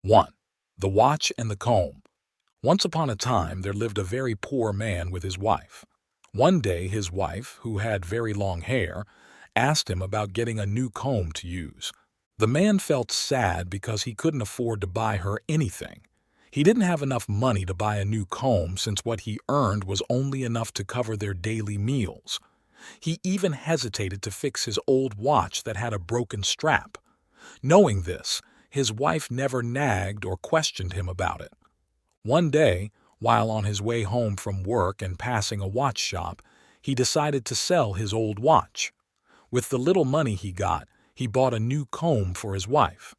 1. The Watch and the Comb. Once upon a time, there lived a very poor man with his wife. One day, his wife, who had very long hair, asked him about getting a new comb to use. The man felt sad because he couldn't afford to buy her anything. He didn't have enough money to buy a new comb since what he earned was only enough to cover their daily meals. He even hesitated to fix his old watch that had a broken strap. Knowing this, his wife never nagged or questioned him about it. One day, while on his way home from work and passing a watch shop, he decided to sell his old watch. With the little money he got, he bought a new comb for his wife.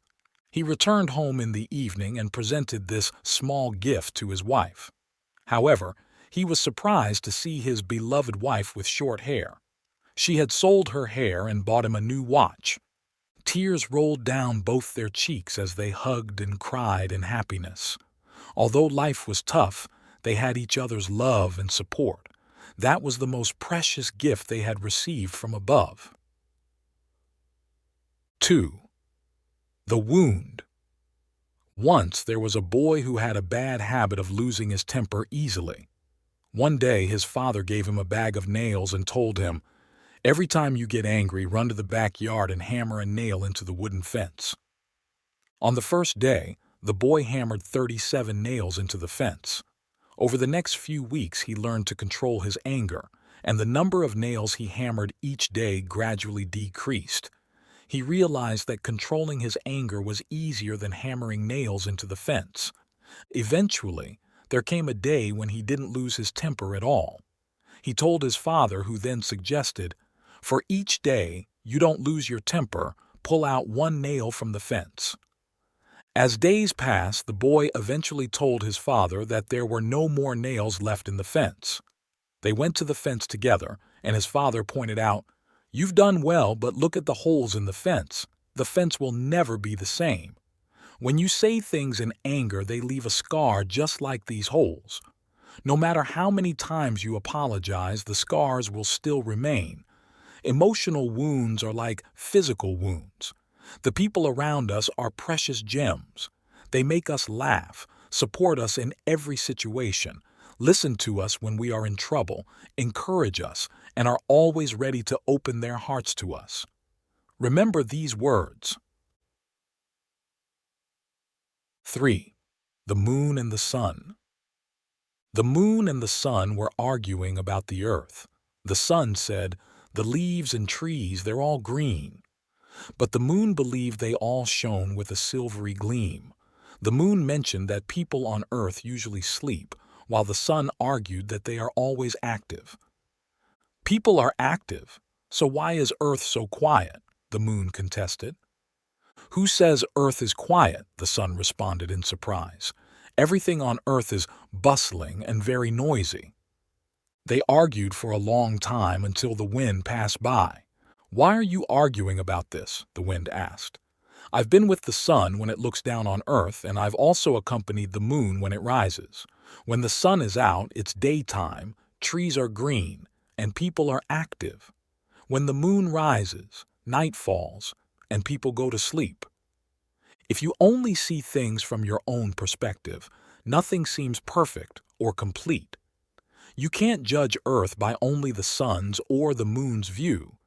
He returned home in the evening and presented this small gift to his wife. However, he was surprised to see his beloved wife with short hair. She had sold her hair and bought him a new watch. Tears rolled down both their cheeks as they hugged and cried in happiness. Although life was tough, they had each other's love and support. That was the most precious gift they had received from above. 2. The Wound. Once there was a boy who had a bad habit of losing his temper easily. One day his father gave him a bag of nails and told him, "Every time you get angry, run to the backyard and hammer a nail into the wooden fence." On the first day, the boy hammered 37 nails into the fence. Over the next few weeks, he learned to control his anger, and the number of nails he hammered each day gradually decreased. He realized that controlling his anger was easier than hammering nails into the fence. Eventually, there came a day when he didn't lose his temper at all. He told his father, who then suggested, "For each day you don't lose your temper, pull out one nail from the fence." As days passed, the boy eventually told his father that there were no more nails left in the fence. They went to the fence together, and his father pointed out, "You've done well, but look at the holes in the fence. The fence will never be the same. When you say things in anger, they leave a scar just like these holes. No matter how many times you apologize, the scars will still remain. Emotional wounds are like physical wounds. The people around us are precious gems. They make us laugh, support us in every situation, listen to us when we are in trouble, encourage us, and are always ready to open their hearts to us. Remember these words." 3. The Moon and the Sun. The moon and the sun were arguing about the earth. The sun said, "The leaves and trees, they're all green." But the moon believed they all shone with a silvery gleam. The moon mentioned that people on earth usually sleep, while the sun argued that they are always active. "People are active, so why is earth so quiet?" the moon contested. "Who says earth is quiet?" the sun responded in surprise. "Everything on earth is bustling and very noisy." They argued for a long time until the wind passed by. "Why are you arguing about this?" the wind asked. "I've been with the sun when it looks down on earth, and I've also accompanied the moon when it rises. When the sun is out, it's daytime, trees are green, and people are active. When the moon rises, night falls, and people go to sleep. If you only see things from your own perspective, nothing seems perfect or complete. You can't judge Earth by only the sun's or the moon's view.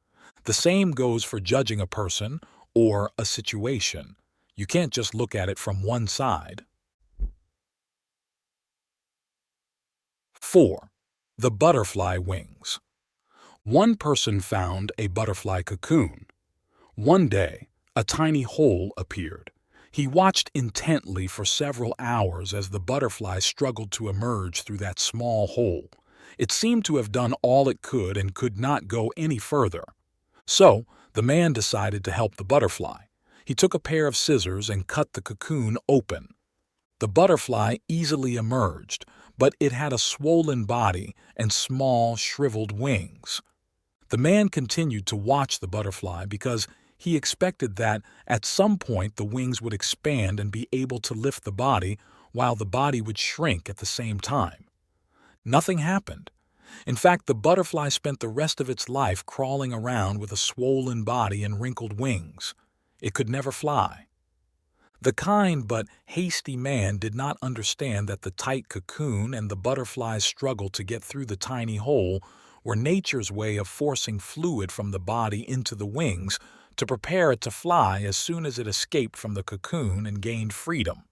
The same goes for judging a person or a situation. You can't just look at it from one side. 4. The Butterfly Wings. One person found a butterfly cocoon. One day, a tiny hole appeared. He watched intently for several hours as the butterfly struggled to emerge through that small hole. It seemed to have done all it could and could not go any further. So, the man decided to help the butterfly. He took a pair of scissors and cut the cocoon open. The butterfly easily emerged, but it had a swollen body and small, shriveled wings. The man continued to watch the butterfly because he expected that at some point the wings would expand and be able to lift the body while the body would shrink at the same time. Nothing happened. In fact, the butterfly spent the rest of its life crawling around with a swollen body and wrinkled wings. It could never fly. The kind but hasty man did not understand that the tight cocoon and the butterfly's struggle to get through the tiny hole were nature's way of forcing fluid from the body into the wings to prepare it to fly as soon as it escaped from the cocoon and gained freedom.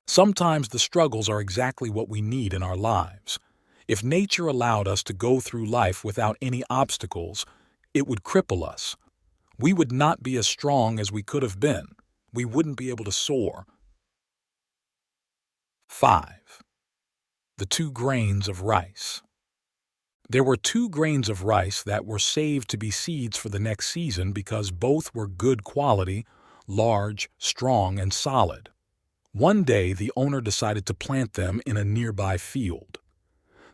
Sometimes the struggles are exactly what we need in our lives. If nature allowed us to go through life without any obstacles, it would cripple us. We would not be as strong as we could have been. We wouldn't be able to soar. 5. The 2 grains of rice. There were 2 grains of rice that were saved to be seeds for the next season because both were good quality, large, strong, and solid. One day, the owner decided to plant them in a nearby field.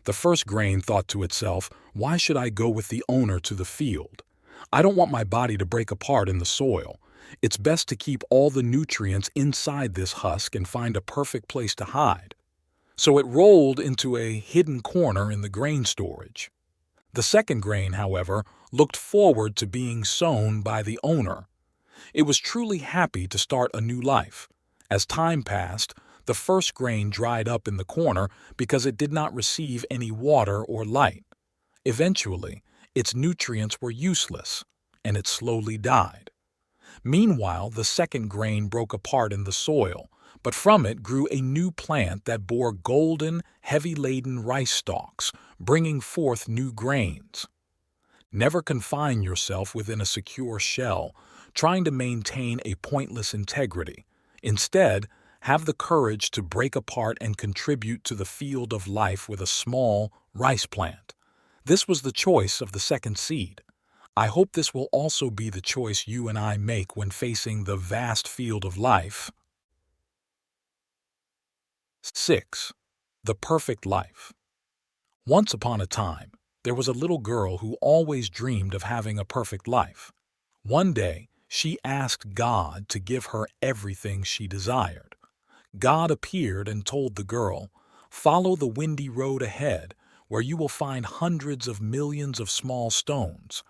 The first grain thought to itself, "Why should I go with the owner to the field? I don't want my body to break apart in the soil. It's best to keep all the nutrients inside this husk and find a perfect place to hide." So it rolled into a hidden corner in the grain storage. The second grain, however, looked forward to being sown by the owner. It was truly happy to start a new life. As time passed, the first grain dried up in the corner because it did not receive any water or light. Eventually, its nutrients were useless, and it slowly died. Meanwhile, the second grain broke apart in the soil, but from it grew a new plant that bore golden, heavy-laden rice stalks, bringing forth new grains. Never confine yourself within a secure shell, trying to maintain a pointless integrity. Instead, have the courage to break apart and contribute to the field of life with a small rice plant. This was the choice of the second seed. I hope this will also be the choice you and I make when facing the vast field of life. 6. The perfect life. Once upon a time, there was a little girl who always dreamed of having a perfect life. One day, she asked God to give her everything she desired. God appeared and told the girl, "Follow the windy road ahead, where you will find hundreds of millions of small stones.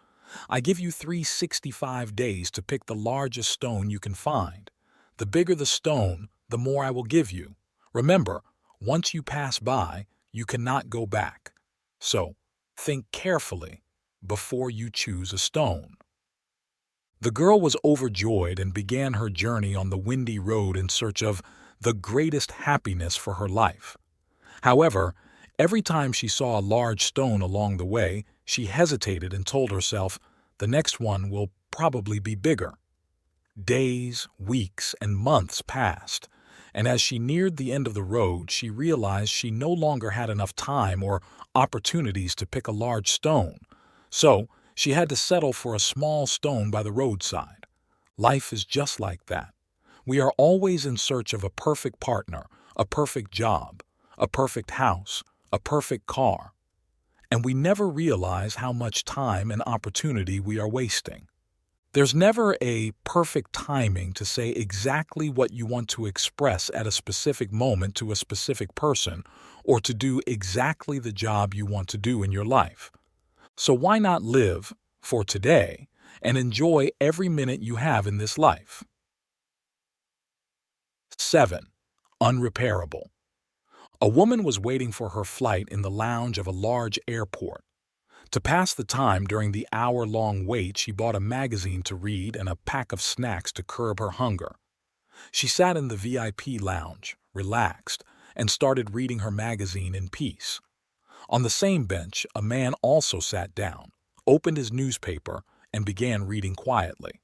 I give you 365 days to pick the largest stone you can find. The bigger the stone, the more I will give you. Remember, once you pass by, you cannot go back. So, think carefully before you choose a stone." The girl was overjoyed and began her journey on the windy road in search of the greatest happiness for her life. However, every time she saw a large stone along the way, she hesitated and told herself, "The next one will probably be bigger." Days, weeks, and months passed, and as she neared the end of the road, she realized she no longer had enough time or opportunities to pick a large stone. So, she had to settle for a small stone by the roadside. Life is just like that. We are always in search of a perfect partner, a perfect job, a perfect house, a perfect car. And we never realize how much time and opportunity we are wasting. There's never a perfect timing to say exactly what you want to express at a specific moment to a specific person, or to do exactly the job you want to do in your life. So why not live for today and enjoy every minute you have in this life? 7. Unrepairable. A woman was waiting for her flight in the lounge of a large airport. To pass the time during the hour-long wait, she bought a magazine to read and a pack of snacks to curb her hunger. She sat in the VIP lounge, relaxed, and started reading her magazine in peace. On the same bench, a man also sat down, opened his newspaper, and began reading quietly.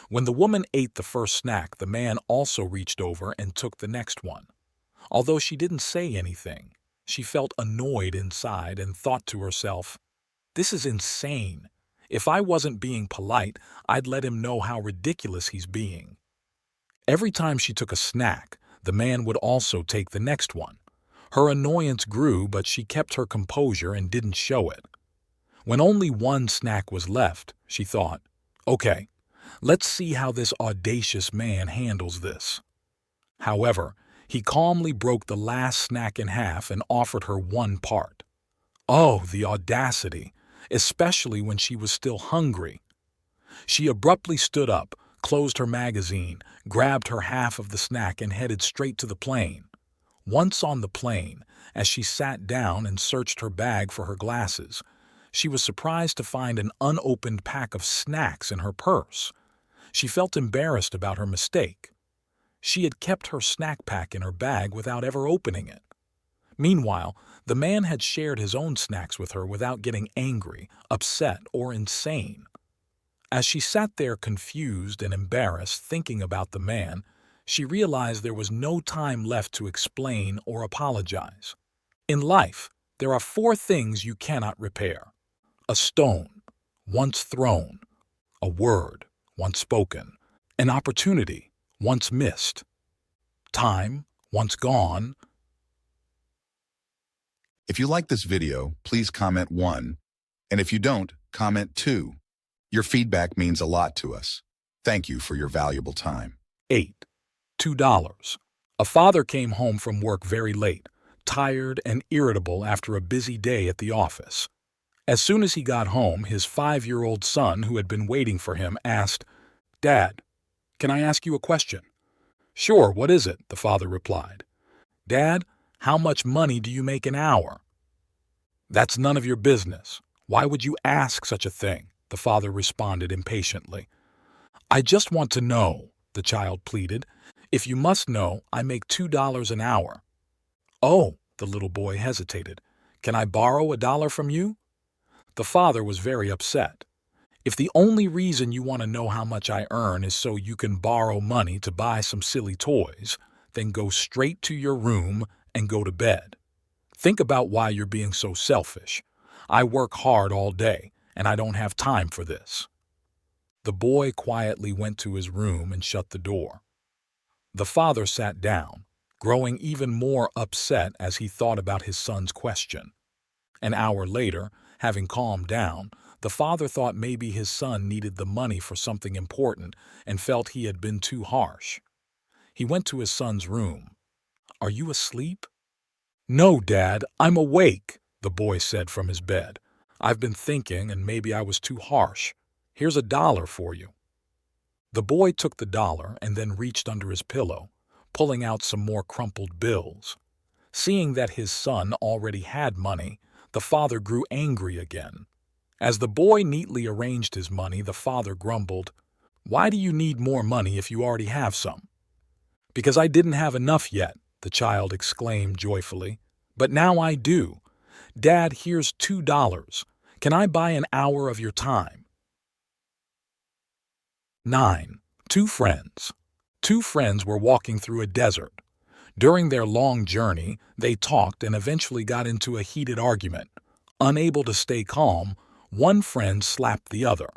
When the woman ate the first snack, the man also reached over and took the next one. Although she didn't say anything, she felt annoyed inside and thought to herself, "This is insane. If I wasn't being polite, I'd let him know how ridiculous he's being." Every time she took a snack, the man would also take the next one. Her annoyance grew, but she kept her composure and didn't show it. When only one snack was left, she thought, "Okay, let's see how this audacious man handles this." However, he calmly broke the last snack in half and offered her one part. Oh, the audacity, especially when she was still hungry. She abruptly stood up, closed her magazine, grabbed her half of the snack and headed straight to the plane. Once on the plane, as she sat down and searched her bag for her glasses, she was surprised to find an unopened pack of snacks in her purse. She felt embarrassed about her mistake. She had kept her snack pack in her bag without ever opening it. Meanwhile, the man had shared his own snacks with her without getting angry, upset, or insane. As she sat there confused and embarrassed thinking about the man, she realized there was no time left to explain or apologize. In life, there are 4 things you cannot repair: a stone, once thrown; a word, once spoken; an opportunity, once missed; time, once gone. If you like this video, please comment 1. And if you don't, comment 2. Your feedback means a lot to us. Thank you for your valuable time. 8. $2. A father came home from work very late, tired and irritable after a busy day at the office. As soon as he got home, his 5-year-old son, who had been waiting for him, asked, "Dad, can I ask you a question?" "Sure, what is it?" the father replied. "Dad, how much money do you make an hour?" "That's none of your business. Why would you ask such a thing?" the father responded impatiently. "I just want to know," the child pleaded. "If you must know, I make $2 an hour." "Oh," the little boy hesitated. "Can I borrow $1 from you?" The father was very upset. "If the only reason you want to know how much I earn is so you can borrow money to buy some silly toys, then go straight to your room and go to bed. Think about why you're being so selfish. I work hard all day, and I don't have time for this." The boy quietly went to his room and shut the door. The father sat down, growing even more upset as he thought about his son's question. An hour later, having calmed down, the father thought maybe his son needed the money for something important and felt he had been too harsh. He went to his son's room. "Are you asleep?" "No, Dad, I'm awake," the boy said from his bed. "I've been thinking, and maybe I was too harsh. Here's $1 for you." The boy took the dollar and then reached under his pillow, pulling out some more crumpled bills. Seeing that his son already had money, the father grew angry again. As the boy neatly arranged his money, the father grumbled, "Why do you need more money if you already have some?" "Because I didn't have enough yet," the child exclaimed joyfully. "But now I do. Dad, here's $2. Can I buy an hour of your time?" 9. 2 friends. 2 friends were walking through a desert. During their long journey, they talked and eventually got into a heated argument. Unable to stay calm, one friend slapped the other.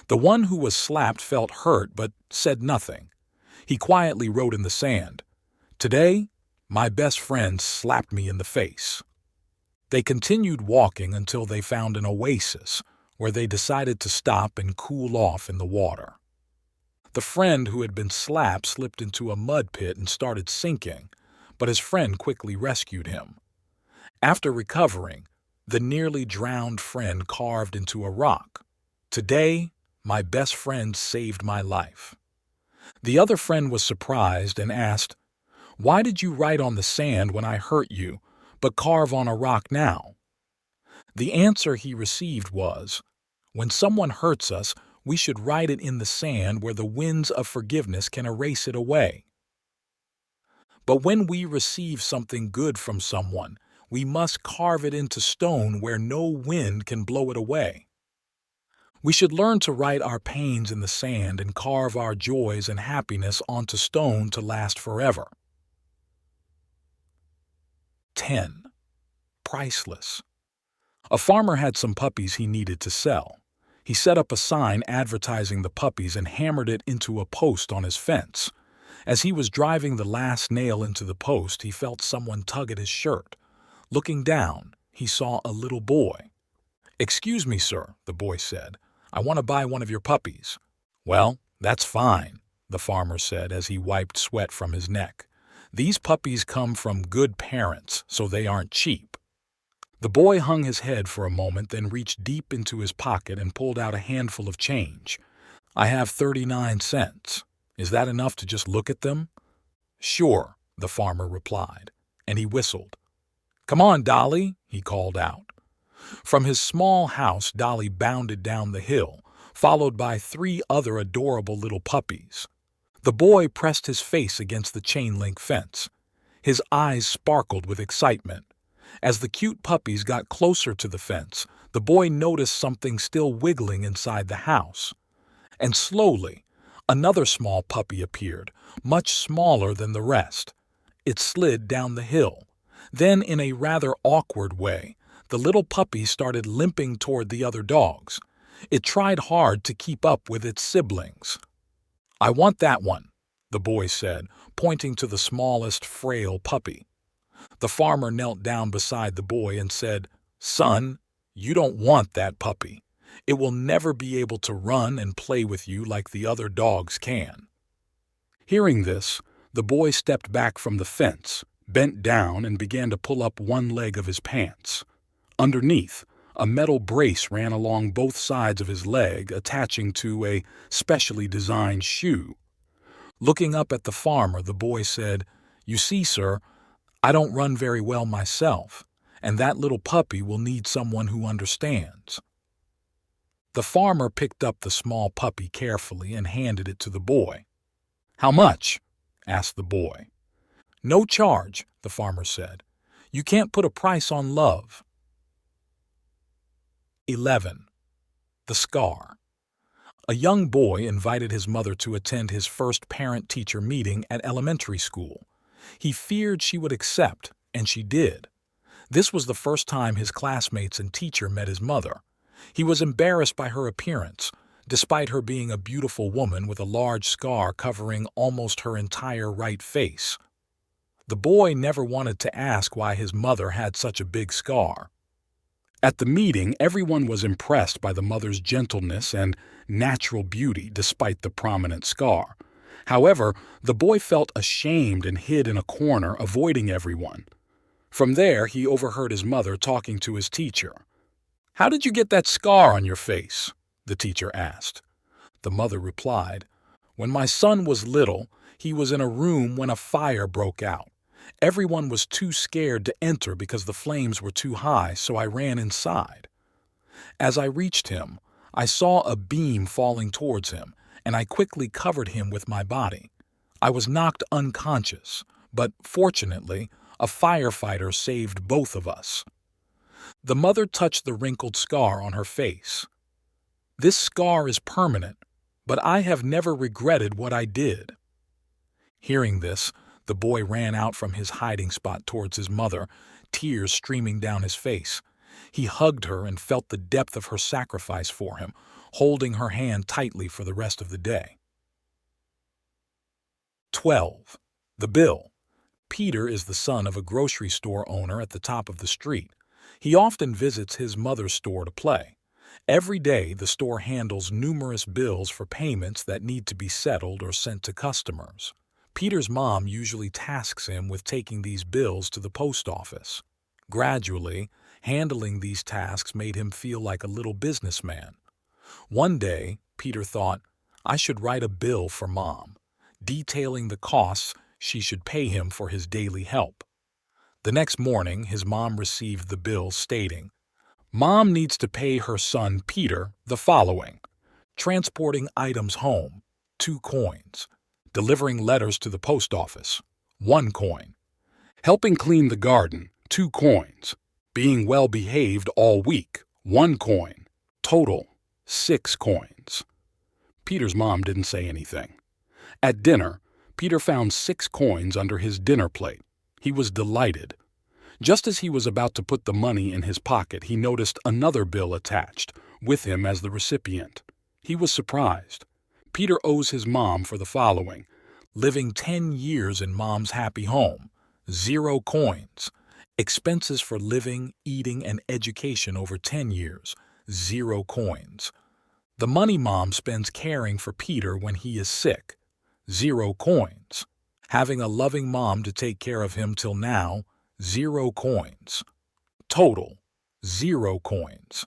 The one who was slapped felt hurt but said nothing. He quietly wrote in the sand, "Today, my best friend slapped me in the face." They continued walking until they found an oasis, where they decided to stop and cool off in the water. The friend who had been slapped slipped into a mud pit and started sinking, but his friend quickly rescued him. After recovering, the nearly drowned friend carved into a rock, "Today, my best friend saved my life." The other friend was surprised and asked, "Why did you write on the sand when I hurt you, but carve on a rock now?" The answer he received was, "When someone hurts us, we should write it in the sand where the winds of forgiveness can erase it away. But when we receive something good from someone, we must carve it into stone where no wind can blow it away." We should learn to write our pains in the sand and carve our joys and happiness onto stone to last forever. 10. Priceless. A farmer had some puppies he needed to sell. He set up a sign advertising the puppies and hammered it into a post on his fence. As he was driving the last nail into the post, he felt someone tug at his shirt. Looking down, he saw a little boy. "Excuse me, sir," the boy said. "I want to buy one of your puppies." "Well, that's fine," the farmer said as he wiped sweat from his neck. "These puppies come from good parents, so they aren't cheap." The boy hung his head for a moment, then reached deep into his pocket and pulled out a handful of change. I have 39 cents. Is that enough to just look at them? Sure, the farmer replied, and he whistled. Come on, Dolly, he called out. From his small house, Dolly bounded down the hill, followed by 3 other adorable little puppies. The boy pressed his face against the chain-link fence. His eyes sparkled with excitement. As the cute puppies got closer to the fence, the boy noticed something still wiggling inside the house. And slowly, another small puppy appeared, much smaller than the rest. It slid down the hill. Then, in a rather awkward way, the little puppy started limping toward the other dogs. It tried hard to keep up with its siblings. I want that one, the boy said, pointing to the smallest, frail puppy. The farmer knelt down beside the boy and said, Son, you don't want that puppy. It will never be able to run and play with you like the other dogs can. Hearing this, the boy stepped back from the fence, bent down, and began to pull up one leg of his pants. Underneath, a metal brace ran along both sides of his leg, attaching to a specially designed shoe. Looking up at the farmer, the boy said, You see, sir, I don't run very well myself, and that little puppy will need someone who understands. The farmer picked up the small puppy carefully and handed it to the boy. How much? Asked the boy. No charge, the farmer said. You can't put a price on love. 11. The Scar. A young boy invited his mother to attend his first parent-teacher meeting at elementary school. He feared she would accept, and she did. This was the first time his classmates and teacher met his mother. He was embarrassed by her appearance, despite her being a beautiful woman with a large scar covering almost her entire right face. The boy never wanted to ask why his mother had such a big scar. At the meeting, everyone was impressed by the mother's gentleness and natural beauty despite the prominent scar. However, the boy felt ashamed and hid in a corner, avoiding everyone. From there, he overheard his mother talking to his teacher. How did you get that scar on your face? The teacher asked. The mother replied, When my son was little, he was in a room when a fire broke out. Everyone was too scared to enter because the flames were too high, so I ran inside. As I reached him, I saw a beam falling towards him, and I quickly covered him with my body. I was knocked unconscious, but fortunately, a firefighter saved both of us. The mother touched the wrinkled scar on her face. This scar is permanent, but I have never regretted what I did. Hearing this, the boy ran out from his hiding spot towards his mother, tears streaming down his face. He hugged her and felt the depth of her sacrifice for him, holding her hand tightly for the rest of the day. 12. The Bill. Peter is the son of a grocery store owner at the top of the street. He often visits his mother's store to play. Every day, the store handles numerous bills for payments that need to be settled or sent to customers. Peter's mom usually tasks him with taking these bills to the post office. Gradually, handling these tasks made him feel like a little businessman. One day, Peter thought, I should write a bill for Mom, detailing the costs she should pay him for his daily help. The next morning, his mom received the bill stating, Mom needs to pay her son Peter the following: transporting items home, 2 coins. Delivering letters to the post office, 1 coin. Helping clean the garden, 2 coins. Being well behaved all week, 1 coin. Total, 6 coins. Peter's mom didn't say anything. At dinner, Peter found 6 coins under his dinner plate. He was delighted. Just as he was about to put the money in his pocket, he noticed another bill attached, with him as the recipient. He was surprised. Peter owes his mom for the following: living 10 years in Mom's happy home, 0 coins. Expenses for living, eating, and education over 10 years, 0 coins. The money Mom spends caring for Peter when he is sick, 0 coins. Having a loving mom to take care of him till now, 0 coins. Total, 0 coins.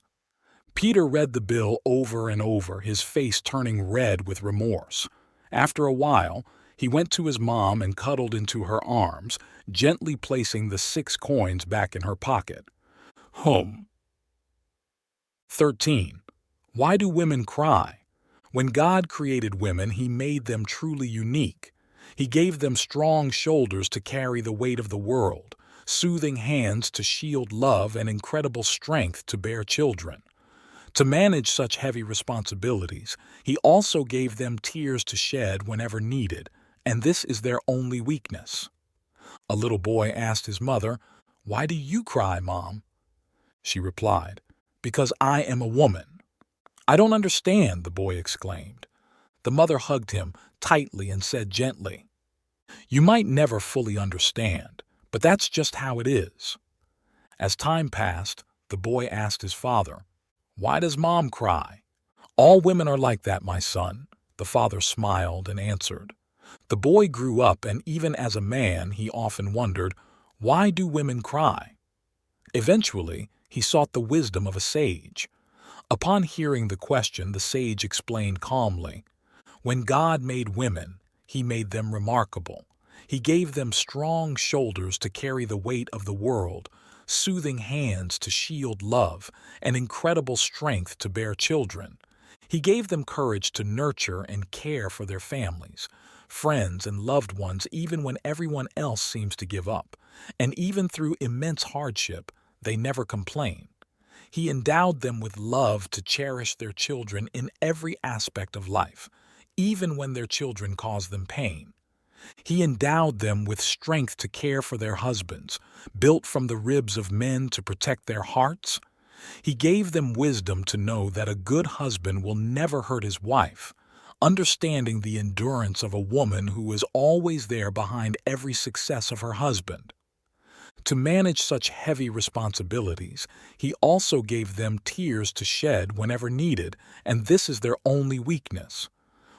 Peter read the bill over and over, his face turning red with remorse. After a while, he went to his mom and cuddled into her arms, gently placing the 6 coins back in her pocket. Home. 13. Why do women cry? When God created women, He made them truly unique. He gave them strong shoulders to carry the weight of the world, soothing hands to shield love, and incredible strength to bear children. To manage such heavy responsibilities, He also gave them tears to shed whenever needed, and this is their only weakness. A little boy asked his mother, "Why do you cry, Mom?" She replied, "Because I am a woman." "I don't understand," the boy exclaimed. The mother hugged him tightly and said gently, "You might never fully understand, but that's just how it is." As time passed, the boy asked his father, "Why does Mom cry?" "All women are like that, my son," the father smiled and answered. The boy grew up, and even as a man, he often wondered, why do women cry? Eventually, he sought the wisdom of a sage. Upon hearing the question, the sage explained calmly, "When God made women, He made them remarkable. He gave them strong shoulders to carry the weight of the world, soothing hands to shield love, and incredible strength to bear children. He gave them courage to nurture and care for their families, friends, and loved ones even when everyone else seems to give up. And even through immense hardship, they never complain. He endowed them with love to cherish their children in every aspect of life, even when their children cause them pain. He endowed them with strength to care for their husbands, built from the ribs of men to protect their hearts. He gave them wisdom to know that a good husband will never hurt his wife, understanding the endurance of a woman who is always there behind every success of her husband. To manage such heavy responsibilities, He also gave them tears to shed whenever needed, and this is their only weakness.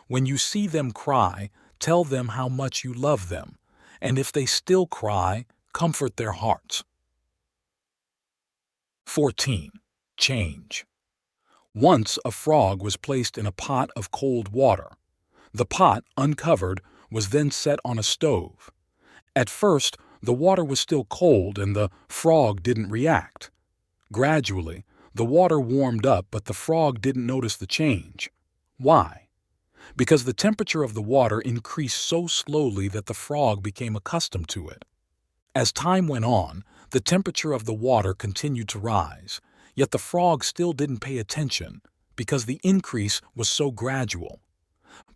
When you see them cry, tell them how much you love them, and if they still cry, comfort their hearts. 14. Change. Once a frog was placed in a pot of cold water. The pot, uncovered, was then set on a stove. At first, the water was still cold and the frog didn't react. Gradually, the water warmed up, but the frog didn't notice the change. Why? Because the temperature of the water increased so slowly that the frog became accustomed to it. As time went on, the temperature of the water continued to rise, yet the frog still didn't pay attention because the increase was so gradual.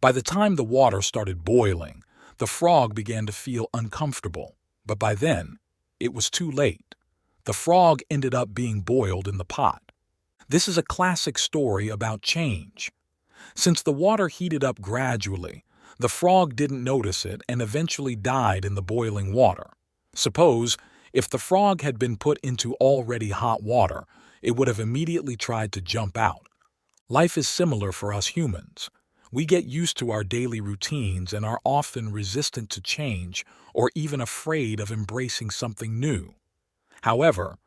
By the time the water started boiling, the frog began to feel uncomfortable, but by then, it was too late. The frog ended up being boiled in the pot. This is a classic story about change. Since the water heated up gradually, the frog didn't notice it and eventually died in the boiling water. Suppose, if the frog had been put into already hot water, it would have immediately tried to jump out. Life is similar for us humans. We get used to our daily routines and are often resistant to change or even afraid of embracing something new. However,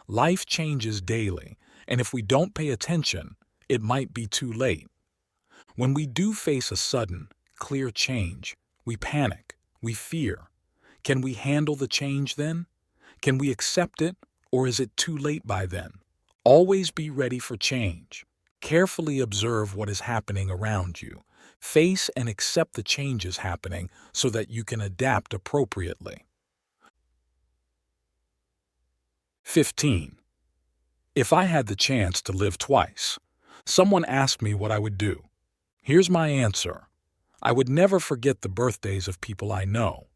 life changes daily, and if we don't pay attention, it might be too late. When we do face a sudden, clear change, we panic, we fear. Can we handle the change then? Can we accept it, or is it too late by then? Always be ready for change. Carefully observe what is happening around you. Face and accept the changes happening so that you can adapt appropriately. 15. If I had the chance to live twice, someone asked me what I would do. Here's my answer. I would never forget the birthdays of people I know.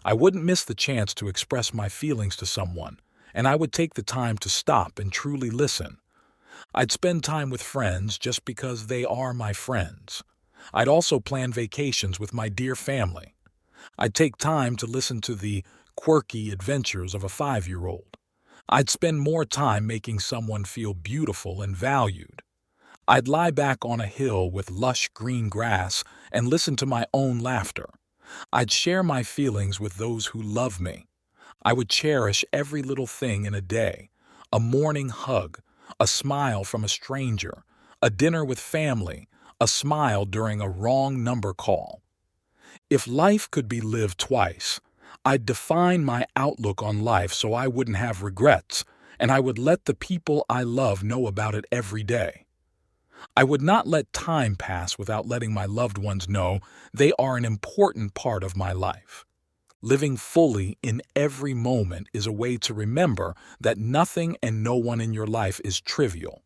I wouldn't miss the chance to express my feelings to someone, and I would take the time to stop and truly listen. I'd spend time with friends just because they are my friends. I'd also plan vacations with my dear family. I'd take time to listen to the quirky adventures of a 5-year-old. I'd spend more time making someone feel beautiful and valued. I'd lie back on a hill with lush green grass and listen to my own laughter. I'd share my feelings with those who love me. I would cherish every little thing in a day: a morning hug, a smile from a stranger, a dinner with family, a smile during a wrong number call. If life could be lived twice, I'd define my outlook on life so I wouldn't have regrets, and I would let the people I love know about it every day. I would not let time pass without letting my loved ones know they are an important part of my life. Living fully in every moment is a way to remember that nothing and no one in your life is trivial.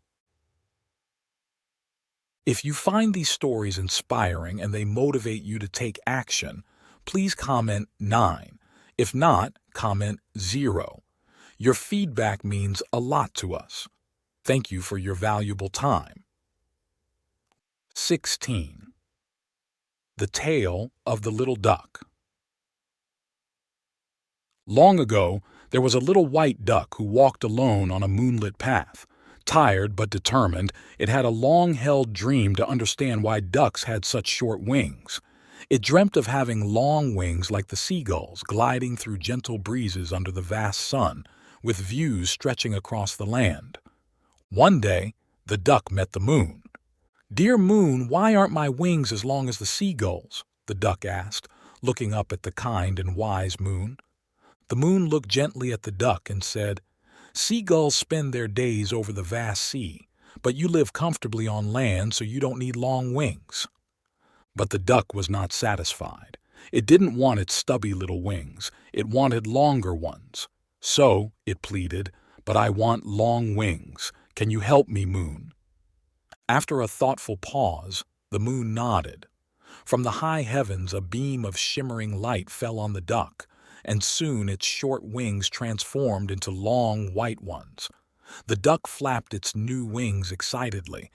If you find these stories inspiring and they motivate you to take action, please comment 9. If not, comment 0. Your feedback means a lot to us. Thank you for your valuable time. 16. The Tale of the Little Duck. Long ago, there was a little white duck who walked alone on a moonlit path. Tired but determined, it had a long-held dream to understand why ducks had such short wings. It dreamt of having long wings like the seagulls, gliding through gentle breezes under the vast sun, with views stretching across the land. One day, the duck met the moon. "Dear moon, why aren't my wings as long as the seagulls?" the duck asked, looking up at the kind and wise moon. The moon looked gently at the duck and said, "Seagulls spend their days over the vast sea, but you live comfortably on land so you don't need long wings." But the duck was not satisfied. It didn't want its stubby little wings. It wanted longer ones. So, it pleaded, "But I want long wings. Can you help me, moon?" After a thoughtful pause, the moon nodded. From the high heavens a beam of shimmering light fell on the duck, and soon its short wings transformed into long white ones. The duck flapped its new wings excitedly,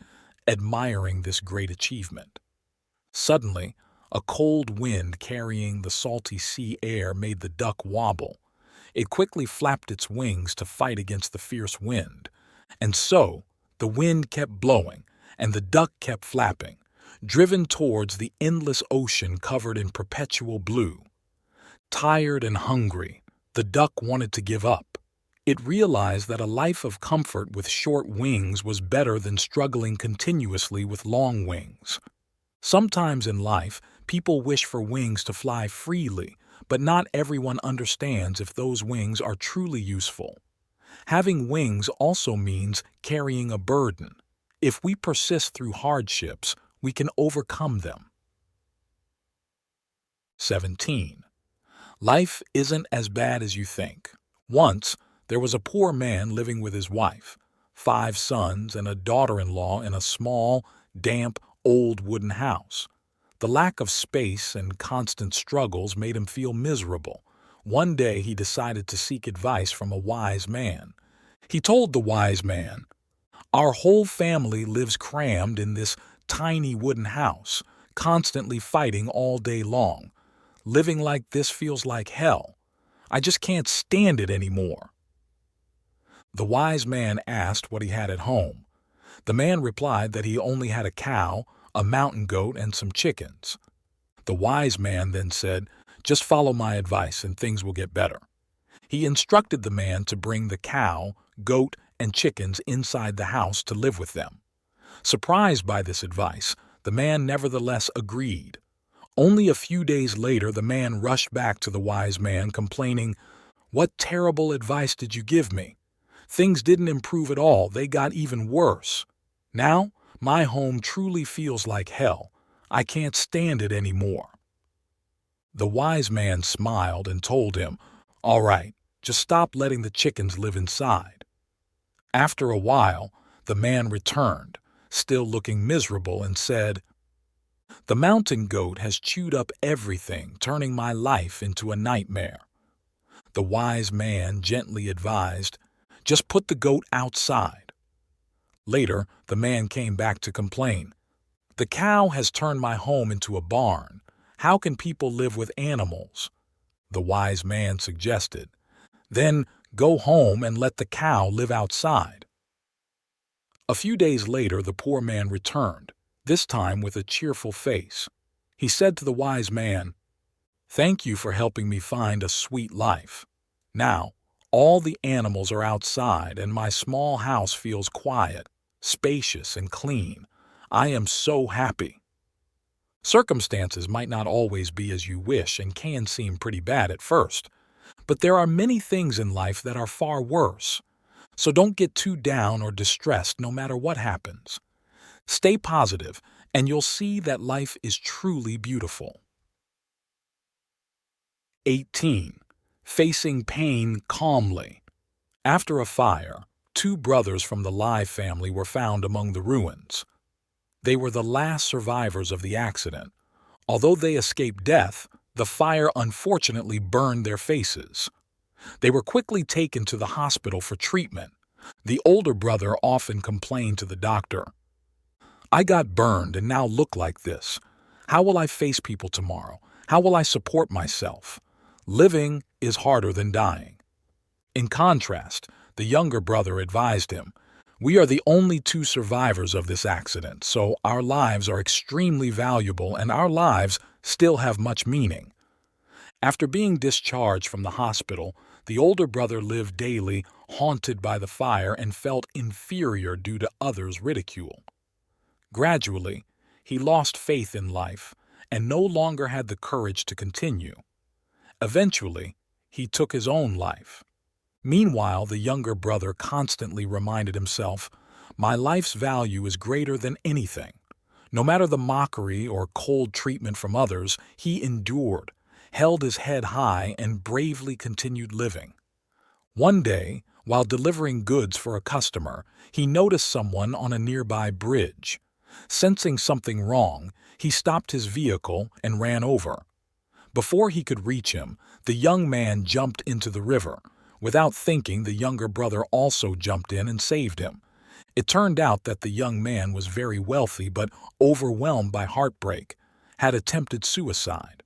admiring this great achievement. Suddenly, a cold wind carrying the salty sea air made the duck wobble. It quickly flapped its wings to fight against the fierce wind. And so, the wind kept blowing, and the duck kept flapping, driven towards the endless ocean covered in perpetual blue. Tired and hungry, the duck wanted to give up. It realized that a life of comfort with short wings was better than struggling continuously with long wings. Sometimes in life, people wish for wings to fly freely, but not everyone understands if those wings are truly useful. Having wings also means carrying a burden. If we persist through hardships, we can overcome them. 17. Life isn't as bad as you think. Once, there was a poor man living with his wife, 5 sons, and a daughter-in-law in a small, damp, old wooden house. The lack of space and constant struggles made him feel miserable. One day he decided to seek advice from a wise man. He told the wise man, "Our whole family lives crammed in this tiny wooden house, constantly fighting all day long. Living like this feels like hell. I just can't stand it anymore." The wise man asked what he had at home. The man replied that he only had a cow, a mountain goat, and some chickens. The wise man then said, "Just follow my advice and things will get better." He instructed the man to bring the cow, goat, and chickens inside the house to live with them. Surprised by this advice, the man nevertheless agreed. Only a few days later, the man rushed back to the wise man, complaining, "What terrible advice did you give me? Things didn't improve at all, they got even worse. Now, my home truly feels like hell. I can't stand it anymore." The wise man smiled and told him, "All right, just stop letting the chickens live inside." After a while, the man returned, still looking miserable, and said, "The mountain goat has chewed up everything, turning my life into a nightmare." The wise man gently advised, "Just put the goat outside." Later, the man came back to complain, "The cow has turned my home into a barn. How can people live with animals?" The wise man suggested, "Then go home and let the cow live outside." A few days later, the poor man returned, this time with a cheerful face. He said to the wise man, "Thank you for helping me find a sweet life. Now, All the animals are outside, and my small house feels quiet, spacious, and clean. I am so happy. Circumstances might not always be as you wish and can seem pretty bad at first, but there are many things in life that are far worse. So don't get too down or distressed no matter what happens. Stay positive, and you'll see that life is truly beautiful. 18. Facing pain calmly. After a fire, two brothers from the Lai family were found among the ruins. They were the last survivors of the accident. Although they escaped death, the fire unfortunately burned their faces. They were quickly taken to the hospital for treatment. The older brother often complained to the doctor, "I got burned and now look like this. How will I face people tomorrow? How will I support myself? Living is harder than dying." In contrast, the younger brother advised him, "We are the only two survivors of this accident, so our lives are extremely valuable and our lives still have much meaning." After being discharged from the hospital, the older brother lived daily haunted by the fire and felt inferior due to others' ridicule. Gradually, he lost faith in life and no longer had the courage to continue. Eventually, he took his own life. Meanwhile, the younger brother constantly reminded himself, "My life's value is greater than anything." No matter the mockery or cold treatment from others, he endured, held his head high, and bravely continued living. One day, while delivering goods for a customer, he noticed someone on a nearby bridge. Sensing something wrong, he stopped his vehicle and ran over. Before he could reach him, the young man jumped into the river. Without thinking, the younger brother also jumped in and saved him. It turned out that the young man was very wealthy but overwhelmed by heartbreak, had attempted suicide.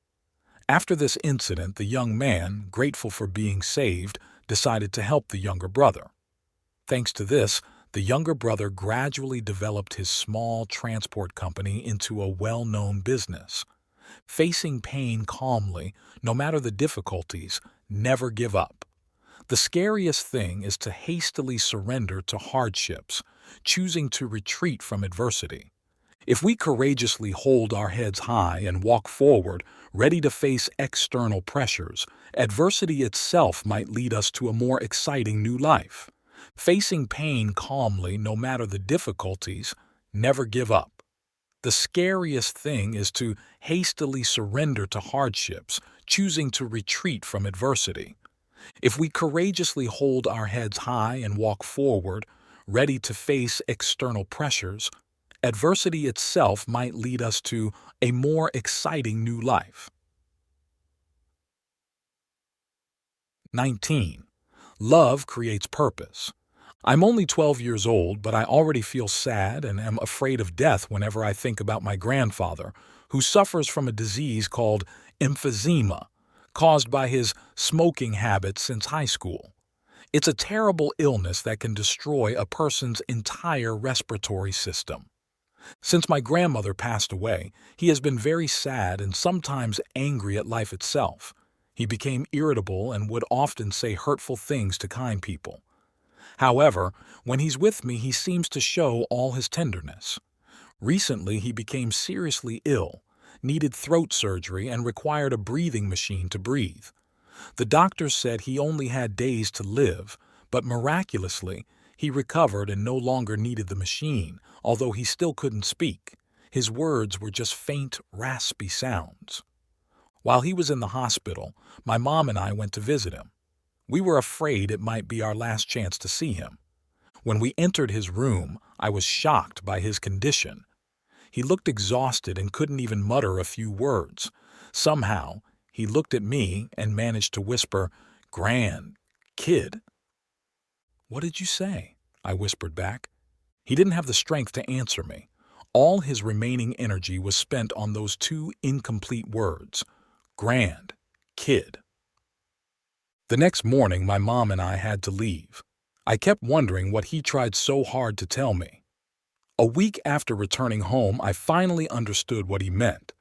After this incident, the young man, grateful for being saved, decided to help the younger brother. Thanks to this, the younger brother gradually developed his small transport company into a well-known business. Facing pain calmly, no matter the difficulties, never give up. The scariest thing is to hastily surrender to hardships, choosing to retreat from adversity. If we courageously hold our heads high and walk forward, ready to face external pressures, adversity itself might lead us to a more exciting new life. Facing pain calmly, no matter the difficulties, never give up. The scariest thing is to hastily surrender to hardships, choosing to retreat from adversity. If we courageously hold our heads high and walk forward, ready to face external pressures, adversity itself might lead us to a more exciting new life. 19. Love creates purpose. I'm only 12 years old, but I already feel sad and am afraid of death whenever I think about my grandfather, who suffers from a disease called emphysema, caused by his smoking habits since high school. It's a terrible illness that can destroy a person's entire respiratory system. Since my grandmother passed away, he has been very sad and sometimes angry at life itself. He became irritable and would often say hurtful things to kind people. However, when he's with me, he seems to show all his tenderness. Recently, he became seriously ill, needed throat surgery, and required a breathing machine to breathe. The doctors said he only had days to live, but miraculously, he recovered and no longer needed the machine, although he still couldn't speak. His words were just faint, raspy sounds. While he was in the hospital, my mom and I went to visit him. We were afraid it might be our last chance to see him. When we entered his room, I was shocked by his condition. He looked exhausted and couldn't even mutter a few words. Somehow, he looked at me and managed to whisper, "Kid." "What did you say?" I whispered back. He didn't have the strength to answer me. All his remaining energy was spent on those two incomplete words, "Kid." The next morning, my mom and I had to leave. I kept wondering what he tried so hard to tell me. A week after returning home, I finally understood what he meant.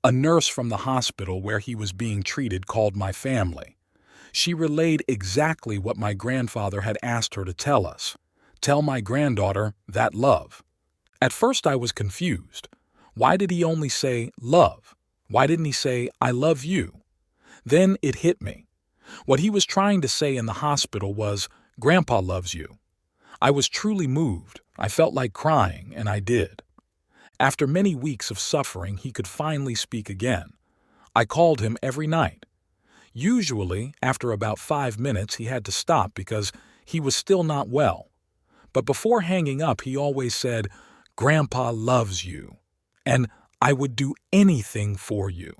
A nurse from the hospital where he was being treated called my family. She relayed exactly what my grandfather had asked her to tell us. Tell my granddaughter that love. At first I was confused. Why did he only say love? Why didn't he say, I love you? Then it hit me. What he was trying to say in the hospital was, Grandpa loves you. I was truly moved. I felt like crying, and I did. After many weeks of suffering, he could finally speak again. I called him every night. Usually, after about 5 minutes, he had to stop because he was still not well. But before hanging up, he always said, Grandpa loves you, and I would do anything for you.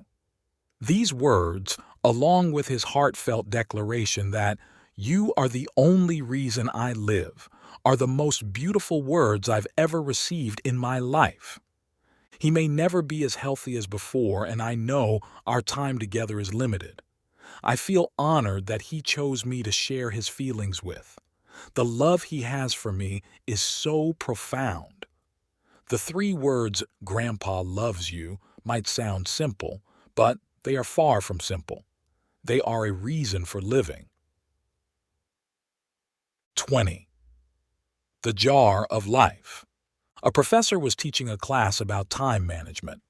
These words, along with his heartfelt declaration that you are the only reason I live, are the most beautiful words I've ever received in my life. He may never be as healthy as before, and I know our time together is limited. I feel honored that he chose me to share his feelings with. The love he has for me is so profound. The 3 words, Grandpa loves you, might sound simple, but they are far from simple. They are a reason for living. 20. The jar of life. A professor was teaching a class about time management.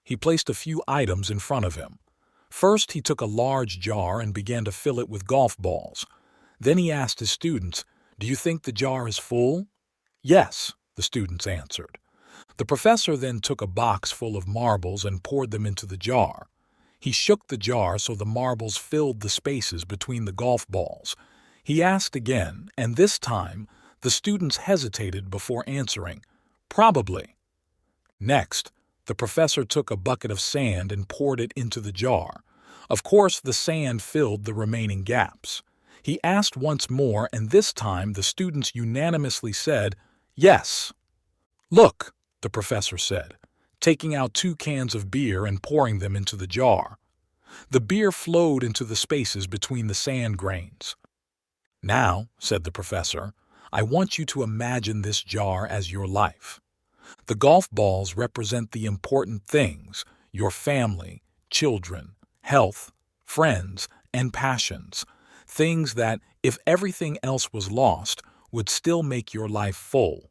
He placed a few items in front of him. First, he took a large jar and began to fill it with golf balls. Then he asked his students, Do you think the jar is full? Yes, the students answered. The professor then took a box full of marbles and poured them into the jar. He shook the jar so the marbles filled the spaces between the golf balls. He asked again, and this time, the students hesitated before answering, Probably. Next, the professor took a bucket of sand and poured it into the jar. Of course, the sand filled the remaining gaps. He asked once more, and this time the students unanimously said, Yes. Look, the professor said, taking out 2 cans of beer and pouring them into the jar. The beer flowed into the spaces between the sand grains. Now, said the professor, I want you to imagine this jar as your life. The golf balls represent the important things, your family, children, health, friends, and passions, things that, if everything else was lost, would still make your life full.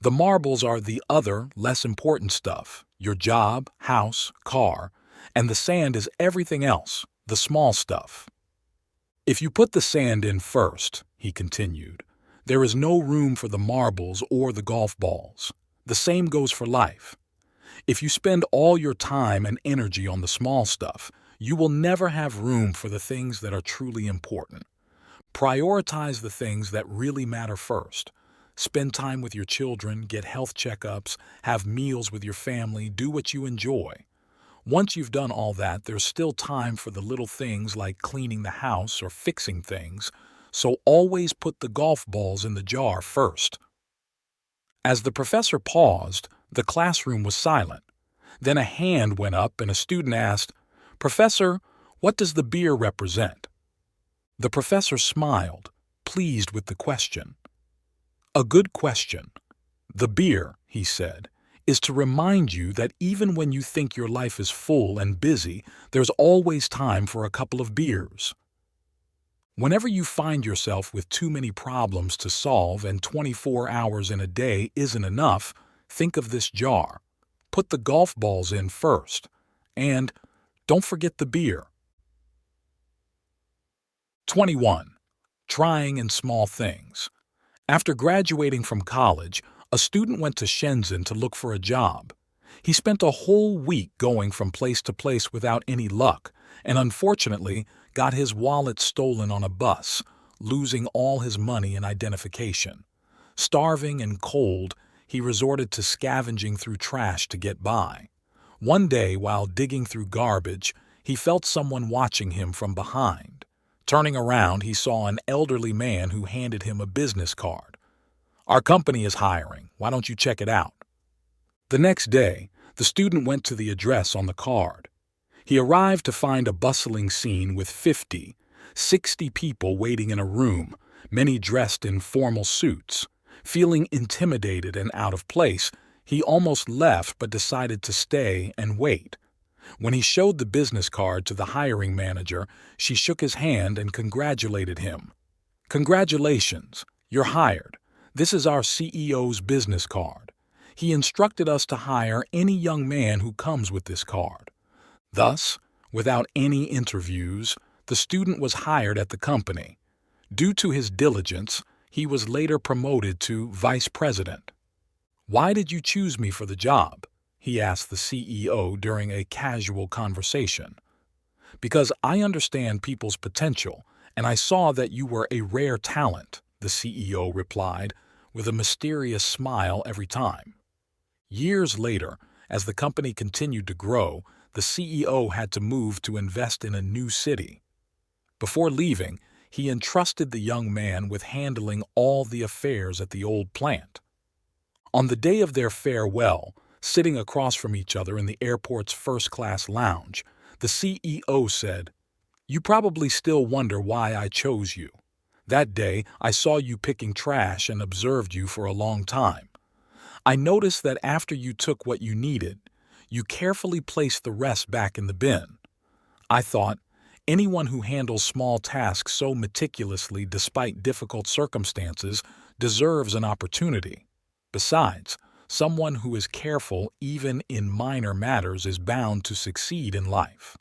The marbles are the other, less important stuff, your job, house, car, and the sand is everything else, the small stuff. If you put the sand in first, he continued, there is no room for the marbles or the golf balls. The same goes for life. If you spend all your time and energy on the small stuff, you will never have room for the things that are truly important. Prioritize the things that really matter first. Spend time with your children, get health checkups, have meals with your family, do what you enjoy. Once you've done all that, there's still time for the little things like cleaning the house or fixing things, so always put the golf balls in the jar first. As the professor paused, the classroom was silent. Then a hand went up and a student asked, Professor, what does the beer represent? The professor smiled, pleased with the question. A good question. The beer, he said, is to remind you that even when you think your life is full and busy, there's always time for a couple of beers. Whenever you find yourself with too many problems to solve and 24 hours in a day isn't enough, think of this jar. Put the golf balls in first. And don't forget the beer. 21. Trying in small things. After graduating from college, a student went to Shenzhen to look for a job. He spent a whole week going from place to place without any luck, and unfortunately got his wallet stolen on a bus, losing all his money and identification. Starving and cold, he resorted to scavenging through trash to get by. One day, while digging through garbage, he felt someone watching him from behind. Turning around, he saw an elderly man who handed him a business card. Our company is hiring. Why don't you check it out? The next day, the student went to the address on the card. He arrived to find a bustling scene with 50, 60 people waiting in a room, many dressed in formal suits. Feeling intimidated and out of place, he almost left but decided to stay and wait. When he showed the business card to the hiring manager, she shook his hand and congratulated him. "Congratulations, you're hired. This is our CEO's business card. He instructed us to hire any young man who comes with this card." Thus, without any interviews, the student was hired at the company. Due to his diligence, he was later promoted to vice president. "Why did you choose me for the job?" he asked the CEO during a casual conversation. "Because I understand people's potential, and I saw that you were a rare talent," the CEO replied, with a mysterious smile every time. Years later, as the company continued to grow, the CEO had to move to invest in a new city. Before leaving, he entrusted the young man with handling all the affairs at the old plant. On the day of their farewell, sitting across from each other in the airport's first-class lounge, the CEO said, "You probably still wonder why I chose you. That day, I saw you picking trash and observed you for a long time. I noticed that after you took what you needed, you carefully placed the rest back in the bin. I thought, anyone who handles small tasks so meticulously despite difficult circumstances deserves an opportunity. Besides, someone who is careful even in minor matters is bound to succeed in life."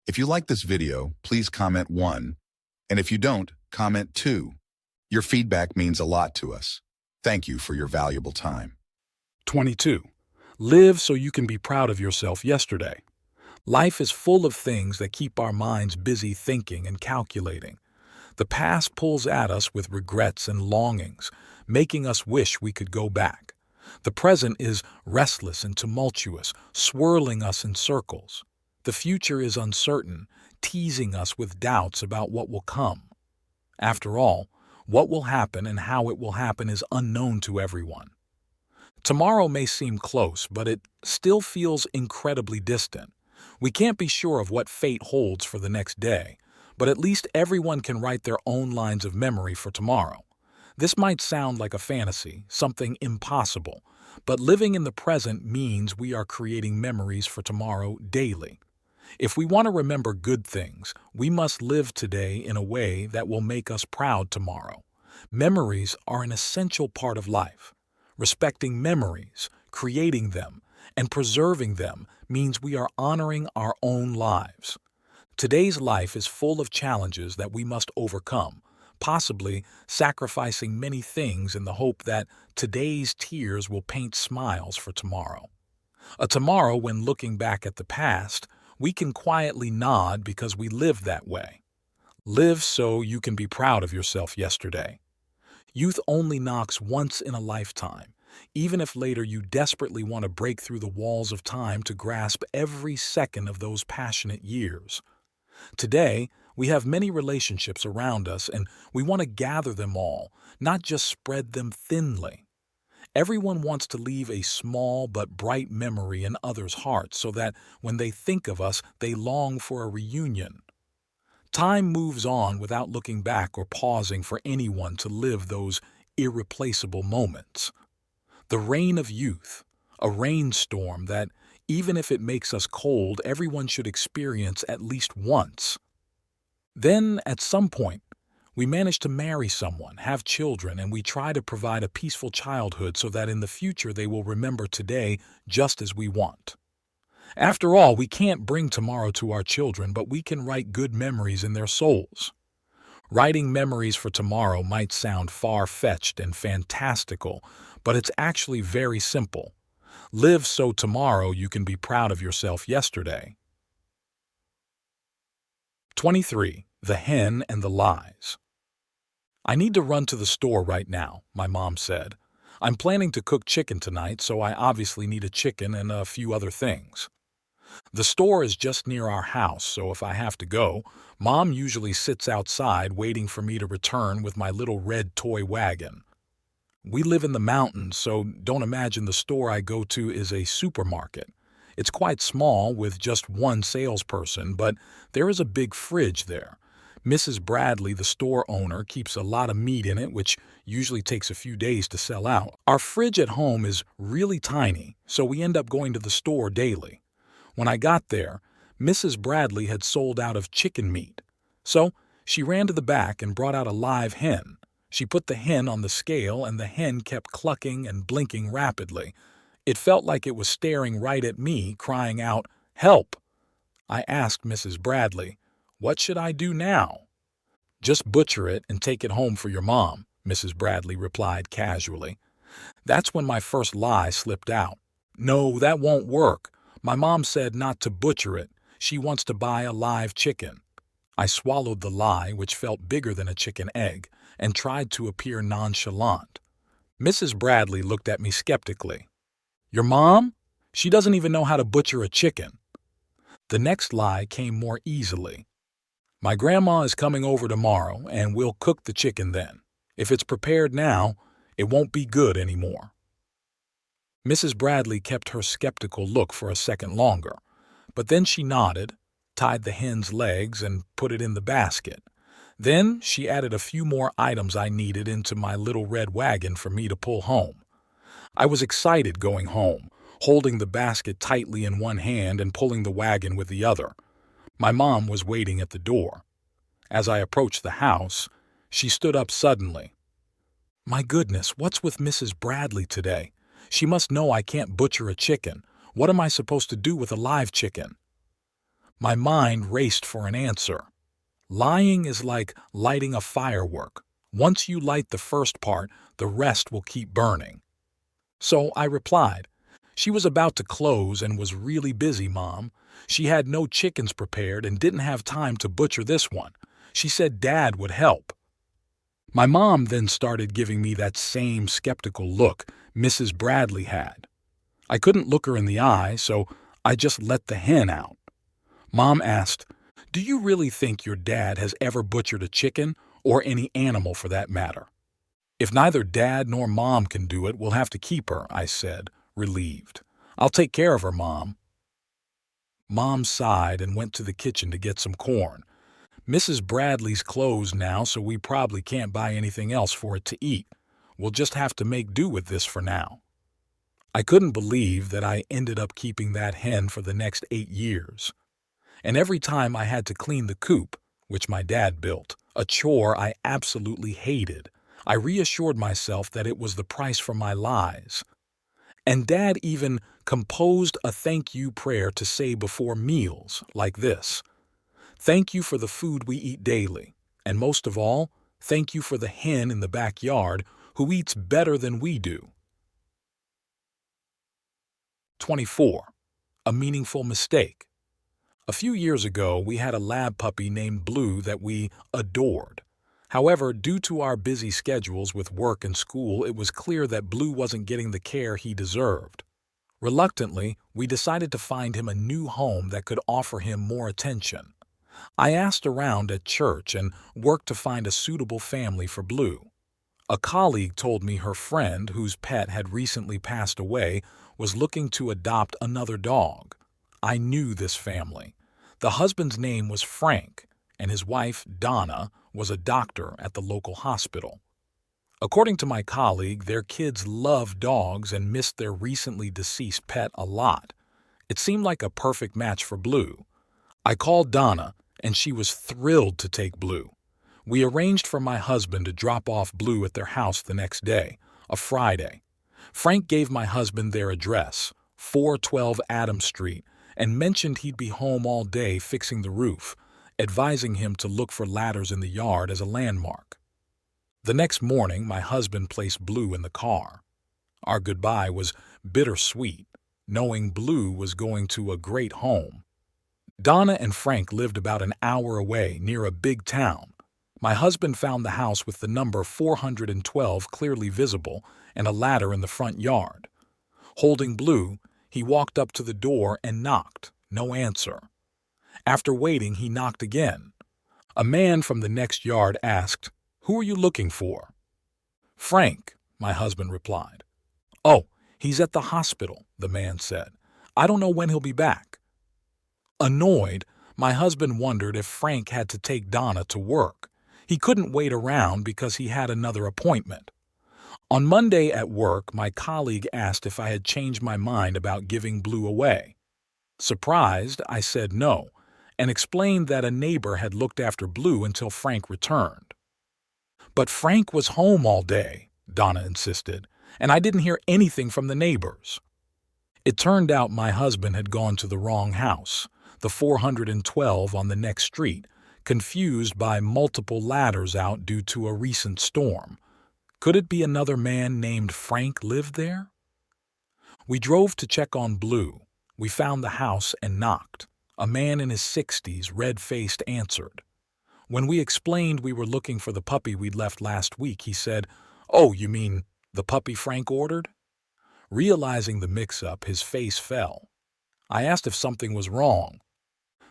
If you like this video, please comment 1. And if you don't, comment 2. Your feedback means a lot to us. Thank you for your valuable time. 22. Live so you can be proud of yourself yesterday. Life is full of things that keep our minds busy thinking and calculating. The past pulls at us with regrets and longings, making us wish we could go back. The present is restless and tumultuous, swirling us in circles. The future is uncertain, teasing us with doubts about what will come. After all, what will happen and how it will happen is unknown to everyone. Tomorrow may seem close, but it still feels incredibly distant. We can't be sure of what fate holds for the next day, but at least everyone can write their own lines of memory for tomorrow. This might sound like a fantasy, something impossible, but living in the present means we are creating memories for tomorrow daily. If we want to remember good things, we must live today in a way that will make us proud tomorrow. Memories are an essential part of life. Respecting memories, creating them, and preserving them means we are honoring our own lives. Today's life is full of challenges that we must overcome, possibly sacrificing many things in the hope that today's tears will paint smiles for tomorrow. A tomorrow when looking back at the past, we can quietly nod because we lived that way. Live so you can be proud of yourself yesterday. Youth only knocks once in a lifetime, even if later you desperately want to break through the walls of time to grasp every second of those passionate years. Today, we have many relationships around us and we want to gather them all, not just spread them thinly. Everyone wants to leave a small but bright memory in others' hearts so that when they think of us, they long for a reunion. Time moves on without looking back or pausing for anyone to live those irreplaceable moments. The rain of youth, a rainstorm that, even if it makes us cold, everyone should experience at least once. Then, at some point, we manage to marry someone, have children, and we try to provide a peaceful childhood so that in the future they will remember today just as we want. After all, we can't bring tomorrow to our children, but we can write good memories in their souls. Writing memories for tomorrow might sound far-fetched and fantastical, but it's actually very simple. Live so tomorrow you can be proud of yourself yesterday. 23. The Hen and the Lies. "I need to run to the store right now," my mom said. "I'm planning to cook chicken tonight, so I obviously need a chicken and a few other things. The store is just near our house, so if I have to go, Mom usually sits outside waiting for me to return with my little red toy wagon. We live in the mountains, so don't imagine the store I go to is a supermarket. It's quite small with just one salesperson, but there is a big fridge there. Mrs. Bradley, the store owner, keeps a lot of meat in it, which usually takes a few days to sell out. Our fridge at home is really tiny, so we end up going to the store daily. When I got there, Mrs. Bradley had sold out of chicken meat. So she ran to the back and brought out a live hen. She put the hen on the scale, and the hen kept clucking and blinking rapidly. It felt like it was staring right at me, crying out, "Help!" I asked Mrs. Bradley, "What should I do now?" "Just butcher it and take it home for your mom," Mrs. Bradley replied casually. That's when my first lie slipped out. "No, that won't work. My mom said not to butcher it. She wants to buy a live chicken." I swallowed the lie, which felt bigger than a chicken egg, and tried to appear nonchalant. Mrs. Bradley looked at me skeptically. "Your mom? She doesn't even know how to butcher a chicken." The next lie came more easily. "My grandma is coming over tomorrow, and we'll cook the chicken then. If it's prepared now, it won't be good anymore." Mrs. Bradley kept her skeptical look for a second longer, but then she nodded, tied the hen's legs, and put it in the basket. Then she added a few more items I needed into my little red wagon for me to pull home. I was excited going home, holding the basket tightly in one hand and pulling the wagon with the other. My mom was waiting at the door. As I approached the house, she stood up suddenly. "My goodness, what's with Mrs. Bradley today? She must know I can't butcher a chicken. What am I supposed to do with a live chicken?" My mind raced for an answer. Lying is like lighting a firework. Once you light the first part, the rest will keep burning. So I replied, "She was about to close and was really busy, Mom. She had no chickens prepared and didn't have time to butcher this one. She said Dad would help." My mom then started giving me that same skeptical look Mrs. Bradley had. I couldn't look her in the eye, so I just let the hen out. Mom asked, "Do you really think your dad has ever butchered a chicken, or any animal for that matter?" "If neither Dad nor Mom can do it, we'll have to keep her," I said, relieved. "I'll take care of her, Mom." Mom sighed and went to the kitchen to get some corn. "Mrs. Bradley's closed now, so we probably can't buy anything else for it to eat. We'll just have to make do with this for now." I couldn't believe that I ended up keeping that hen for the next 8 years. And every time I had to clean the coop, which my dad built, a chore I absolutely hated, I reassured myself that it was the price for my lies. And Dad even composed a thank you prayer to say before meals, like this: "Thank you for the food we eat daily, and most of all, thank you for the hen in the backyard who eats better than we do." 24. A meaningful mistake. A few years ago, we had a lab puppy named Blue that we adored. However, due to our busy schedules with work and school, it was clear that Blue wasn't getting the care he deserved. Reluctantly, we decided to find him a new home that could offer him more attention. I asked around at church and worked to find a suitable family for Blue. A colleague told me her friend, whose pet had recently passed away, was looking to adopt another dog. I knew this family. The husband's name was Frank, and his wife, Donna, was a doctor at the local hospital. According to my colleague, their kids loved dogs and missed their recently deceased pet a lot. It seemed like a perfect match for Blue. I called Donna, and she was thrilled to take Blue. We arranged for my husband to drop off Blue at their house the next day, a Friday. Frank gave my husband their address, 412 Adams Street, and mentioned he'd be home all day fixing the roof, advising him to look for ladders in the yard as a landmark. The next morning, my husband placed Blue in the car. Our goodbye was bittersweet, knowing Blue was going to a great home. Donna and Frank lived about an hour away near a big town. My husband found the house with the number 412 clearly visible and a ladder in the front yard. Holding Blue, he walked up to the door and knocked. No answer. After waiting, he knocked again. A man from the next yard asked, "Who are you looking for?" "Frank," my husband replied. "Oh, he's at the hospital," the man said. "I don't know when he'll be back." Annoyed, My husband wondered if Frank had to take Donna to work. He couldn't wait around because he had another appointment. On Monday at work, my colleague asked if I had changed my mind about giving Blue away. Surprised, I said no, and explained that a neighbor had looked after Blue until Frank returned. "But Frank was home all day," Donna insisted, "and I didn't hear anything from the neighbors." It turned out my husband had gone to the wrong house, the 412 on the next street, confused by multiple ladders out due to a recent storm. Could it be another man named Frank lived there? We drove to check on Blue. We found the house and knocked. A man in his 60s, red-faced, answered. When we explained we were looking for the puppy we'd left last week, he said, "Oh, you mean the puppy Frank ordered?" Realizing the mix-up, his face fell. I asked if something was wrong.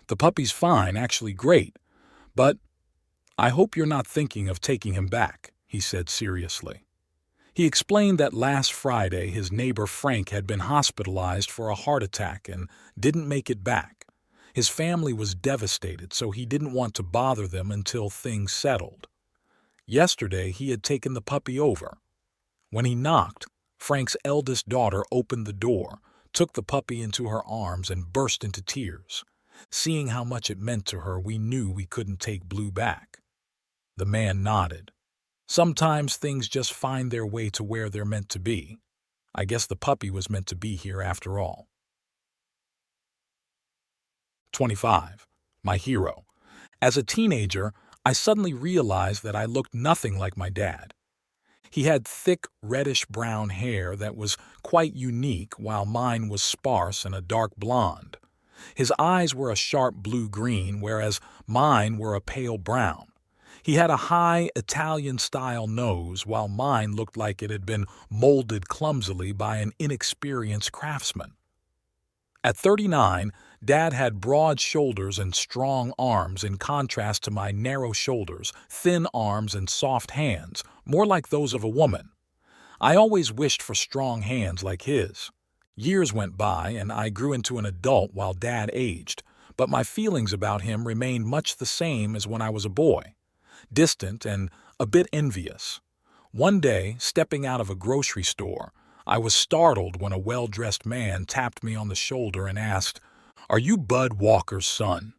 "The puppy's fine, actually great, but I hope you're not thinking of taking him back," he said seriously. He explained that last Friday his neighbor Frank had been hospitalized for a heart attack and didn't make it back. His family was devastated, so he didn't want to bother them until things settled. Yesterday he had taken the puppy over. When he knocked, Frank's eldest daughter opened the door, took the puppy into her arms, and burst into tears. Seeing how much it meant to her, we knew we couldn't take Blue back. The man nodded. Sometimes things just find their way to where they're meant to be. I guess the puppy was meant to be here after all. 25. My hero. As a teenager, I suddenly realized that I looked nothing like my dad. He had thick, reddish-brown hair that was quite unique, while mine was sparse and a dark blonde. His eyes were a sharp blue-green, whereas mine were a pale brown. He had a high, Italian-style nose, while mine looked like it had been molded clumsily by an inexperienced craftsman. At 39, Dad had broad shoulders and strong arms in contrast to my narrow shoulders, thin arms, and soft hands, more like those of a woman. I always wished for strong hands like his. Years went by, and I grew into an adult while Dad aged, but my feelings about him remained much the same as when I was a boy. Distant and a bit envious. One day, stepping out of a grocery store, I was startled when a well-dressed man tapped me on the shoulder and asked, "Are you Bud Walker's son?"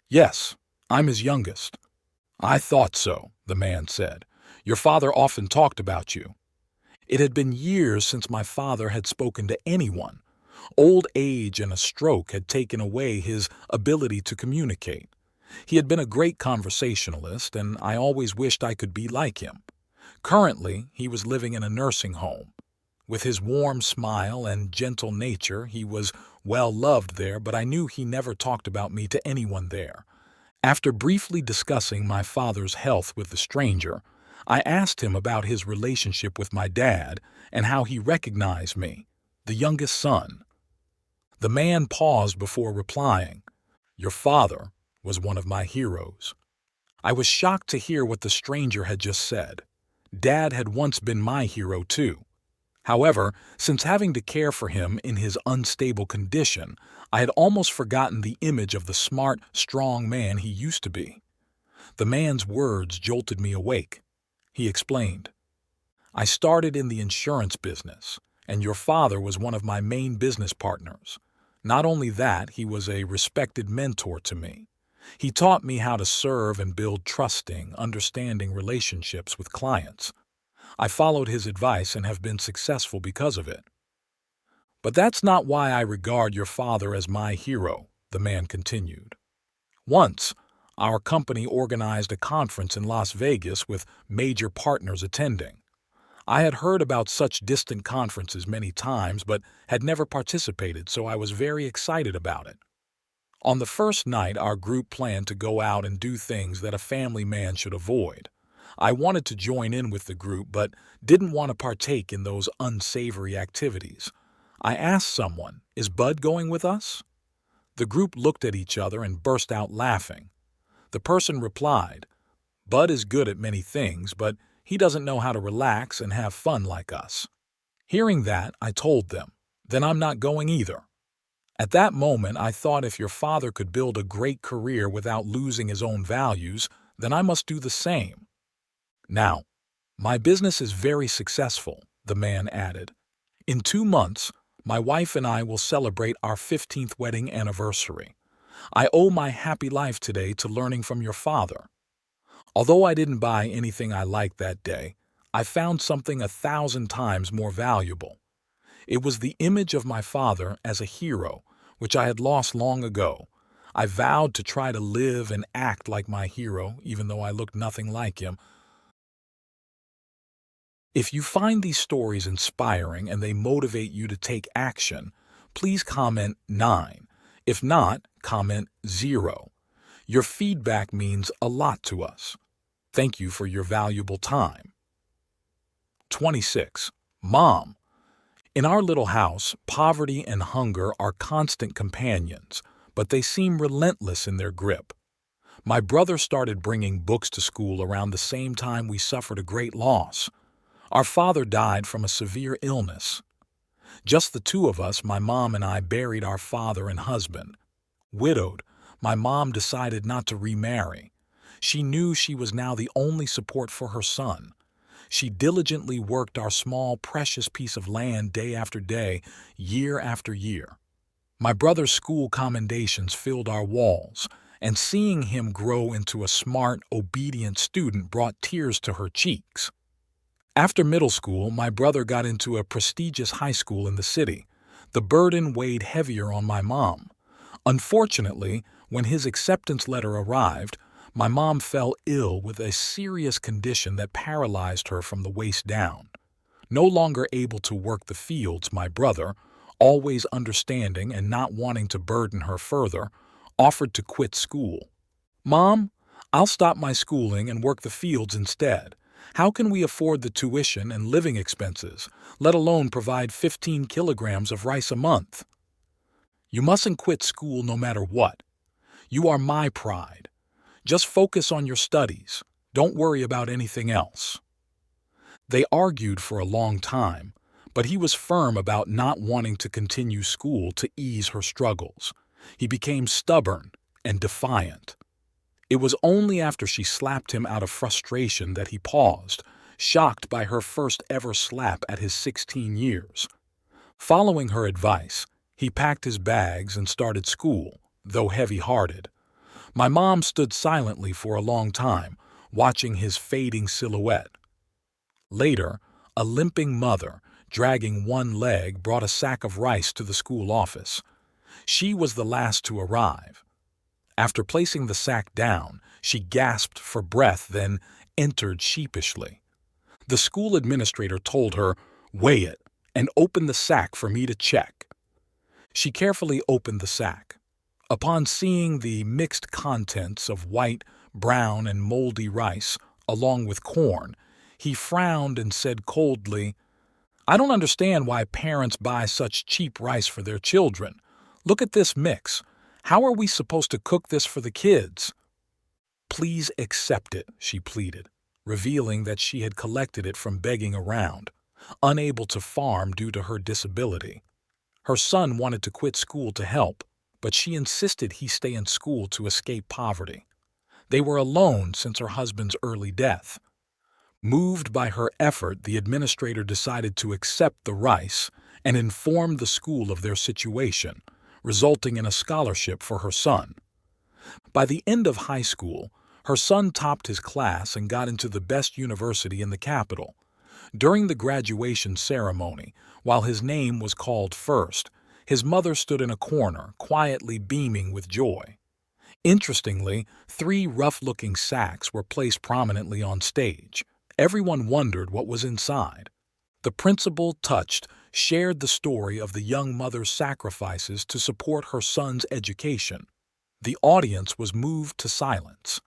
"Yes, I'm his youngest." "I thought so," the man said. "Your father often talked about you." It had been years since my father had spoken to anyone. Old age and a stroke had taken away his ability to communicate. He had been a great conversationalist, and I always wished I could be like him. Currently, he was living in a nursing home. With his warm smile and gentle nature, he was well loved there, but I knew he never talked about me to anyone there. After briefly discussing my father's health with the stranger, I asked him about his relationship with my dad and how he recognized me, the youngest son. The man paused before replying, "Your father was one of my heroes." I was shocked to hear what the stranger had just said. Dad had once been my hero too. However, since having to care for him in his unstable condition, I had almost forgotten the image of the smart, strong man he used to be. The man's words jolted me awake. He explained, "I started in the insurance business, and your father was one of my main business partners. Not only that, he was a respected mentor to me. He taught me how to serve and build trusting, understanding relationships with clients. I followed his advice and have been successful because of it." "But that's not why I regard your father as my hero," the man continued. "Once, our company organized a conference in Las Vegas with major partners attending. I had heard about such distant conferences many times but had never participated, so I was very excited about it. On the first night, our group planned to go out and do things that a family man should avoid. I wanted to join in with the group, but didn't want to partake in those unsavory activities. I asked someone, "Is Bud going with us?" The group looked at each other and burst out laughing. The person replied, "Bud is good at many things, but he doesn't know how to relax and have fun like us." Hearing that, I told them, "Then I'm not going either." At that moment, I thought if your father could build a great career without losing his own values, then I must do the same. Now, my business is very successful, the man added. In 2 months, my wife and I will celebrate our 15th wedding anniversary. I owe my happy life today to learning from your father. Although I didn't buy anything I liked that day, I found something 1,000 times more valuable. It was the image of my father as a hero, which I had lost long ago. I vowed to try to live and act like my hero, even though I looked nothing like him. If you find these stories inspiring and they motivate you to take action, please comment 9. If not, comment 0. Your feedback means a lot to us. Thank you for your valuable time. 26. Mom. In our little house, poverty and hunger are constant companions, but they seem relentless in their grip. My brother started bringing books to school around the same time we suffered a great loss. Our father died from a severe illness. Just the two of us, my mom and I, buried our father and husband. Widowed, my mom decided not to remarry. She knew she was now the only support for her son. She diligently worked our small, precious piece of land day after day, year after year. My brother's school commendations filled our walls, and seeing him grow into a smart, obedient student brought tears to her cheeks. After middle school, my brother got into a prestigious high school in the city. The burden weighed heavier on my mom. Unfortunately, when his acceptance letter arrived, my mom fell ill with a serious condition that paralyzed her from the waist down. No longer able to work the fields, my brother, always understanding and not wanting to burden her further, offered to quit school. "Mom, I'll stop my schooling and work the fields instead. How can we afford the tuition and living expenses, let alone provide 15 kilograms of rice a month?" "You mustn't quit school no matter what. You are my pride. Just focus on your studies. Don't worry about anything else." They argued for a long time, but he was firm about not wanting to continue school to ease her struggles. He became stubborn and defiant. It was only after she slapped him out of frustration that he paused, shocked by her first ever slap at his 16 years. Following her advice, he packed his bags and started school, though heavy-hearted. My mom stood silently for a long time, watching his fading silhouette. Later, a limping mother, dragging one leg, brought a sack of rice to the school office. She was the last to arrive. After placing the sack down, she gasped for breath, then entered sheepishly. The school administrator told her, "Weigh it and open the sack for me to check." She carefully opened the sack. Upon seeing the mixed contents of white, brown, and moldy rice, along with corn, he frowned and said coldly, "I don't understand why parents buy such cheap rice for their children. Look at this mix. How are we supposed to cook this for the kids?" "Please accept it," she pleaded, revealing that she had collected it from begging around, unable to farm due to her disability. Her son wanted to quit school to help, but she insisted he stay in school to escape poverty. They were alone since her husband's early death. Moved by her effort, the administrator decided to accept the rice and inform the school of their situation, resulting in a scholarship for her son. By the end of high school, her son topped his class and got into the best university in the capital. During the graduation ceremony, while his name was called first, his mother stood in a corner, quietly beaming with joy. Interestingly, 3 rough-looking sacks were placed prominently on stage. Everyone wondered what was inside. The principal, touched, shared the story of the young mother's sacrifices to support her son's education. The audience was moved to silence.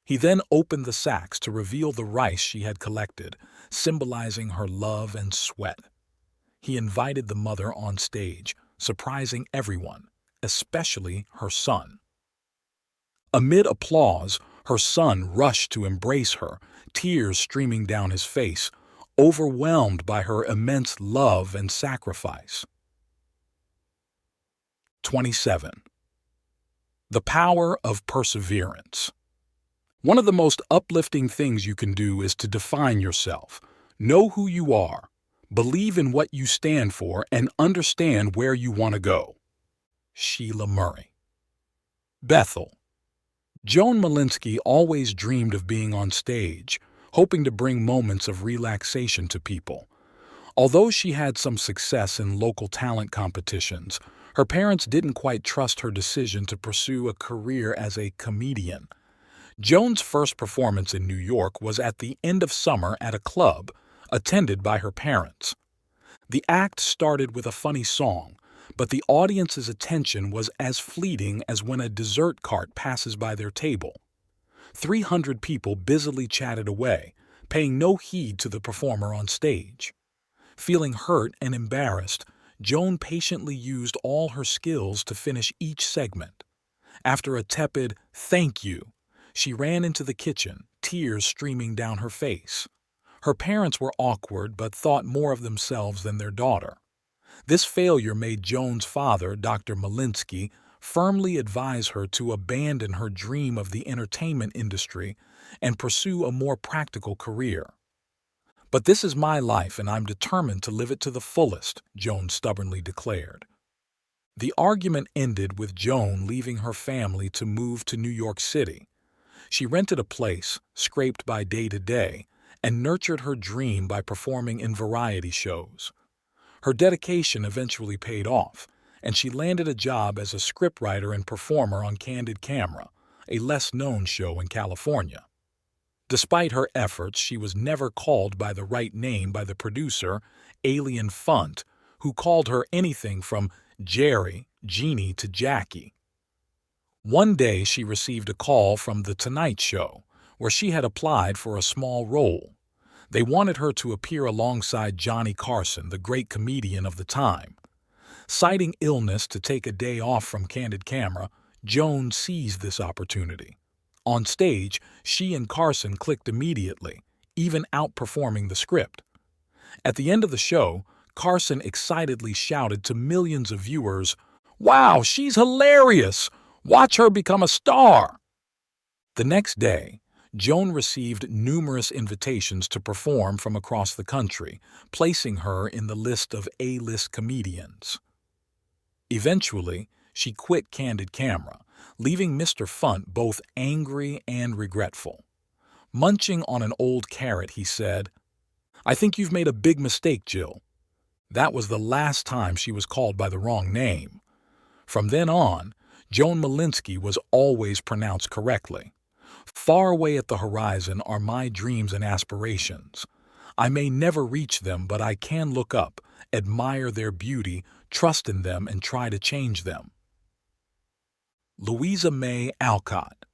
He then opened the sacks to reveal the rice she had collected, symbolizing her love and sweat. He invited the mother on stage, surprising everyone, especially her son. Amid applause, her son rushed to embrace her, tears streaming down his face, overwhelmed by her immense love and sacrifice. 27. The power of perseverance. One of the most uplifting things you can do is to define yourself, know who you are, believe in what you stand for, and understand where you want to go. Sheila Murray. Bethel. Joan Malinsky always dreamed of being on stage, hoping to bring moments of relaxation to people. Although she had some success in local talent competitions, her parents didn't quite trust her decision to pursue a career as a comedian. Joan's first performance in New York was at the end of summer at a club, attended by her parents. The act started with a funny song, but the audience's attention was as fleeting as when a dessert cart passes by their table. 300 people busily chatted away, paying no heed to the performer on stage. Feeling hurt and embarrassed, Joan patiently used all her skills to finish each segment. After a tepid "thank you," she ran into the kitchen, tears streaming down her face. Her parents were awkward but thought more of themselves than their daughter. This failure made Joan's father, Dr. Malinsky, firmly advise her to abandon her dream of the entertainment industry and pursue a more practical career. "But this is my life and I'm determined to live it to the fullest," Joan stubbornly declared. The argument ended with Joan leaving her family to move to New York City. She rented a place, scraped by day to day, and nurtured her dream by performing in variety shows. Her dedication eventually paid off, and she landed a job as a scriptwriter and performer on Candid Camera, a less-known show in California. Despite her efforts, she was never called by the right name by the producer, Alien Funt, who called her anything from Jerry, Jeannie to Jackie. One day she received a call from The Tonight Show, where she had applied for a small role. They wanted her to appear alongside Johnny Carson, the great comedian of the time. Citing illness to take a day off from Candid Camera, Joan seized this opportunity. On stage, she and Carson clicked immediately, even outperforming the script. At the end of the show, Carson excitedly shouted to millions of viewers, "Wow, she's hilarious! Watch her become a star!" The next day, Joan received numerous invitations to perform from across the country, placing her in the list of A-list comedians. Eventually, she quit Candid Camera, leaving Mr. Funt both angry and regretful. Munching on an old carrot, he said, "I think you've made a big mistake, Jill." That was the last time she was called by the wrong name. From then on, Joan Malinsky was always pronounced correctly. Far away at the horizon are my dreams and aspirations. I may never reach them, but I can look up, admire their beauty, trust in them, and try to change them. Louisa May Alcott.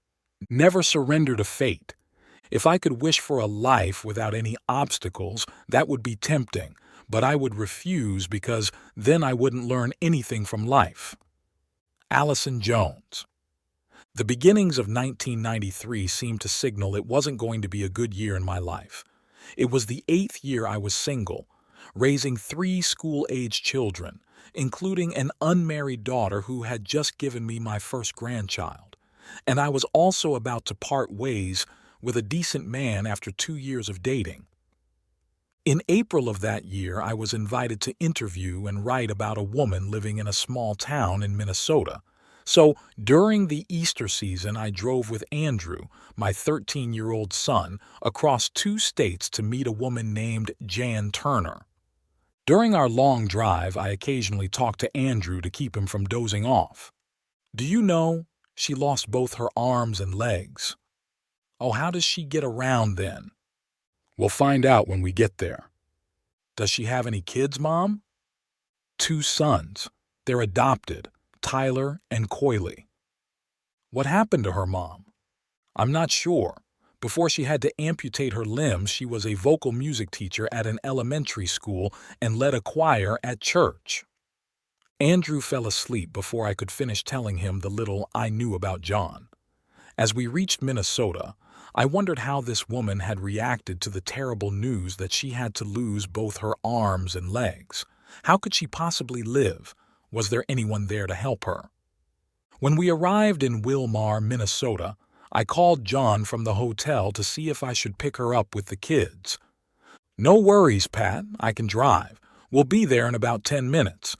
Never surrender to fate. If I could wish for a life without any obstacles, that would be tempting, but I would refuse because then I wouldn't learn anything from life. Allison Jones. The beginnings of 1993 seemed to signal it wasn't going to be a good year in my life. It was the 8th year I was single, raising 3 school-age children, including an unmarried daughter who had just given me my first grandchild. And I was also about to part ways with a decent man after 2 years of dating. In April of that year, I was invited to interview and write about a woman living in a small town in Minnesota. So during the Easter season, I drove with Andrew, my 13-year-old son, across 2 states to meet a woman named Jan Turner. During our long drive, I occasionally talked to Andrew to keep him from dozing off. "Do you know, she lost both her arms and legs." "Oh, how does she get around then?" "We'll find out when we get there." "Does she have any kids, Mom?" 2 sons. They're adopted, Tyler and Coyley. "What happened to her, Mom?" "I'm not sure. Before she had to amputate her limbs, she was a vocal music teacher at an elementary school and led a choir at church." Andrew fell asleep before I could finish telling him the little I knew about John. As we reached Minnesota, I wondered how this woman had reacted to the terrible news that she had to lose both her arms and legs. How could she possibly live? Was there anyone there to help her? When we arrived in Wilmar, Minnesota, I called John from the hotel to see if I should pick her up with the kids. "No worries, Pat. I can drive. We'll be there in about 10 minutes.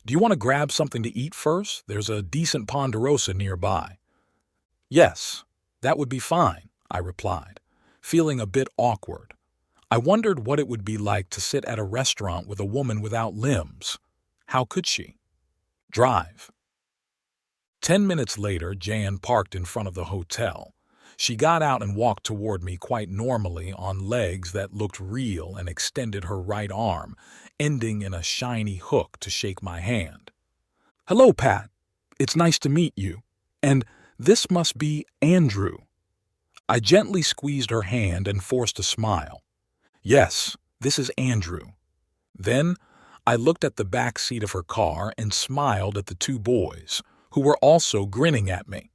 Do you want to grab something to eat first? There's a decent Ponderosa nearby." "Yes, that would be fine," I replied, feeling a bit awkward. I wondered what it would be like to sit at a restaurant with a woman without limbs. How could she? Drive. 10 minutes later, Jan parked in front of the hotel. She got out and walked toward me quite normally on legs that looked real and extended her right arm, ending in a shiny hook to shake my hand. "Hello, Pat. It's nice to meet you. And this must be Andrew." I gently squeezed her hand and forced a smile. "Yes, this is Andrew." Then I looked at the back seat of her car and smiled at the two boys, who were also grinning at me.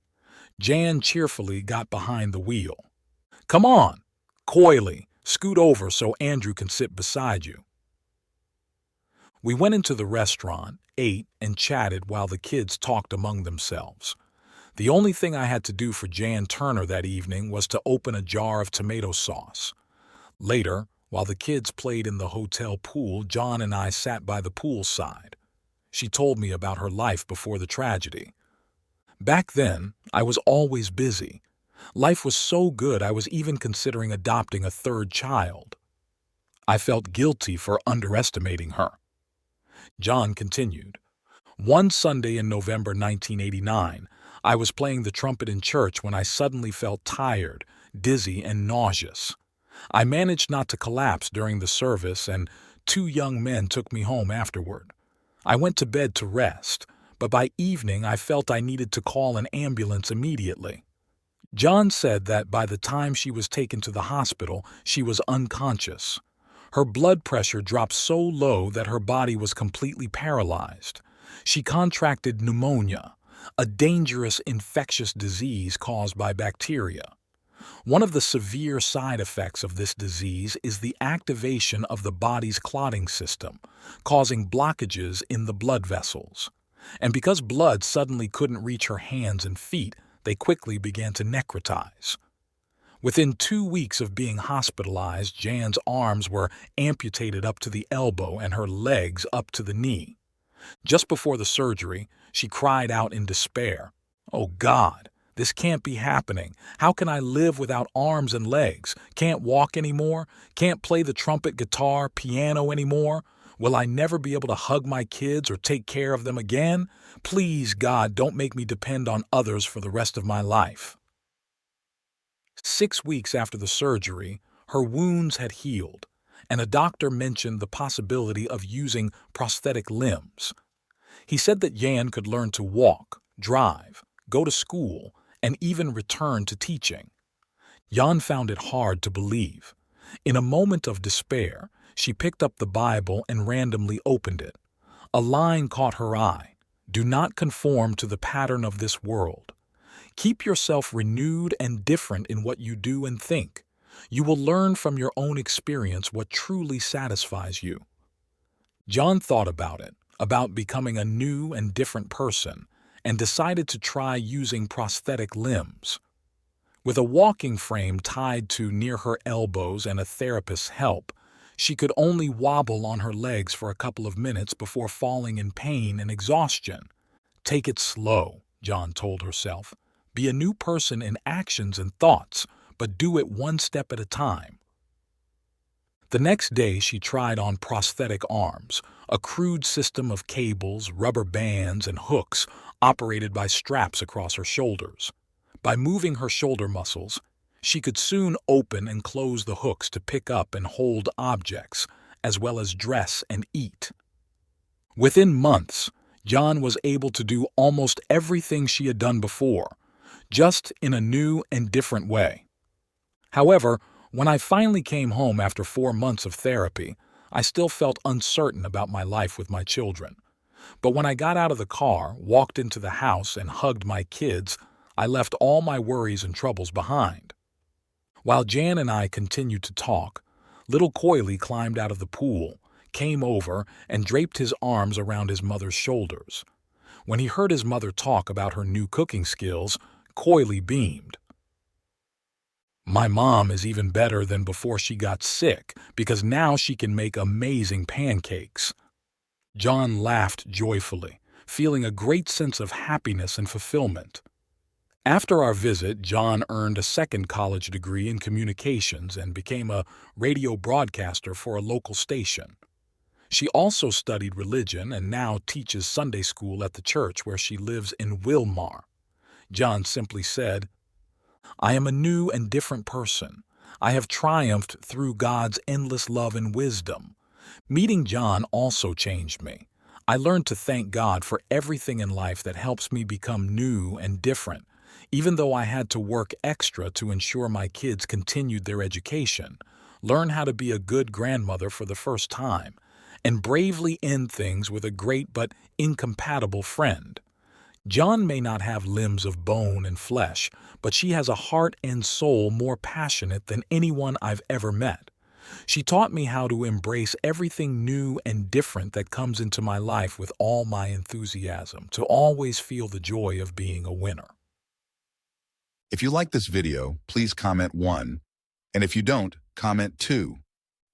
Jan cheerfully got behind the wheel. "Come on, coyly, scoot over so Andrew can sit beside you." We went into the restaurant, ate, and chatted while the kids talked among themselves. The only thing I had to do for Jan Turner that evening was to open a jar of tomato sauce. Later, while the kids played in the hotel pool, John and I sat by the pool side. She told me about her life before the tragedy. "Back then, I was always busy. Life was so good I was even considering adopting a third child. I felt guilty for underestimating her." John continued. "One Sunday in November 1989, I was playing the trumpet in church when I suddenly felt tired, dizzy, and nauseous. I managed not to collapse during the service, and 2 young men took me home afterward. I went to bed to rest, but by evening I felt I needed to call an ambulance immediately." John said that by the time she was taken to the hospital, she was unconscious. Her blood pressure dropped so low that her body was completely paralyzed. She contracted pneumonia, a dangerous infectious disease caused by bacteria. One of the severe side effects of this disease is the activation of the body's clotting system, causing blockages in the blood vessels. And because blood suddenly couldn't reach her hands and feet, they quickly began to necrotize. Within 2 weeks of being hospitalized, Jan's arms were amputated up to the elbow and her legs up to the knee. Just before the surgery, she cried out in despair, "Oh God, this can't be happening. How can I live without arms and legs? Can't walk anymore? Can't play the trumpet, guitar, piano anymore? Will I never be able to hug my kids or take care of them again? Please, God, don't make me depend on others for the rest of my life." 6 weeks after the surgery, her wounds had healed, and a doctor mentioned the possibility of using prosthetic limbs. He said that Jan could learn to walk, drive, go to school, and even return to teaching. Jan found it hard to believe. In a moment of despair, she picked up the Bible and randomly opened it. A line caught her eye. "Do not conform to the pattern of this world. Keep yourself renewed and different in what you do and think. You will learn from your own experience what truly satisfies you." John thought about it, about becoming a new and different person, and decided to try using prosthetic limbs. With a walking frame tied to near her elbows and a therapist's help, she could only wobble on her legs for a couple of minutes before falling in pain and exhaustion. "Take it slow," John told herself. "Be a new person in actions and thoughts, but do it one step at a time." The next day she tried on prosthetic arms, a crude system of cables, rubber bands, and hooks operated by straps across her shoulders. By moving her shoulder muscles, she could soon open and close the hooks to pick up and hold objects, as well as dress and eat. Within months, John was able to do almost everything she had done before, just in a new and different way. However, when I finally came home after 4 months of therapy, I still felt uncertain about my life with my children. But when I got out of the car, walked into the house, and hugged my kids, I left all my worries and troubles behind. While Jan and I continued to talk, little Coily climbed out of the pool, came over and draped his arms around his mother's shoulders. When he heard his mother talk about her new cooking skills, coyly beamed. My mom is even better than before she got sick because now she can make amazing pancakes. John laughed joyfully, feeling a great sense of happiness and fulfillment. After our visit, John earned a second college degree in communications and became a radio broadcaster for a local station. She also studied religion and now teaches Sunday school at the church where she lives in Wilmar. John simply said, "I am a new and different person. I have triumphed through God's endless love and wisdom." Meeting John also changed me. I learned to thank God for everything in life that helps me become new and different, even though I had to work extra to ensure my kids continued their education, learn how to be a good grandmother for the first time, and bravely end things with a great but incompatible friend. John may not have limbs of bone and flesh, but she has a heart and soul more passionate than anyone I've ever met. She taught me how to embrace everything new and different that comes into my life with all my enthusiasm, to always feel the joy of being a winner. If you like this video, please comment 1. And if you don't, comment 2.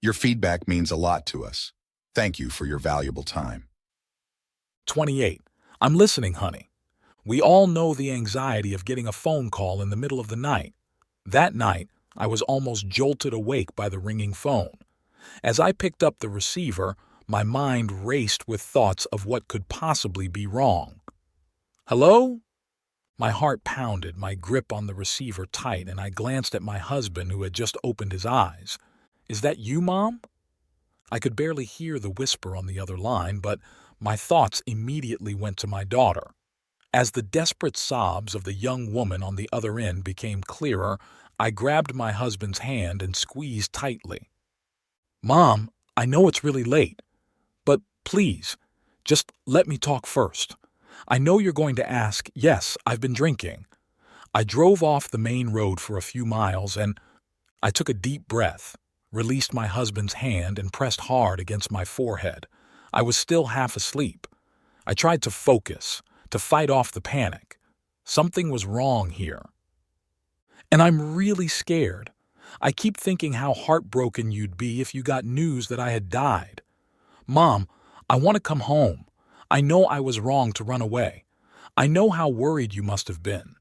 Your feedback means a lot to us. Thank you for your valuable time. 28. I'm listening, honey. We all know the anxiety of getting a phone call in the middle of the night. That night, I was almost jolted awake by the ringing phone. As I picked up the receiver, my mind raced with thoughts of what could possibly be wrong. "Hello?" My heart pounded, my grip on the receiver tight, and I glanced at my husband who had just opened his eyes. "Is that you, Mom?" I could barely hear the whisper on the other line, but my thoughts immediately went to my daughter. As the desperate sobs of the young woman on the other end became clearer, I grabbed my husband's hand and squeezed tightly. "Mom, I know it's really late, but please, just let me talk first. I know you're going to ask. Yes, I've been drinking." I drove off the main road for a few miles and I took a deep breath, released my husband's hand and pressed hard against my forehead. I was still half asleep. I tried to focus, to fight off the panic. Something was wrong here. "And I'm really scared. I keep thinking how heartbroken you'd be if you got news that I had died. Mom, I want to come home. I know I was wrong to run away. I know how worried you must have been.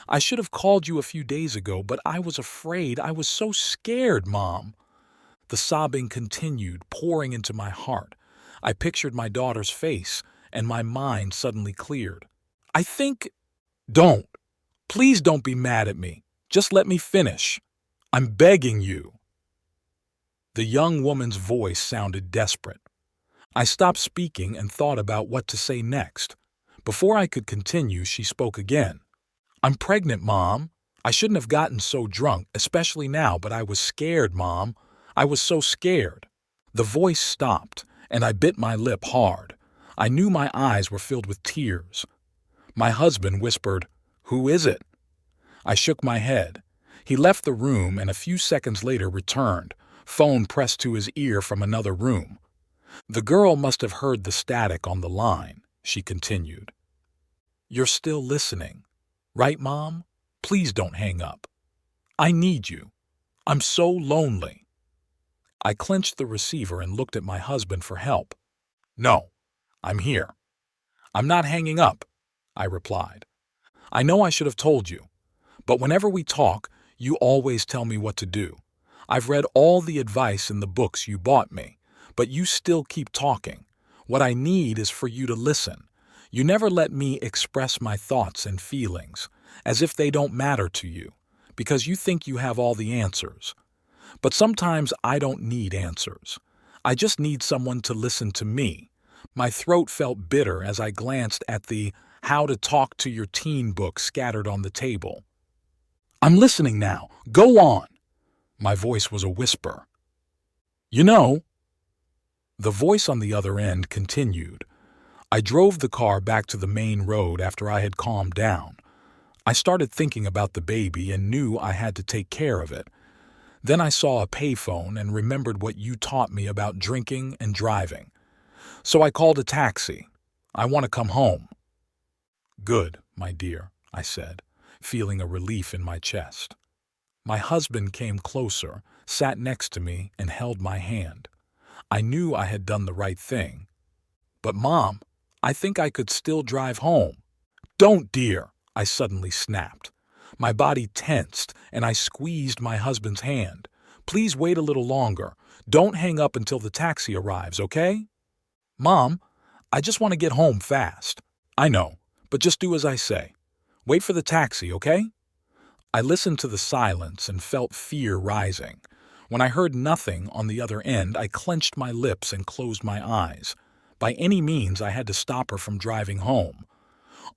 I should have called you a few days ago, but I was afraid. I was so scared, Mom." The sobbing continued, pouring into my heart. I pictured my daughter's face, and my mind suddenly cleared. "I think—" "Don't. Please don't be mad at me. Just let me finish. I'm begging you." The young woman's voice sounded desperate. I stopped speaking and thought about what to say next. Before I could continue, she spoke again. "I'm pregnant, Mom. I shouldn't have gotten so drunk, especially now, but I was scared, Mom. I was so scared." The voice stopped, and I bit my lip hard. I knew my eyes were filled with tears. My husband whispered, "Who is it?" I shook my head. He left the room and a few seconds later returned, phone pressed to his ear from another room. "The girl must have heard the static on the line," she continued. "You're still listening, right, Mom? Please don't hang up. I need you. I'm so lonely." I clenched the receiver and looked at my husband for help. "No, I'm here. I'm not hanging up," I replied. "I know I should have told you, but whenever we talk, you always tell me what to do. I've read all the advice in the books you bought me, but you still keep talking. What I need is for you to listen. You never let me express my thoughts and feelings, as if they don't matter to you, because you think you have all the answers. But sometimes I don't need answers. I just need someone to listen to me." My throat felt bitter as I glanced at the How to Talk to Your Teen book scattered on the table. "I'm listening now. Go on." My voice was a whisper. "You know," the voice on the other end continued. I drove the car back to the main road after I had calmed down. I started thinking about the baby and knew I had to take care of it. Then I saw a payphone and remembered what you taught me about drinking and driving. So I called a taxi. I want to come home." "Good, my dear," I said, feeling a relief in my chest. My husband came closer, sat next to me, and held my hand. I knew I had done the right thing. "But Mom, I think I could still drive home." "Don't, dear," I suddenly snapped. My body tensed, and I squeezed my husband's hand. "Please wait a little longer. Don't hang up until the taxi arrives, okay?" "Mom, I just want to get home fast." "I know, but just do as I say. Wait for the taxi, okay?" I listened to the silence and felt fear rising. When I heard nothing on the other end, I clenched my lips and closed my eyes. By any means, I had to stop her from driving home.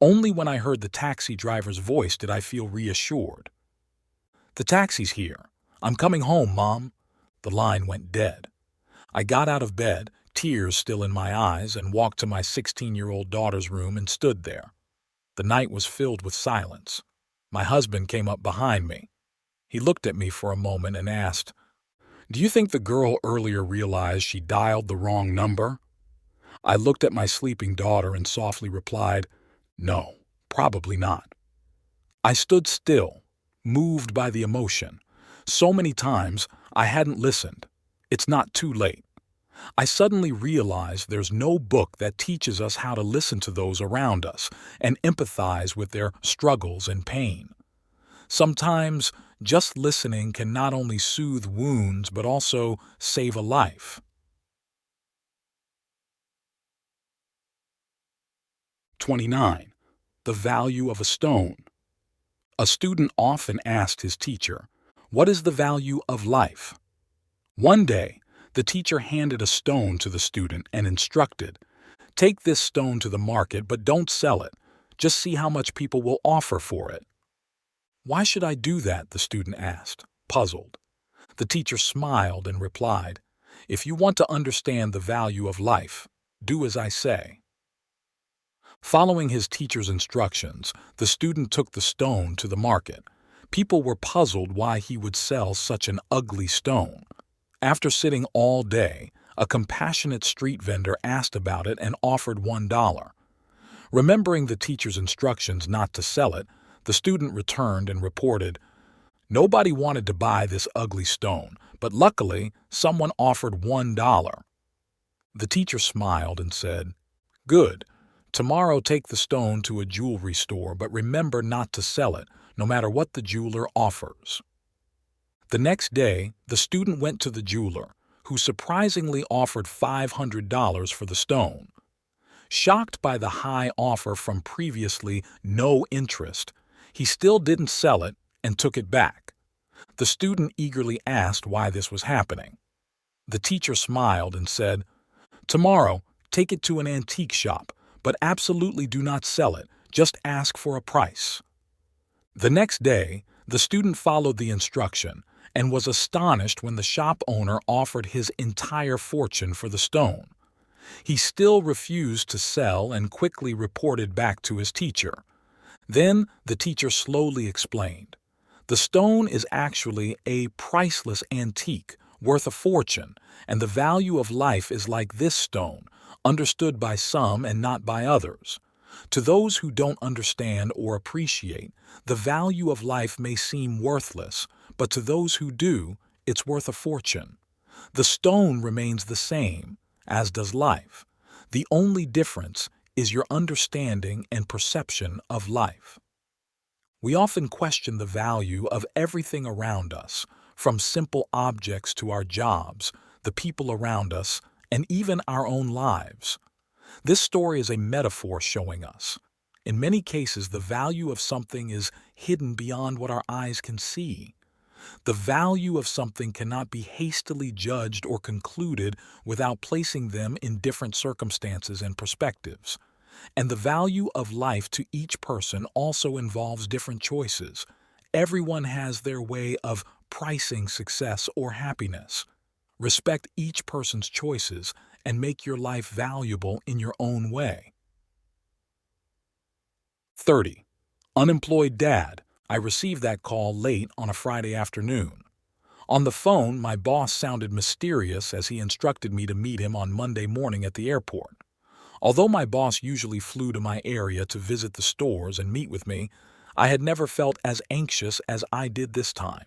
Only when I heard the taxi driver's voice did I feel reassured. "The taxi's here. I'm coming home, Mom." The line went dead. I got out of bed, tears still in my eyes, and walked to my 16-year-old daughter's room and stood there. The night was filled with silence. My husband came up behind me. He looked at me for a moment and asked, "Do you think the girl earlier realized she dialed the wrong number?" I looked at my sleeping daughter and softly replied, "No, probably not." I stood still, moved by the emotion. So many times I hadn't listened. It's not too late. I suddenly realized there's no book that teaches us how to listen to those around us and empathize with their struggles and pain. Sometimes just listening can not only soothe wounds but also save a life. 29. The value of a stone. A student often asked his teacher, "What is the value of life?" One day, the teacher handed a stone to the student and instructed, "Take this stone to the market, but don't sell it. Just see how much people will offer for it." "Why should I do that?" the student asked, puzzled. The teacher smiled and replied, "If you want to understand the value of life, do as I say." Following his teacher's instructions, the student took the stone to the market. People were puzzled why he would sell such an ugly stone. After sitting all day, a compassionate street vendor asked about it and offered $1. Remembering the teacher's instructions not to sell it, the student returned and reported, "Nobody wanted to buy this ugly stone, but luckily someone offered $1. The teacher smiled and said, "Good. Tomorrow take the stone to a jewelry store, but remember not to sell it, no matter what the jeweler offers." The next day, the student went to the jeweler, who surprisingly offered $500 for the stone. Shocked by the high offer from previously no interest, he still didn't sell it and took it back. The student eagerly asked why this was happening. The teacher smiled and said, "Tomorrow, take it to an antique shop, but absolutely do not sell it, just ask for a price." The next day, the student followed the instruction and was astonished when the shop owner offered his entire fortune for the stone. He still refused to sell and quickly reported back to his teacher. Then the teacher slowly explained, "The stone is actually a priceless antique worth a fortune, and the value of life is like this stone, understood by some and not by others. To those who don't understand or appreciate, the value of life may seem worthless, but to those who do, it's worth a fortune. The stone remains the same, as does life. The only difference is your understanding and perception of life." We often question the value of everything around us, from simple objects to our jobs, the people around us, and even our own lives. This story is a metaphor showing us. In many cases, the value of something is hidden beyond what our eyes can see. The value of something cannot be hastily judged or concluded without placing them in different circumstances and perspectives. And the value of life to each person also involves different choices. Everyone has their way of pricing success or happiness. Respect each person's choices and make your life valuable in your own way. 30. Unemployed dad. I received that call late on a Friday afternoon. On the phone, my boss sounded mysterious as he instructed me to meet him on Monday morning at the airport. Although my boss usually flew to my area to visit the stores and meet with me, I had never felt as anxious as I did this time.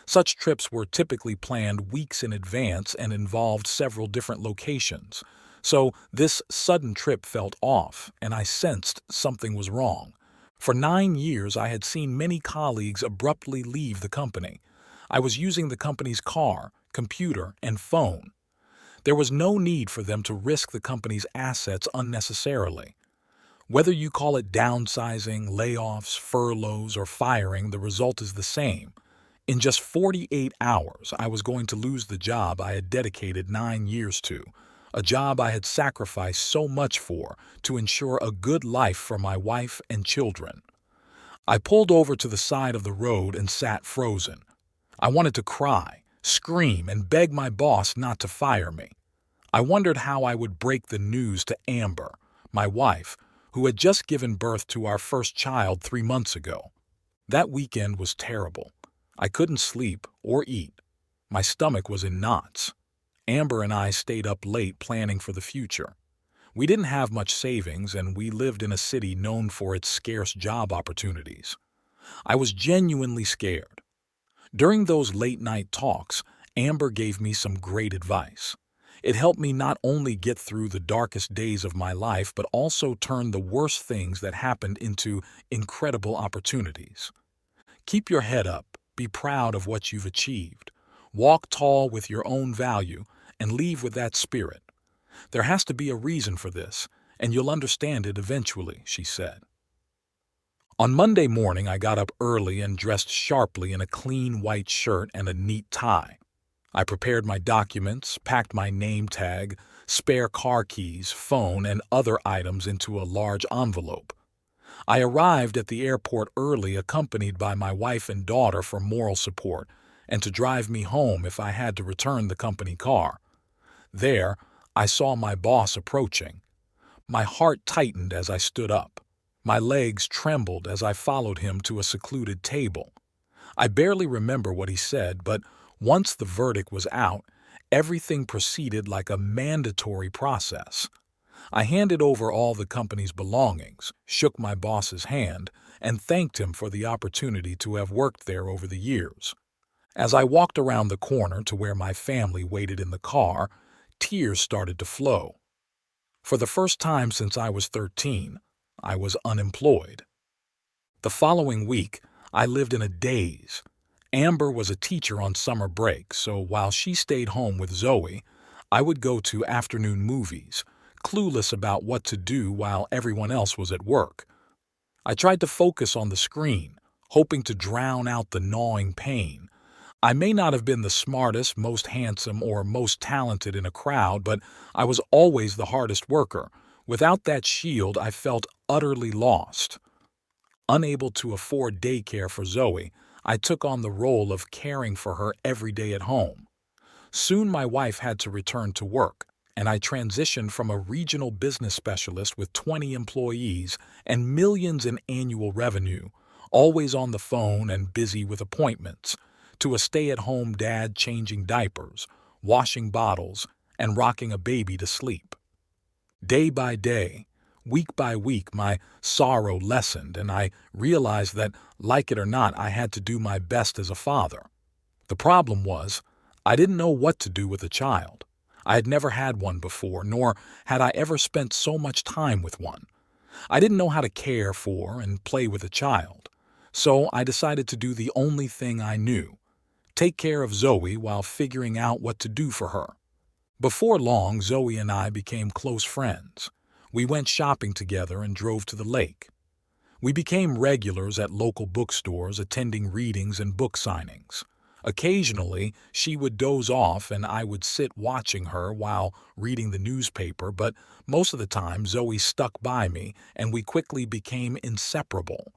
Such trips were typically planned weeks in advance and involved several different locations. So this sudden trip felt off, and I sensed something was wrong. For 9 years, I had seen many colleagues abruptly leave the company. I was using the company's car, computer, and phone. There was no need for them to risk the company's assets unnecessarily. Whether you call it downsizing, layoffs, furloughs, or firing, the result is the same. In just 48 hours, I was going to lose the job I had dedicated 9 years to, a job I had sacrificed so much for to ensure a good life for my wife and children. I pulled over to the side of the road and sat frozen. I wanted to cry, scream, and beg my boss not to fire me. I wondered how I would break the news to Amber, my wife, who had just given birth to our first child 3 months ago. That weekend was terrible. I couldn't sleep or eat. My stomach was in knots. Amber and I stayed up late planning for the future. We didn't have much savings, and we lived in a city known for its scarce job opportunities. I was genuinely scared. During those late-night talks, Amber gave me some great advice. It helped me not only get through the darkest days of my life, but also turn the worst things that happened into incredible opportunities. Keep your head up. Be proud of what you've achieved. Walk tall with your own value and leave with that spirit. There has to be a reason for this, and you'll understand it eventually, she said. On Monday morning, I got up early and dressed sharply in a clean white shirt and a neat tie. I prepared my documents, packed my name tag, spare car keys, phone, and other items into a large envelope. I arrived at the airport early, accompanied by my wife and daughter for moral support and to drive me home if I had to return the company car. There, I saw my boss approaching. My heart tightened as I stood up. My legs trembled as I followed him to a secluded table. I barely remember what he said, but once the verdict was out, everything proceeded like a mandatory process. I handed over all the company's belongings, shook my boss's hand, and thanked him for the opportunity to have worked there over the years. As I walked around the corner to where my family waited in the car, tears started to flow. For the first time since I was 13, I was unemployed. The following week, I lived in a daze. Amber was a teacher on summer break, so while she stayed home with Zoe, I would go to afternoon movies, clueless about what to do while everyone else was at work. I tried to focus on the screen, hoping to drown out the gnawing pain. I may not have been the smartest, most handsome, or most talented in a crowd, but I was always the hardest worker. Without that shield, I felt utterly lost. Unable to afford daycare for Zoe, I took on the role of caring for her every day at home. Soon my wife had to return to work, and I transitioned from a regional business specialist with 20 employees and millions in annual revenue, always on the phone and busy with appointments, to a stay-at-home dad changing diapers, washing bottles, and rocking a baby to sleep. Day by day, week by week, my sorrow lessened, and I realized that, like it or not, I had to do my best as a father. The problem was, I didn't know what to do with a child. I had never had one before, nor had I ever spent so much time with one. I didn't know how to care for and play with a child, so I decided to do the only thing I knew: take care of Zoe while figuring out what to do for her. Before long, Zoe and I became close friends. We went shopping together and drove to the lake. We became regulars at local bookstores, attending readings and book signings. Occasionally, she would doze off and I would sit watching her while reading the newspaper, but most of the time Zoe stuck by me and we quickly became inseparable.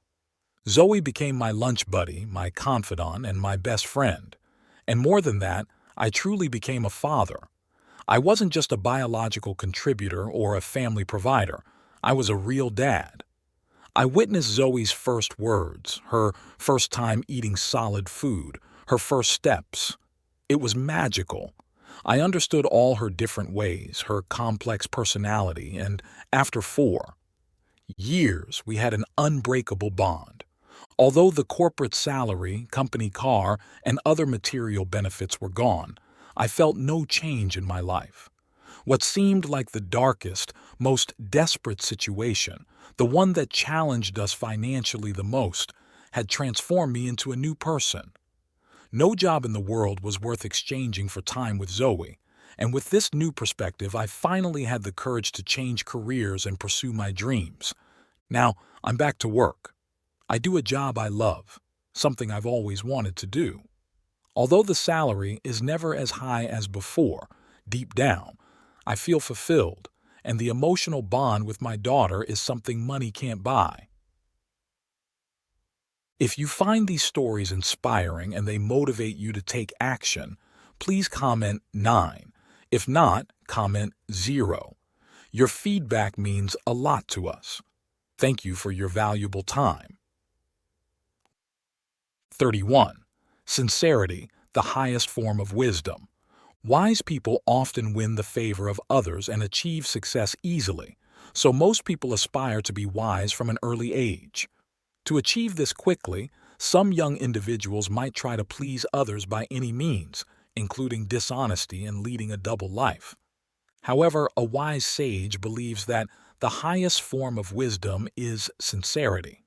Zoe became my lunch buddy, my confidant, and my best friend. And more than that, I truly became a father. I wasn't just a biological contributor or a family provider. I was a real dad. I witnessed Zoe's first words, her first time eating solid food, her first steps. It was magical. I understood all her different ways, her complex personality, and after 4 years, we had an unbreakable bond. Although the corporate salary, company car, and other material benefits were gone, I felt no change in my life. What seemed like the darkest, most desperate situation, the one that challenged us financially the most, had transformed me into a new person. No job in the world was worth exchanging for time with Zoe, and with this new perspective, I finally had the courage to change careers and pursue my dreams. Now, I'm back to work. I do a job I love, something I've always wanted to do. Although the salary is never as high as before, deep down, I feel fulfilled, and the emotional bond with my daughter is something money can't buy. If you find these stories inspiring and they motivate you to take action, please comment 9. If not, comment 0. Your feedback means a lot to us. Thank you for your valuable time. 31. Sincerity, the highest form of wisdom. Wise people often win the favor of others and achieve success easily, so most people aspire to be wise from an early age. To achieve this quickly, some young individuals might try to please others by any means, including dishonesty and leading a double life. However, a wise sage believes that the highest form of wisdom is sincerity.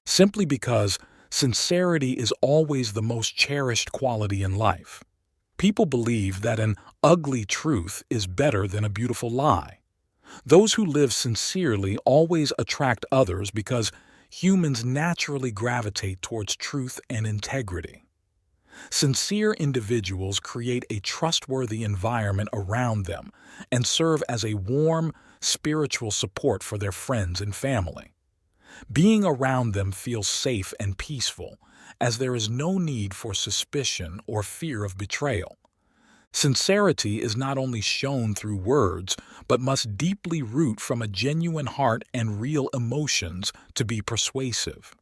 Simply because sincerity is always the most cherished quality in life. People believe that an ugly truth is better than a beautiful lie. Those who live sincerely always attract others because humans naturally gravitate towards truth and integrity. Sincere individuals create a trustworthy environment around them and serve as a warm, spiritual support for their friends and family. Being around them feels safe and peaceful, as there is no need for suspicion or fear of betrayal. Sincerity is not only shown through words, but must deeply root from a genuine heart and real emotions to be persuasive.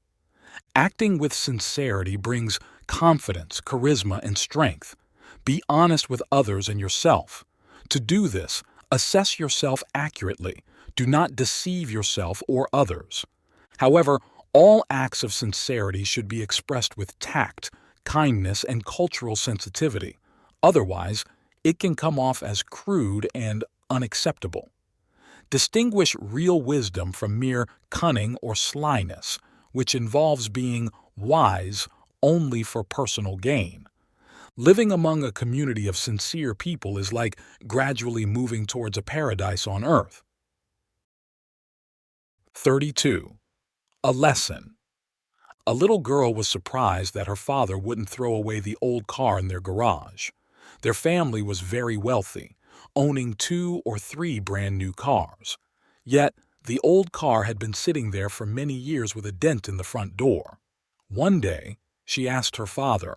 Acting with sincerity brings confidence, charisma, and strength. Be honest with others and yourself. To do this, assess yourself accurately. Do not deceive yourself or others. However, all acts of sincerity should be expressed with tact, kindness, and cultural sensitivity. Otherwise, it can come off as crude and unacceptable. Distinguish real wisdom from mere cunning or slyness, which involves being wise only for personal gain. Living among a community of sincere people is like gradually moving towards a paradise on earth. 32. A lesson. A little girl was surprised that her father wouldn't throw away the old car in their garage. Their family was very wealthy, owning 2 or 3 brand new cars. Yet, the old car had been sitting there for many years with a dent in the front door. One day, she asked her father,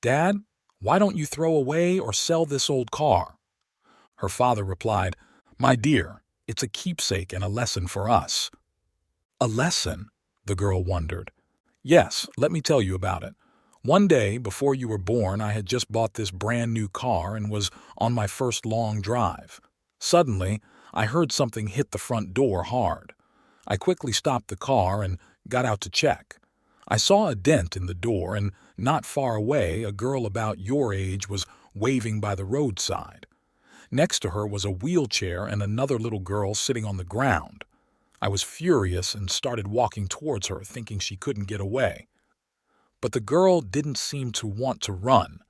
"Dad, why don't you throw away or sell this old car?" Her father replied, "My dear, it's a keepsake and a lesson for us." A lesson? The girl wondered. "Yes, let me tell you about it. One day, before you were born, I had just bought this brand new car and was on my first long drive. Suddenly, I heard something hit the front door hard. I quickly stopped the car and got out to check. I saw a dent in the door, and not far away, a girl about your age was waving by the roadside. Next to her was a wheelchair and another little girl sitting on the ground. I was furious and started walking towards her, thinking she couldn't get away. But the girl didn't seem to want to run.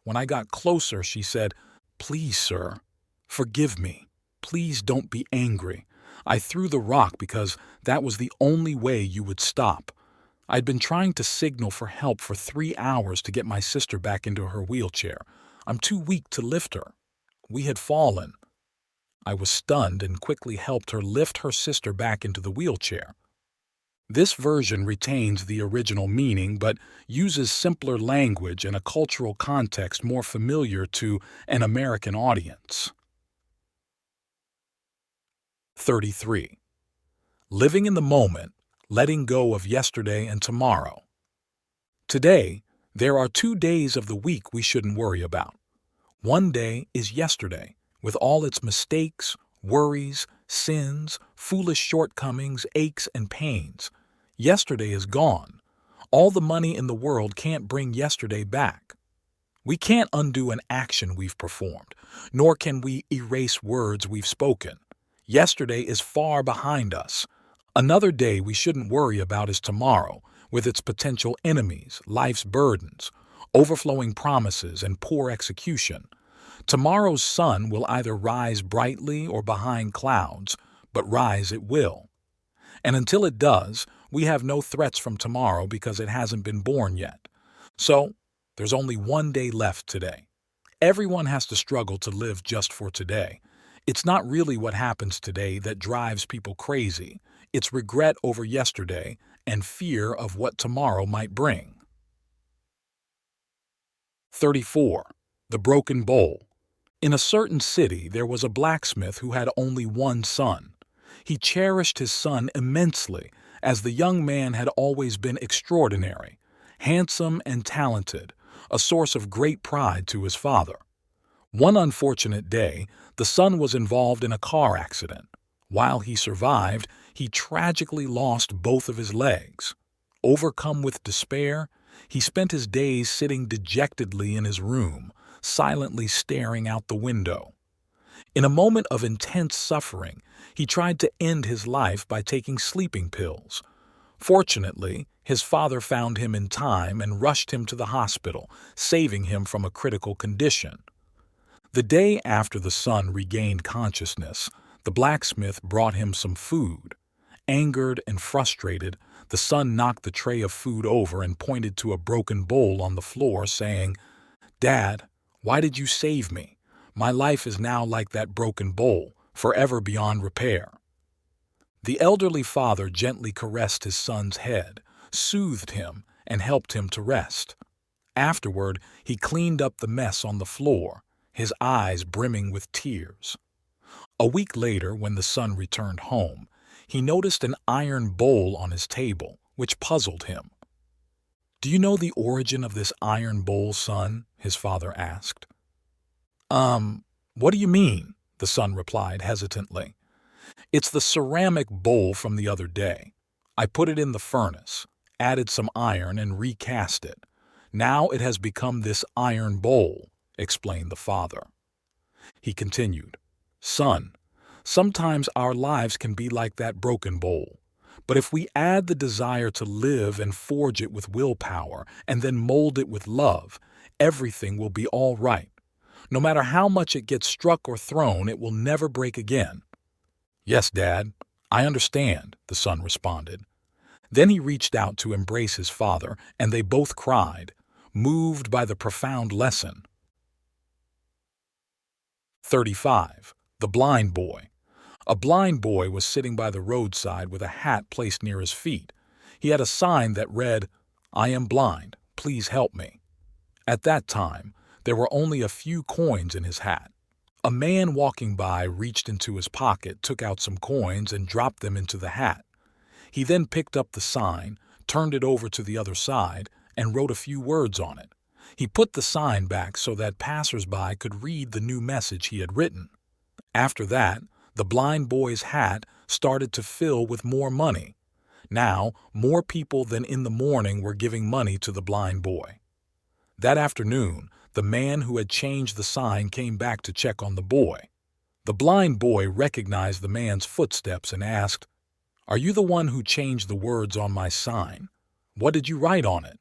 When I got closer, she said, 'Please, sir, forgive me. Please don't be angry. I threw the rock because that was the only way you would stop. I'd been trying to signal for help for 3 hours to get my sister back into her wheelchair. I'm too weak to lift her. We had fallen.' I was stunned and quickly helped her lift her sister back into the wheelchair." This version retains the original meaning but uses simpler language and a cultural context more familiar to an American audience. 33. Living in the moment, letting go of yesterday and tomorrow. Today, There are 2 days of the week we shouldn't worry about. One day is yesterday, with all its mistakes, worries, sins, foolish shortcomings, aches, and pains. Yesterday is gone. All the money in the world can't bring yesterday back. We can't undo an action we've performed, nor can we erase words we've spoken. Yesterday is far behind us. Another day we shouldn't worry about is tomorrow, with its potential enemies, life's burdens, overflowing promises, and poor execution. Tomorrow's sun will either rise brightly or behind clouds, but rise it will. And until it does, we have no threats from tomorrow because it hasn't been born yet. So, there's only one day left today. Everyone has to struggle to live just for today. It's not really what happens today that drives people crazy. It's regret over yesterday and fear of what tomorrow might bring. 34. The Broken Bowl. In a certain city, there was a blacksmith who had only one son. He cherished his son immensely, as the young man had always been extraordinary, handsome and talented, a source of great pride to his father. One unfortunate day, the son was involved in a car accident. While he survived, he tragically lost both of his legs. Overcome with despair, he spent his days sitting dejectedly in his room, silently staring out the window. In a moment of intense suffering, he tried to end his life by taking sleeping pills. Fortunately, his father found him in time and rushed him to the hospital, saving him from a critical condition. The day after the son regained consciousness, the blacksmith brought him some food. Angered and frustrated, the son knocked the tray of food over and pointed to a broken bowl on the floor, saying, "Dad, why did you save me? My life is now like that broken bowl, forever beyond repair." The elderly father gently caressed his son's head, soothed him, and helped him to rest. Afterward, he cleaned up the mess on the floor, his eyes brimming with tears. A week later, when the son returned home, he noticed an iron bowl on his table, which puzzled him. "Do you know the origin of this iron bowl, son?" his father asked. What do you mean?" the son replied hesitantly. "It's the ceramic bowl from the other day. I put it in the furnace, added some iron, and recast it. Now it has become this iron bowl," explained the father. He continued, "Son, sometimes our lives can be like that broken bowl. But if we add the desire to live and forge it with willpower and then mold it with love, everything will be all right. No matter how much it gets struck or thrown, it will never break again." "Yes, Dad, I understand," the son responded. Then he reached out to embrace his father, and they both cried, moved by the profound lesson. 35. The Blind Boy. A blind boy was sitting by the roadside with a hat placed near his feet. He had a sign that read, "I am blind, please help me." At that time, there were only a few coins in his hat. A man walking by reached into his pocket, took out some coins, and dropped them into the hat. He then picked up the sign, turned it over to the other side, and wrote a few words on it. He put the sign back so that passers-by could read the new message he had written. After that, the blind boy's hat started to fill with more money. Now, more people than in the morning were giving money to the blind boy. That afternoon, the man who had changed the sign came back to check on the boy. The blind boy recognized the man's footsteps and asked, "Are you the one who changed the words on my sign? What did you write on it?"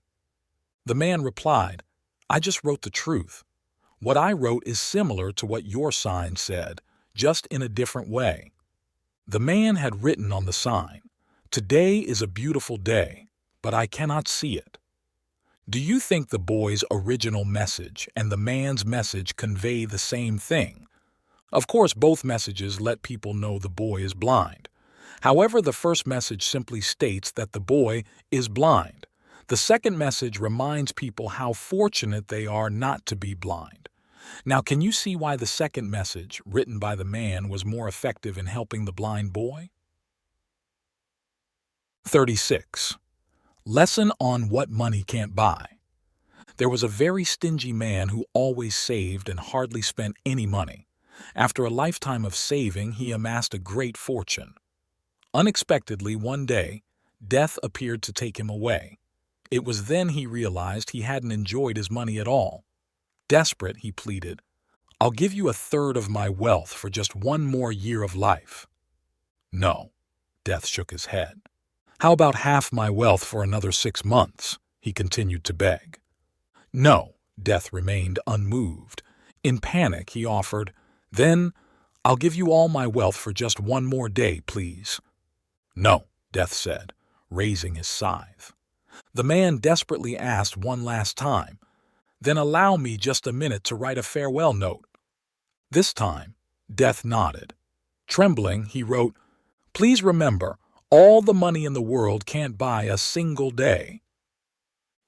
The man replied, "I just wrote the truth. What I wrote is similar to what your sign said, just in a different way." The man had written on the sign, "Today is a beautiful day, but I cannot see it." Do you think the boy's original message and the man's message convey the same thing? Of course, both messages let people know the boy is blind. However, the first message simply states that the boy is blind. The second message reminds people how fortunate they are not to be blind. Now, can you see why the second message, written by the man, was more effective in helping the blind boy? 36. Lesson on what money can't buy. There was a very stingy man who always saved and hardly spent any money. After a lifetime of saving, he amassed a great fortune. Unexpectedly, one day, death appeared to take him away. It was then he realized he hadn't enjoyed his money at all. Desperate, he pleaded, "I'll give you a third of my wealth for just one more year of life." "No," Death shook his head. "How about half my wealth for another 6 months?" he continued to beg. "No," Death remained unmoved. In panic, he offered, "Then I'll give you all my wealth for just one more day, please." "No," Death said, raising his scythe. The man desperately asked one last time, "Then allow me just a minute to write a farewell note." This time, Death nodded. Trembling, he wrote, "Please remember, all the money in the world can't buy a single day."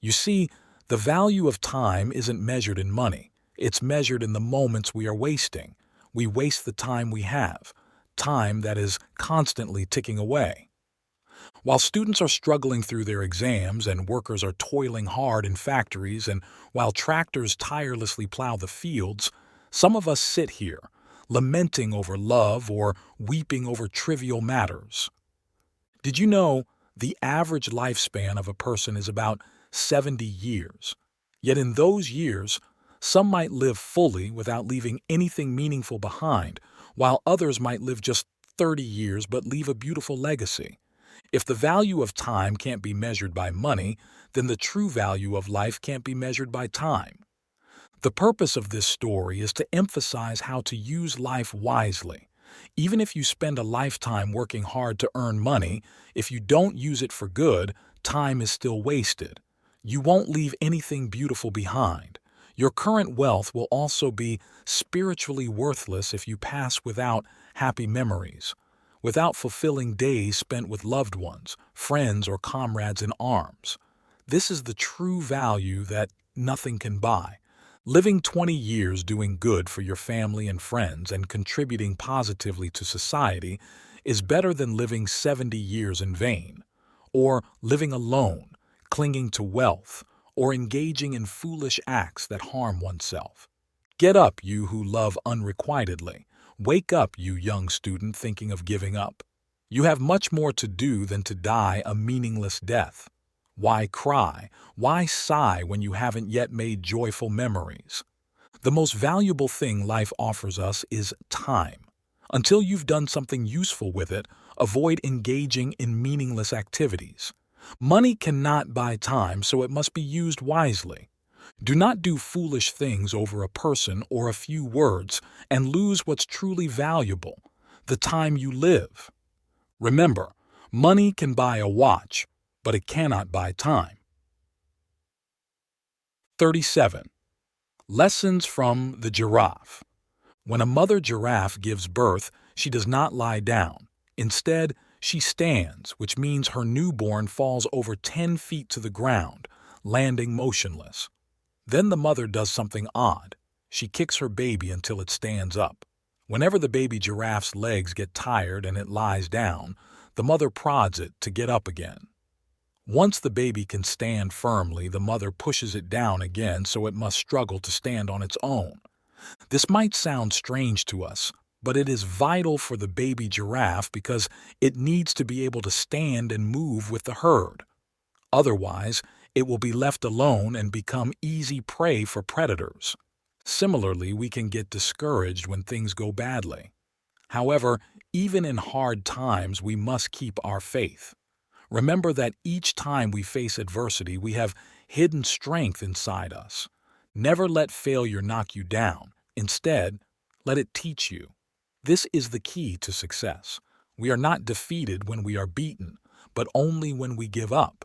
You see, the value of time isn't measured in money. It's measured in the moments we are wasting. We waste the time we have, time that is constantly ticking away. While students are struggling through their exams and workers are toiling hard in factories and while tractors tirelessly plow the fields, some of us sit here, lamenting over love or weeping over trivial matters. Did you know the average lifespan of a person is about 70 years? Yet in those years, some might live fully without leaving anything meaningful behind, while others might live just 30 years but leave a beautiful legacy. If the value of time can't be measured by money, then the true value of life can't be measured by time. The purpose of this story is to emphasize how to use life wisely. Even if you spend a lifetime working hard to earn money, if you don't use it for good, time is still wasted. You won't leave anything beautiful behind. Your current wealth will also be spiritually worthless if you pass without happy memories, without fulfilling days spent with loved ones, friends, or comrades in arms. This is the true value that nothing can buy. Living 20 years doing good for your family and friends and contributing positively to society is better than living 70 years in vain, or living alone, clinging to wealth, or engaging in foolish acts that harm oneself. Get up, you who love unrequitedly. Wake up, you young student thinking of giving up. You have much more to do than to die a meaningless death. Why cry? Why sigh when you haven't yet made joyful memories? The most valuable thing life offers us is time. Until you've done something useful with it, avoid engaging in meaningless activities. Money cannot buy time, so it must be used wisely. Do not do foolish things over a person or a few words and lose what's truly valuable, the time you live. Remember, money can buy a watch, but it cannot buy time. 37. Lessons from the giraffe. When a mother giraffe gives birth, she does not lie down. Instead, she stands, which means her newborn falls over 10 feet to the ground, landing motionless. Then the mother does something odd. She kicks her baby until it stands up. Whenever the baby giraffe's legs get tired and it lies down, the mother prods it to get up again. Once the baby can stand firmly, the mother pushes it down again so it must struggle to stand on its own. This might sound strange to us, but it is vital for the baby giraffe because it needs to be able to stand and move with the herd. Otherwise, it will be left alone and become easy prey for predators. Similarly, we can get discouraged when things go badly. However, even in hard times, we must keep our faith. Remember that each time we face adversity, we have hidden strength inside us. Never let failure knock you down. Instead, let it teach you. This is the key to success. We are not defeated when we are beaten, but only when we give up.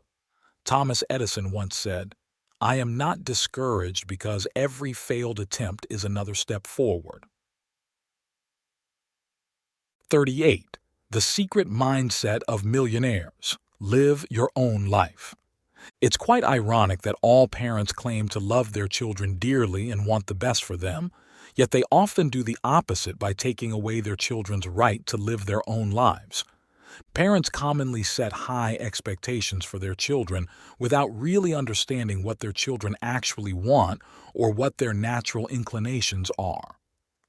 Thomas Edison once said, "I am not discouraged because every failed attempt is another step forward." 38. The secret mindset of millionaires. Live your own life. It's quite ironic that all parents claim to love their children dearly and want the best for them, yet they often do the opposite by taking away their children's right to live their own lives. Parents commonly set high expectations for their children without really understanding what their children actually want or what their natural inclinations are.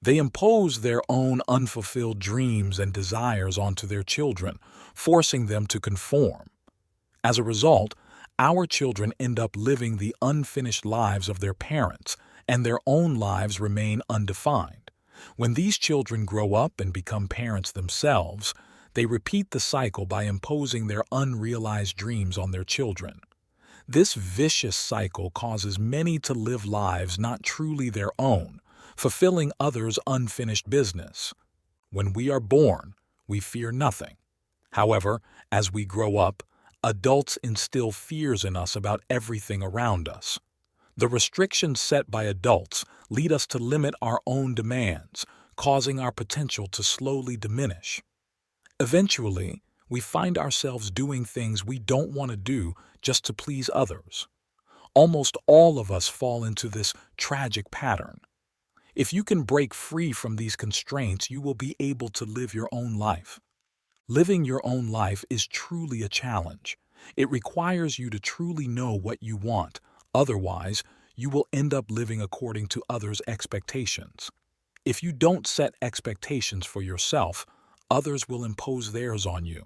They impose their own unfulfilled dreams and desires onto their children, forcing them to conform. As a result, our children end up living the unfinished lives of their parents, and their own lives remain undefined. When these children grow up and become parents themselves, they repeat the cycle by imposing their unrealized dreams on their children. This vicious cycle causes many to live lives not truly their own, fulfilling others' unfinished business. When we are born, we fear nothing. However, as we grow up, adults instill fears in us about everything around us. The restrictions set by adults lead us to limit our own demands, causing our potential to slowly diminish. Eventually, we find ourselves doing things we don't want to do just to please others. Almost all of us fall into this tragic pattern. If you can break free from these constraints, you will be able to live your own life. Living your own life is truly a challenge. It requires you to truly know what you want. Otherwise, you will end up living according to others' expectations. If you don't set expectations for yourself, others will impose theirs on you.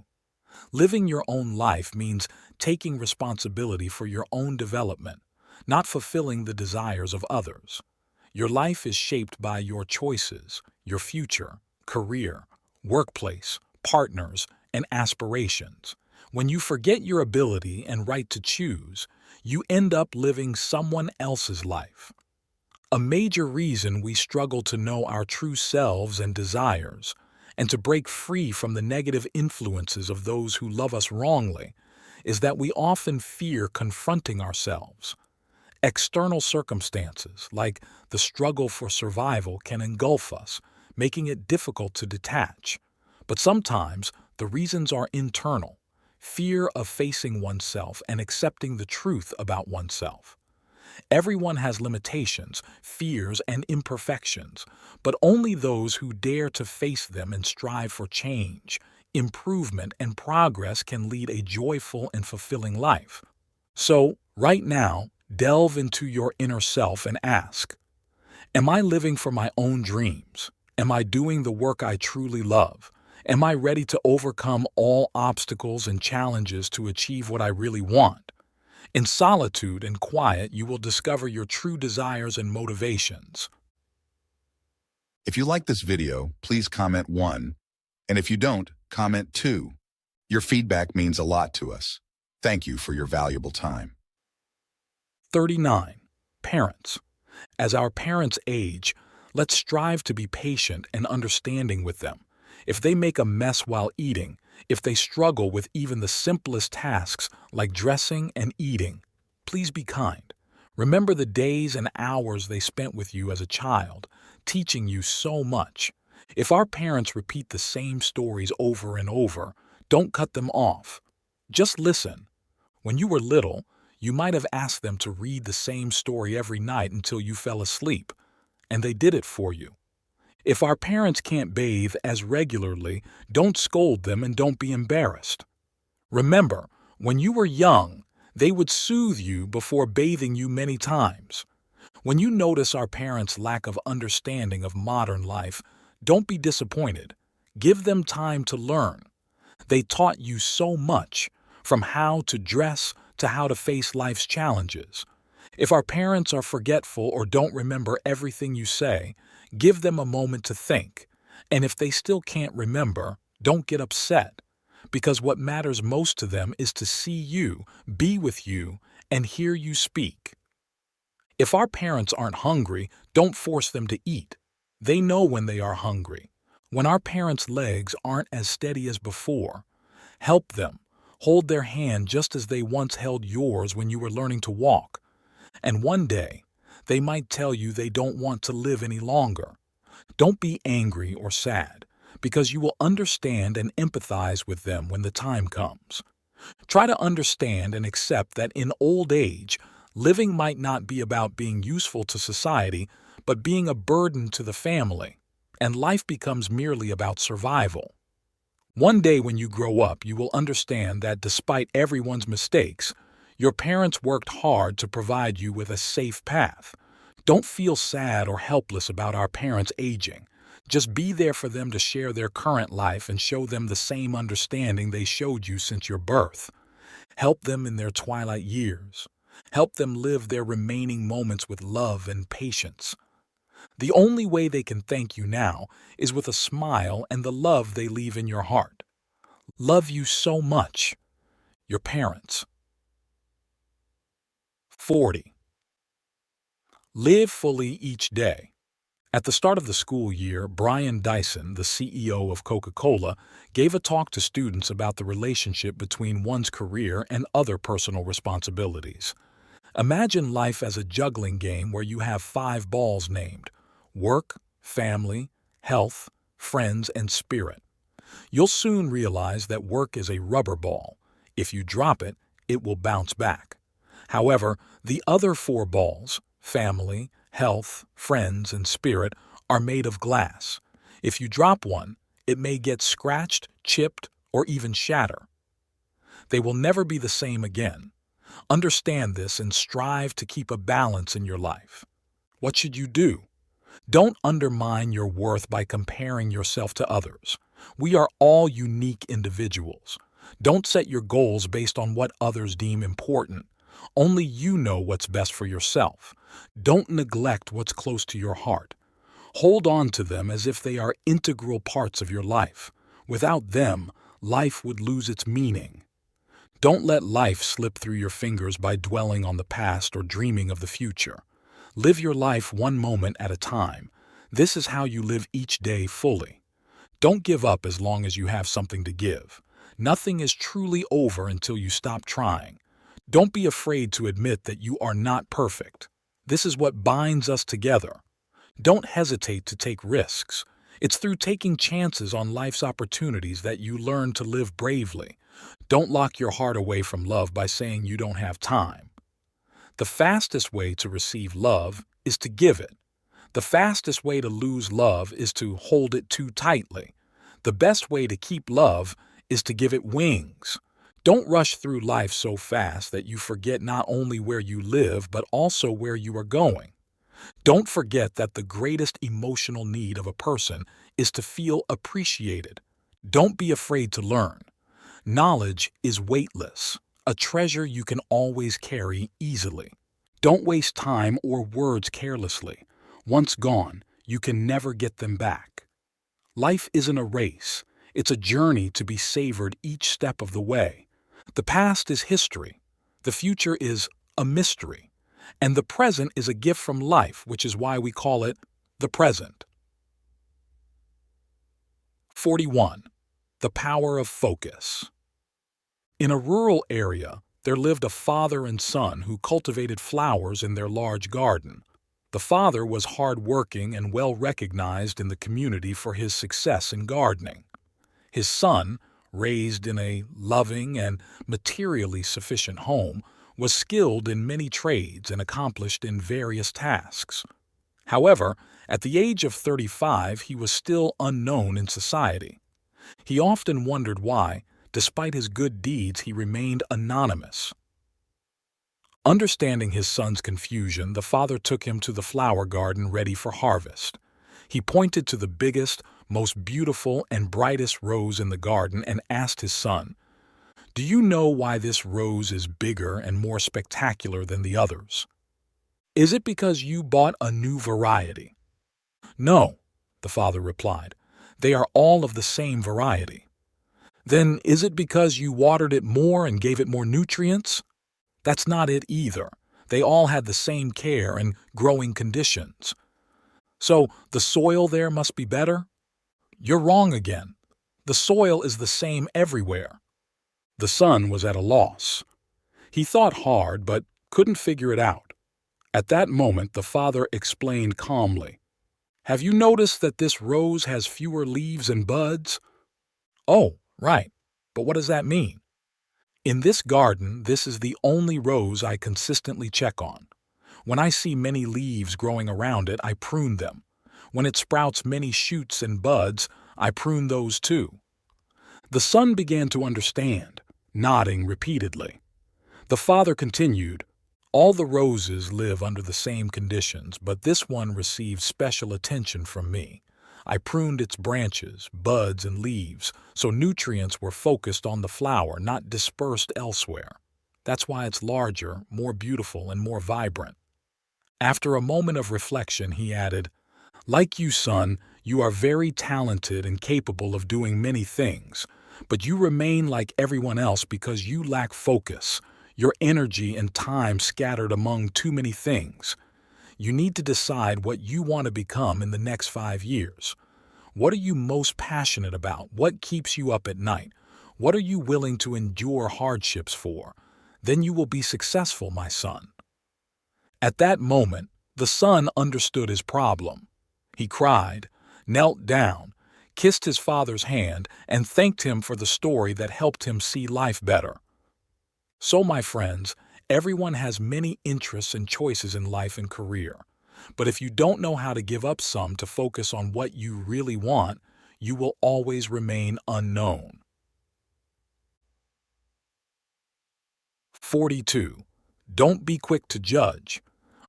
Living your own life means taking responsibility for your own development, not fulfilling the desires of others. Your life is shaped by your choices, your future, career, workplace, partners, and aspirations. When you forget your ability and right to choose, you end up living someone else's life. A major reason we struggle to know our true selves and desires, and to break free from the negative influences of those who love us wrongly, is that we often fear confronting ourselves. External circumstances, like the struggle for survival, can engulf us, making it difficult to detach. But sometimes the reasons are internal: fear of facing oneself and accepting the truth about oneself. Everyone has limitations, fears, and imperfections, but only those who dare to face them and strive for change, improvement, and progress can lead a joyful and fulfilling life. So, right now, delve into your inner self and ask, am I living for my own dreams? Am I doing the work I truly love? Am I ready to overcome all obstacles and challenges to achieve what I really want? In solitude and quiet, you will discover your true desires and motivations. If you like this video, please comment 1. And if you don't, comment 2. Your feedback means a lot to us. Thank you for your valuable time. 39. Parents. As our parents age, let's strive to be patient and understanding with them. If they make a mess while eating, if they struggle with even the simplest tasks like dressing and eating, please be kind. Remember the days and hours they spent with you as a child, teaching you so much. If our parents repeat the same stories over and over, don't cut them off. Just listen. When you were little, you might have asked them to read the same story every night until you fell asleep, and they did it for you. If our parents can't bathe as regularly, don't scold them and don't be embarrassed. Remember, when you were young, they would soothe you before bathing you many times. When you notice our parents' lack of understanding of modern life, don't be disappointed. Give them time to learn. They taught you so much, from how to dress to how to face life's challenges. If our parents are forgetful or don't remember everything you say, give them a moment to think. And if they still can't remember, don't get upset, because what matters most to them is to see you, be with you, and hear you speak. If our parents aren't hungry, don't force them to eat. They know when they are hungry. When our parents' legs aren't as steady as before, help them. Hold their hand just as they once held yours when you were learning to walk. And one day, they might tell you they don't want to live any longer. Don't be angry or sad, because you will understand and empathize with them when the time comes. Try to understand and accept that in old age, living might not be about being useful to society, but being a burden to the family, and life becomes merely about survival. One day when you grow up, you will understand that despite everyone's mistakes, your parents worked hard to provide you with a safe path. Don't feel sad or helpless about our parents aging. Just be there for them to share their current life and show them the same understanding they showed you since your birth. Help them in their twilight years. Help them live their remaining moments with love and patience. The only way they can thank you now is with a smile and the love they leave in your heart. Love you so much. Your parents. 40. Live fully each day. At the start of the school year, Brian Dyson, the CEO of Coca-Cola, gave a talk to students about the relationship between one's career and other personal responsibilities. Imagine life as a juggling game where you have 5 balls named: work, family, health, friends, and spirit. You'll soon realize that work is a rubber ball. If you drop it, it will bounce back. However, the other 4 balls, family, health, friends, and spirit, are made of glass. If you drop one, it may get scratched, chipped, or even shatter. They will never be the same again. Understand this and strive to keep a balance in your life. What should you do? Don't undermine your worth by comparing yourself to others. We are all unique individuals. Don't set your goals based on what others deem important. Only you know what's best for yourself. Don't neglect what's close to your heart. Hold on to them as if they are integral parts of your life. Without them, life would lose its meaning. Don't let life slip through your fingers by dwelling on the past or dreaming of the future. Live your life one moment at a time. This is how you live each day fully. Don't give up as long as you have something to give. Nothing is truly over until you stop trying. Don't be afraid to admit that you are not perfect. This is what binds us together. Don't hesitate to take risks. It's through taking chances on life's opportunities that you learn to live bravely. Don't lock your heart away from love by saying you don't have time. The fastest way to receive love is to give it. The fastest way to lose love is to hold it too tightly. The best way to keep love is to give it wings. Don't rush through life so fast that you forget not only where you live but also where you are going. Don't forget that the greatest emotional need of a person is to feel appreciated. Don't be afraid to learn. Knowledge is weightless, a treasure you can always carry easily. Don't waste time or words carelessly. Once gone, you can never get them back. Life isn't a race. It's a journey to be savored each step of the way. The past is history. The future is a mystery. And the present is a gift from life, which is why we call it the present. 41. The power of focus. In a rural area, there lived a father and son who cultivated flowers in their large garden. The father was hard-working and well-recognized in the community for his success in gardening. His son, raised in a loving and materially sufficient home, was skilled in many trades and accomplished in various tasks. However, at the age of 35, he was still unknown in society. He often wondered why, despite his good deeds, he remained anonymous. Understanding his son's confusion, the father took him to the flower garden ready for harvest. He pointed to the biggest, most beautiful, and brightest rose in the garden and asked his son, "Do you know why this rose is bigger and more spectacular than the others? Is it because you bought a new variety?" "No," the father replied. "They are all of the same variety." "Then is it because you watered it more and gave it more nutrients?" "That's not it either. They all had the same care and growing conditions." "So the soil there must be better?" "You're wrong again. The soil is the same everywhere." The son was at a loss. He thought hard but couldn't figure it out. At that moment, the father explained calmly, "Have you noticed that this rose has fewer leaves and buds?" "Oh, right. But what does that mean?" "In this garden, this is the only rose I consistently check on. When I see many leaves growing around it, I prune them. When it sprouts many shoots and buds, I prune those too." The son began to understand, nodding repeatedly. The father continued, "All the roses live under the same conditions, but this one received special attention from me. I pruned its branches, buds, and leaves, so nutrients were focused on the flower, not dispersed elsewhere. That's why it's larger, more beautiful, and more vibrant." After a moment of reflection, he added, "Like you, son, you are very talented and capable of doing many things, but you remain like everyone else because you lack focus, your energy and time scattered among too many things. You need to decide what you want to become in the next 5 years. What are you most passionate about? What keeps you up at night? What are you willing to endure hardships for? Then you will be successful, my son." At that moment, the son understood his problem. He cried, knelt down, kissed his father's hand, and thanked him for the story that helped him see life better. So, my friends, everyone has many interests and choices in life and career. But if you don't know how to give up some to focus on what you really want, you will always remain unknown. 42. Don't be quick to judge.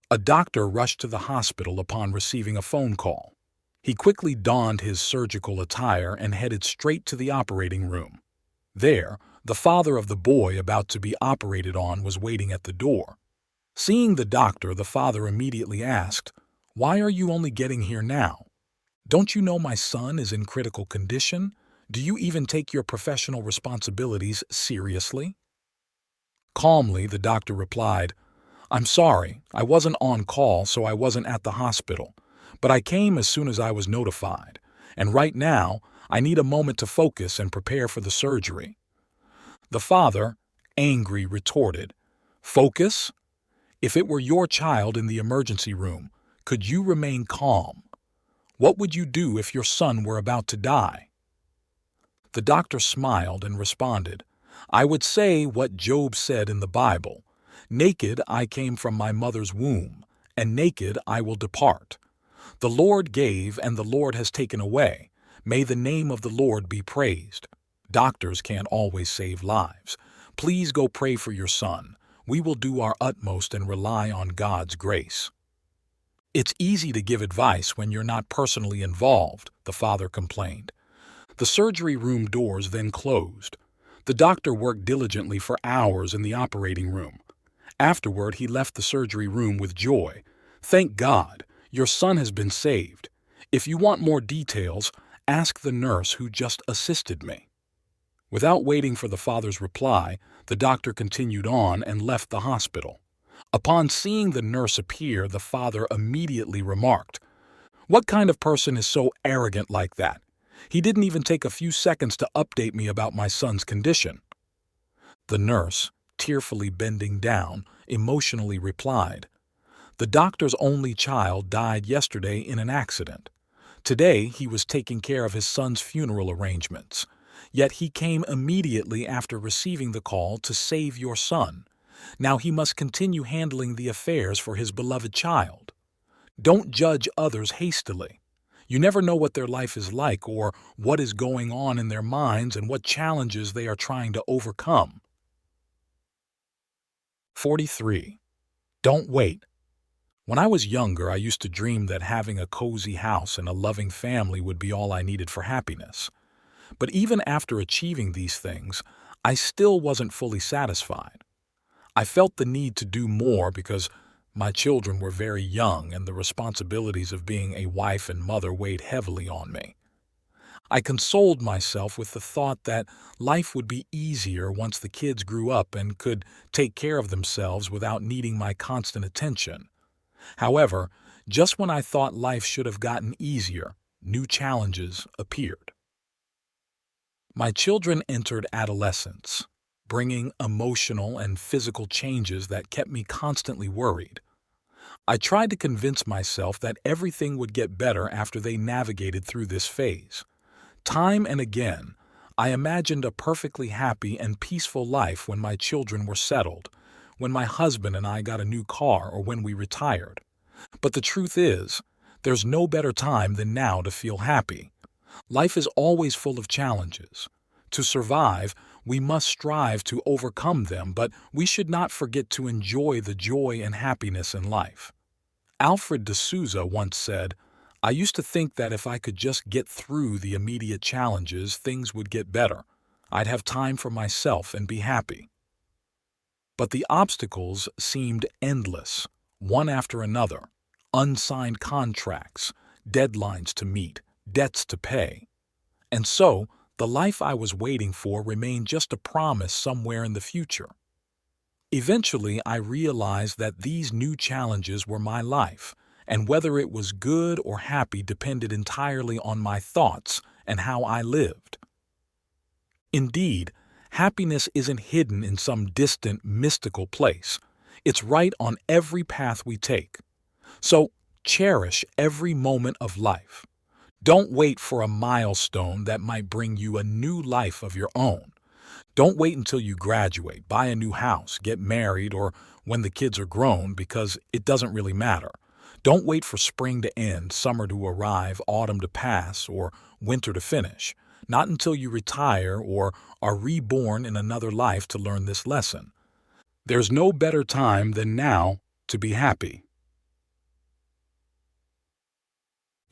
A doctor rushed to the hospital upon receiving a phone call. He quickly donned his surgical attire and headed straight to the operating room. There, the father of the boy about to be operated on was waiting at the door. Seeing the doctor, the father immediately asked, "Why are you only getting here now? Don't you know my son is in critical condition? Do you even take your professional responsibilities seriously?" Calmly, the doctor replied, "I'm sorry, I wasn't on call, so I wasn't at the hospital. But I came as soon as I was notified, and right now, I need a moment to focus and prepare for the surgery." The father, angry, retorted, "Focus? If it were your child in the emergency room, could you remain calm? What would you do if your son were about to die?" The doctor smiled and responded, "I would say what Job said in the Bible, 'Naked I came from my mother's womb, and naked I will depart. The Lord gave, and the Lord has taken away. May the name of the Lord be praised.' Doctors can't always save lives. Please go pray for your son. We will do our utmost and rely on God's grace." "It's easy to give advice when you're not personally involved," the father complained. The surgery room doors then closed. The doctor worked diligently for hours in the operating room. Afterward, he left the surgery room with joy. "Thank God, your son has been saved. If you want more details, ask the nurse who just assisted me." Without waiting for the father's reply, the doctor continued on and left the hospital. Upon seeing the nurse appear, the father immediately remarked, "What kind of person is so arrogant like that? He didn't even take a few seconds to update me about my son's condition." The nurse, tearfully bending down, emotionally replied, "The doctor's only child died yesterday in an accident. Today he was taking care of his son's funeral arrangements. Yet he came immediately after receiving the call to save your son. Now he must continue handling the affairs for his beloved child. Don't judge others hastily. You never know what their life is like or what is going on in their minds and what challenges they are trying to overcome." 43. Don't wait. When I was younger, I used to dream that having a cozy house and a loving family would be all I needed for happiness. But even after achieving these things, I still wasn't fully satisfied. I felt the need to do more because my children were very young and the responsibilities of being a wife and mother weighed heavily on me. I consoled myself with the thought that life would be easier once the kids grew up and could take care of themselves without needing my constant attention. However, just when I thought life should have gotten easier, new challenges appeared. My children entered adolescence, bringing emotional and physical changes that kept me constantly worried. I tried to convince myself that everything would get better after they navigated through this phase. Time and again, I imagined a perfectly happy and peaceful life when my children were settled, when my husband and I got a new car, or when we retired. But the truth is, there's no better time than now to feel happy. Life is always full of challenges. To survive, we must strive to overcome them, but we should not forget to enjoy the joy and happiness in life. Alfred de Souza once said, "I used to think that if I could just get through the immediate challenges, things would get better. I'd have time for myself and be happy." But the obstacles seemed endless, one after another: unsigned contracts, deadlines to meet, debts to pay. And so, the life I was waiting for remained just a promise somewhere in the future. Eventually, I realized that these new challenges were my life, and whether it was good or happy depended entirely on my thoughts and how I lived. Indeed, happiness isn't hidden in some distant, mystical place. It's right on every path we take. So, cherish every moment of life. Don't wait for a milestone that might bring you a new life of your own. Don't wait until you graduate, buy a new house, get married, or when the kids are grown, because it doesn't really matter. Don't wait for spring to end, summer to arrive, autumn to pass, or winter to finish. Not until you retire or are reborn in another life to learn this lesson. There's no better time than now to be happy.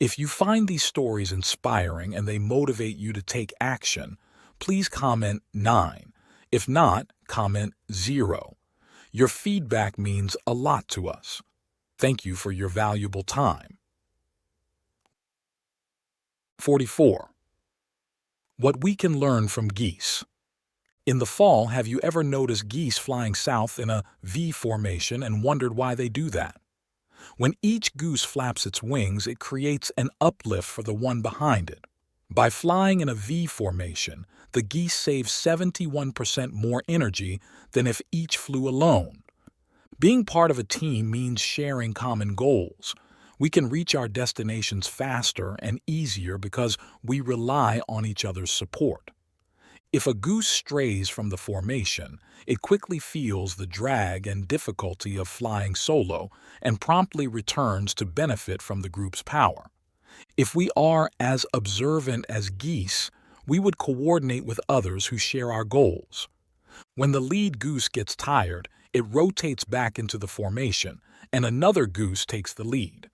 If you find these stories inspiring and they motivate you to take action, please comment 9. If not, comment 0. Your feedback means a lot to us. Thank you for your valuable time. 44. What we can learn from geese. In the fall, have you ever noticed geese flying south in a V formation and wondered why they do that? When each goose flaps its wings, it creates an uplift for the one behind it. By flying in a V formation, the geese save 71% more energy than if each flew alone. Being part of a team means sharing common goals. We can reach our destinations faster and easier because we rely on each other's support. If a goose strays from the formation, it quickly feels the drag and difficulty of flying solo and promptly returns to benefit from the group's power. If we are as observant as geese, we would coordinate with others who share our goals. When the lead goose gets tired, it rotates back into the formation, and another goose takes the lead.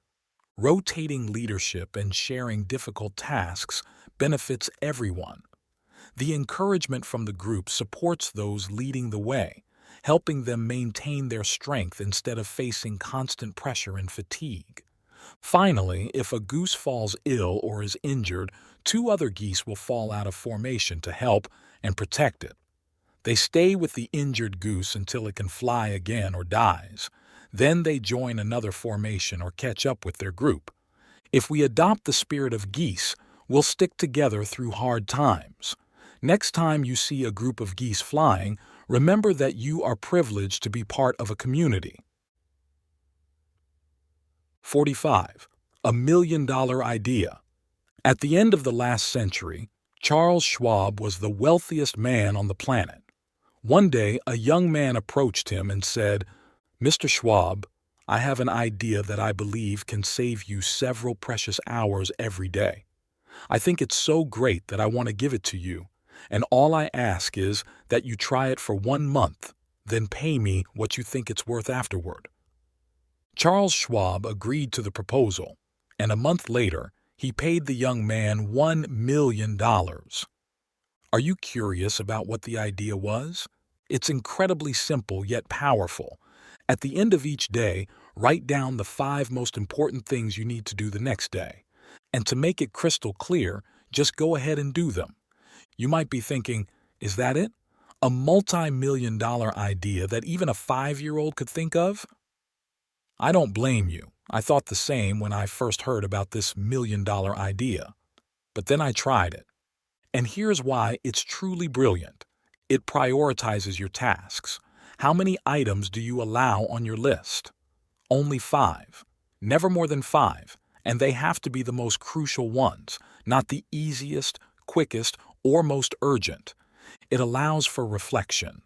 Rotating leadership and sharing difficult tasks benefits everyone. The encouragement from the group supports those leading the way, helping them maintain their strength instead of facing constant pressure and fatigue. Finally, if a goose falls ill or is injured, 2 other geese will fall out of formation to help and protect it. They stay with the injured goose until it can fly again or dies. Then they join another formation or catch up with their group. If we adopt the spirit of geese, we'll stick together through hard times. Next time you see a group of geese flying, remember that you are privileged to be part of a community. 45. A $1 million idea. At the end of the last century, Charles Schwab was the wealthiest man on the planet. One day, a young man approached him and said, "Mr. Schwab, I have an idea that I believe can save you several precious hours every day. I think it's so great that I want to give it to you, and all I ask is that you try it for 1 month, then pay me what you think it's worth afterward." Charles Schwab agreed to the proposal, and a month later, he paid the young man $1 million. Are you curious about what the idea was? It's incredibly simple yet powerful. At the end of each day, write down the 5 most important things you need to do the next day. And to make it crystal clear, just go ahead and do them. You might be thinking, is that it? A multi-million-dollar idea that even a 5-year-old could think of? I don't blame you. I thought the same when I first heard about this $1 million idea. But then I tried it. And here's why it's truly brilliant. It prioritizes your tasks. How many items do you allow on your list? Only 5. Never more than 5. And they have to be the most crucial ones, not the easiest, quickest, or most urgent. It allows for reflection.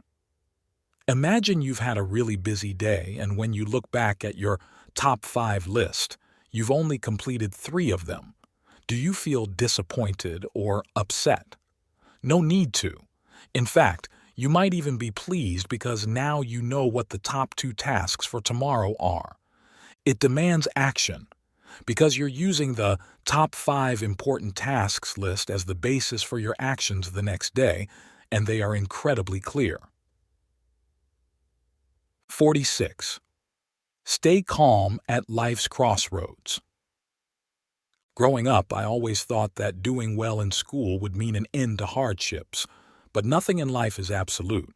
Imagine you've had a really busy day, and when you look back at your top 5 list, you've only completed 3 of them. Do you feel disappointed or upset? No need to. In fact, you might even be pleased because now you know what the top 2 tasks for tomorrow are. It demands action because you're using the top 5 important tasks list as the basis for your actions the next day, and they are incredibly clear. 46. Stay calm at life's crossroads. Growing up, I always thought that doing well in school would mean an end to hardships, but nothing in life is absolute.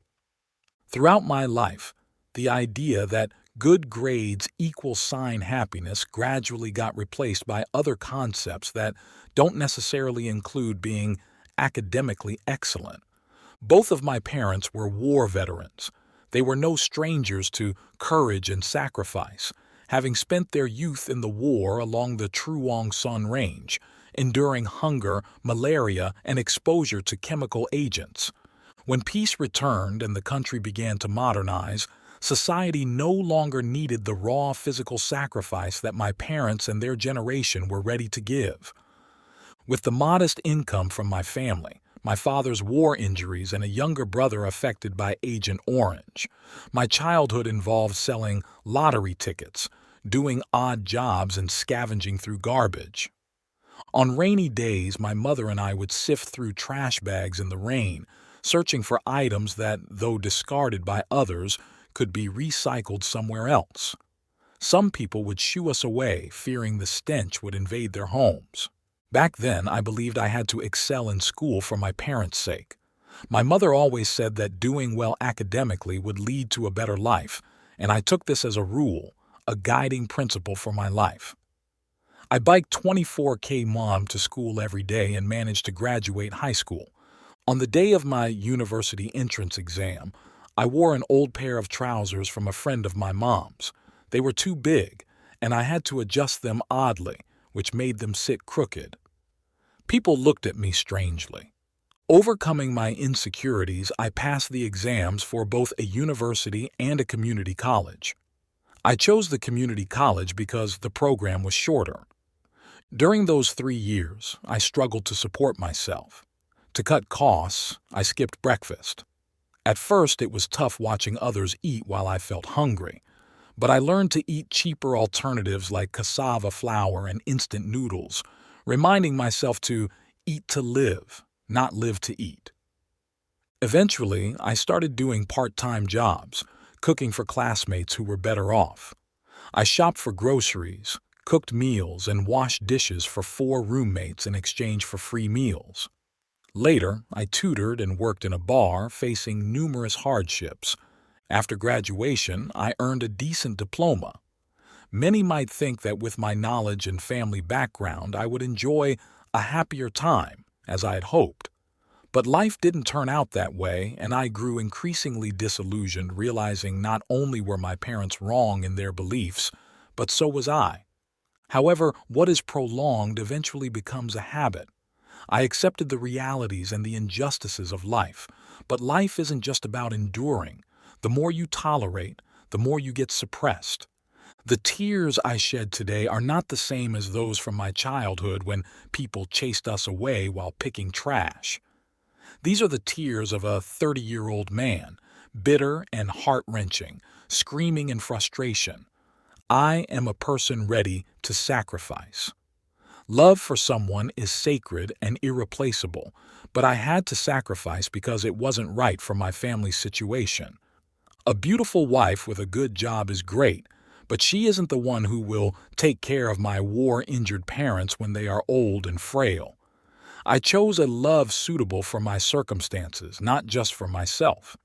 Throughout my life, the idea that good grades equal sign happiness gradually got replaced by other concepts that don't necessarily include being academically excellent. Both of my parents were war veterans. They were no strangers to courage and sacrifice, having spent their youth in the war along the Truong Son Range, enduring hunger, malaria, and exposure to chemical agents. When peace returned and the country began to modernize, society no longer needed the raw physical sacrifice that my parents and their generation were ready to give. With the modest income from my family, my father's war injuries, and a younger brother affected by Agent Orange, my childhood involved selling lottery tickets, doing odd jobs, and scavenging through garbage. On rainy days, my mother and I would sift through trash bags in the rain, searching for items that, though discarded by others, could be recycled somewhere else. Some people would shoo us away, fearing the stench would invade their homes. Back then, I believed I had to excel in school for my parents' sake. My mother always said that doing well academically would lead to a better life, and I took this as a rule, a guiding principle for my life. I biked 24 km to school every day and managed to graduate high school. On the day of my university entrance exam, I wore an old pair of trousers from a friend of my mom's. They were too big, and I had to adjust them oddly, which made them sit crooked. People looked at me strangely. Overcoming my insecurities, I passed the exams for both a university and a community college. I chose the community college because the program was shorter. During those 3 years, I struggled to support myself. To cut costs, I skipped breakfast. At first, it was tough watching others eat while I felt hungry, but I learned to eat cheaper alternatives like cassava flour and instant noodles, reminding myself to eat to live, not live to eat. Eventually, I started doing part-time jobs, cooking for classmates who were better off. I shopped for groceries, cooked meals, and washed dishes for 4 roommates in exchange for free meals. Later, I tutored and worked in a bar, facing numerous hardships. After graduation, I earned a decent diploma. Many might think that with my knowledge and family background, I would enjoy a happier time, as I had hoped. But life didn't turn out that way, and I grew increasingly disillusioned, realizing not only were my parents wrong in their beliefs, but so was I. However, what is prolonged eventually becomes a habit. I accepted the realities and the injustices of life, but life isn't just about enduring. The more you tolerate, the more you get suppressed. The tears I shed today are not the same as those from my childhood when people chased us away while picking trash. These are the tears of a 30-year-old man, bitter and heart-wrenching, screaming in frustration. I am a person ready to sacrifice. Love for someone is sacred and irreplaceable, but I had to sacrifice because it wasn't right for my family's situation. A beautiful wife with a good job is great, but she isn't the one who will take care of my war-injured parents when they are old and frail. I chose a love suitable for my circumstances, not just for myself.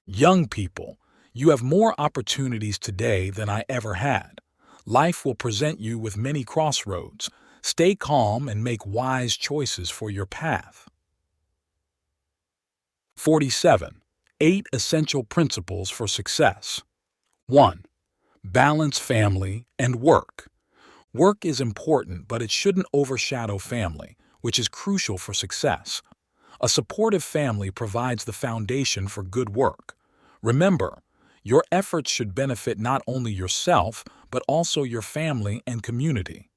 Young people, you have more opportunities today than I ever had. Life will present you with many crossroads. Stay calm and make wise choices for your path. 47. 8 essential principles for success. 1. Balance family and work. Work is important, but it shouldn't overshadow family, which is crucial for success. A supportive family provides the foundation for good work. Remember, your efforts should benefit not only yourself, but also your family and community.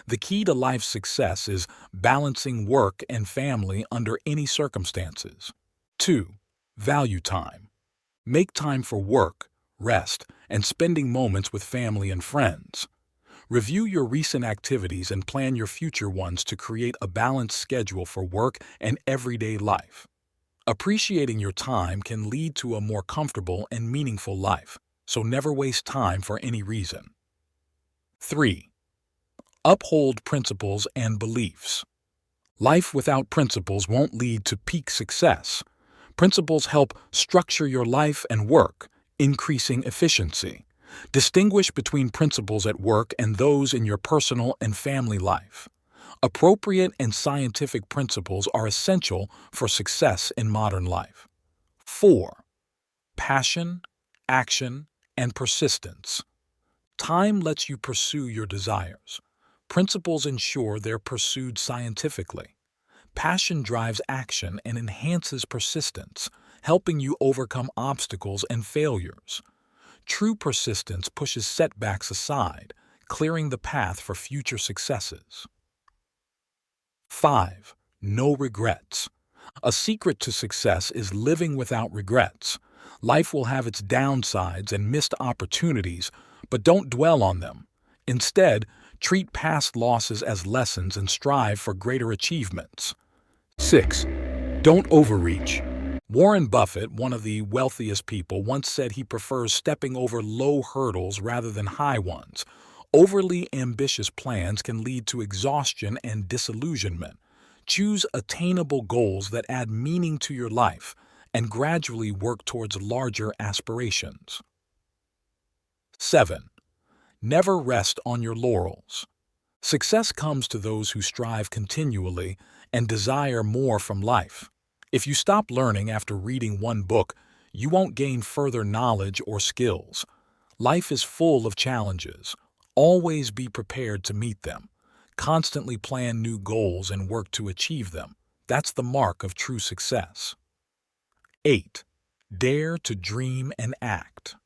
The key to life's success is balancing work and family under any circumstances. 2. Value time. Make time for work, rest, and spending moments with family and friends. Review your recent activities and plan your future ones to create a balanced schedule for work and everyday life. Appreciating your time can lead to a more comfortable and meaningful life, so never waste time for any reason. 3. Uphold principles and beliefs. Life without principles won't lead to peak success. Principles help structure your life and work, increasing efficiency. Distinguish between principles at work and those in your personal and family life. Appropriate and scientific principles are essential for success in modern life. 4. Passion, action, and persistence. Time lets you pursue your desires. Principles ensure they're pursued scientifically. Passion drives action and enhances persistence, helping you overcome obstacles and failures. True persistence pushes setbacks aside, clearing the path for future successes. 5. No regrets. A secret to success is living without regrets. Life will have its downsides and missed opportunities, but don't dwell on them. Instead, treat past losses as lessons and strive for greater achievements. 6. Don't overreach. Warren Buffett, one of the wealthiest people, once said he prefers stepping over low hurdles rather than high ones. Overly ambitious plans can lead to exhaustion and disillusionment. Choose attainable goals that add meaning to your life and gradually work towards larger aspirations. 7. Never rest on your laurels. Success comes to those who strive continually and desire more from life. If you stop learning after reading one book, you won't gain further knowledge or skills. Life is full of challenges. Always be prepared to meet them. Constantly plan new goals and work to achieve them. That's the mark of true success. 8. Dare to dream and act.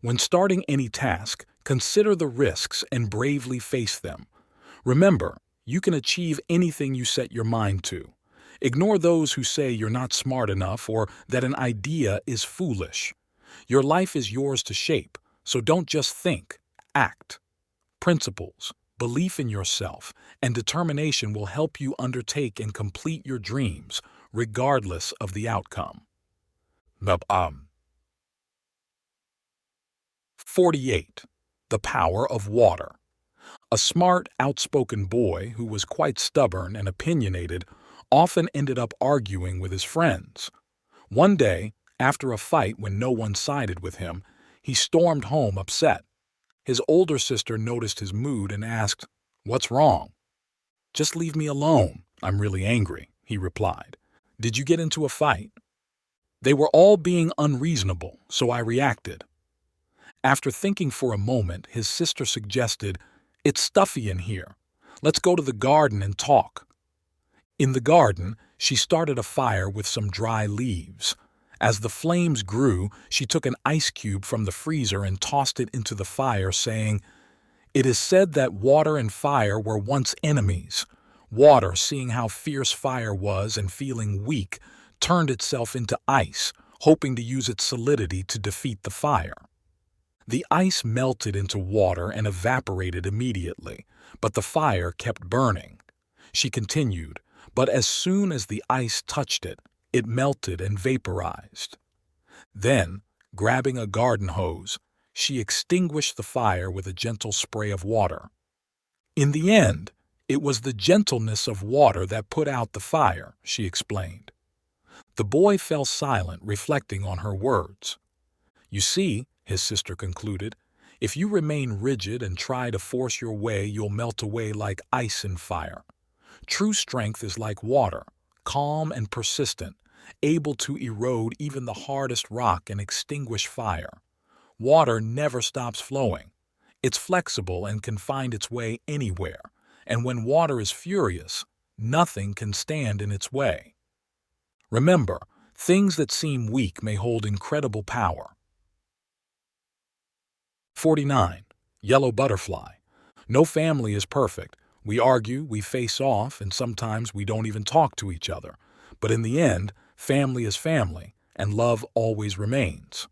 When starting any task, consider the risks and bravely face them. Remember, you can achieve anything you set your mind to. Ignore those who say you're not smart enough or that an idea is foolish. Your life is yours to shape, so don't just think, act. Principles, belief in yourself, and determination will help you undertake and complete your dreams, regardless of the outcome. 48. The power of water. A smart, outspoken boy who was quite stubborn and opinionated often ended up arguing with his friends. One day, after a fight when no one sided with him, he stormed home upset. His older sister noticed his mood and asked, "What's wrong?" "Just leave me alone. I'm really angry," he replied. "Did you get into a fight?" "They were all being unreasonable, so I reacted." After thinking for a moment, his sister suggested, "It's stuffy in here. Let's go to the garden and talk." In the garden, she started a fire with some dry leaves. As the flames grew, she took an ice cube from the freezer and tossed it into the fire, saying, "It is said that water and fire were once enemies. Water, seeing how fierce fire was and feeling weak, turned itself into ice, hoping to use its solidity to defeat the fire. The ice melted into water and evaporated immediately, but the fire kept burning." She continued, "But as soon as the ice touched it, it melted and vaporized." Then, grabbing a garden hose, she extinguished the fire with a gentle spray of water. "In the end, it was the gentleness of water that put out the fire," she explained. The boy fell silent, reflecting on her words. "You see," his sister concluded, "if you remain rigid and try to force your way, you'll melt away like ice in fire. True strength is like water, calm and persistent, able to erode even the hardest rock and extinguish fire. Water never stops flowing. It's flexible and can find its way anywhere, and when water is furious, nothing can stand in its way. Remember, things that seem weak may hold incredible power." 49. Yellow butterfly. No family is perfect. We argue, we face off, and sometimes we don't even talk to each other. But in the end, family is family, and love always remains.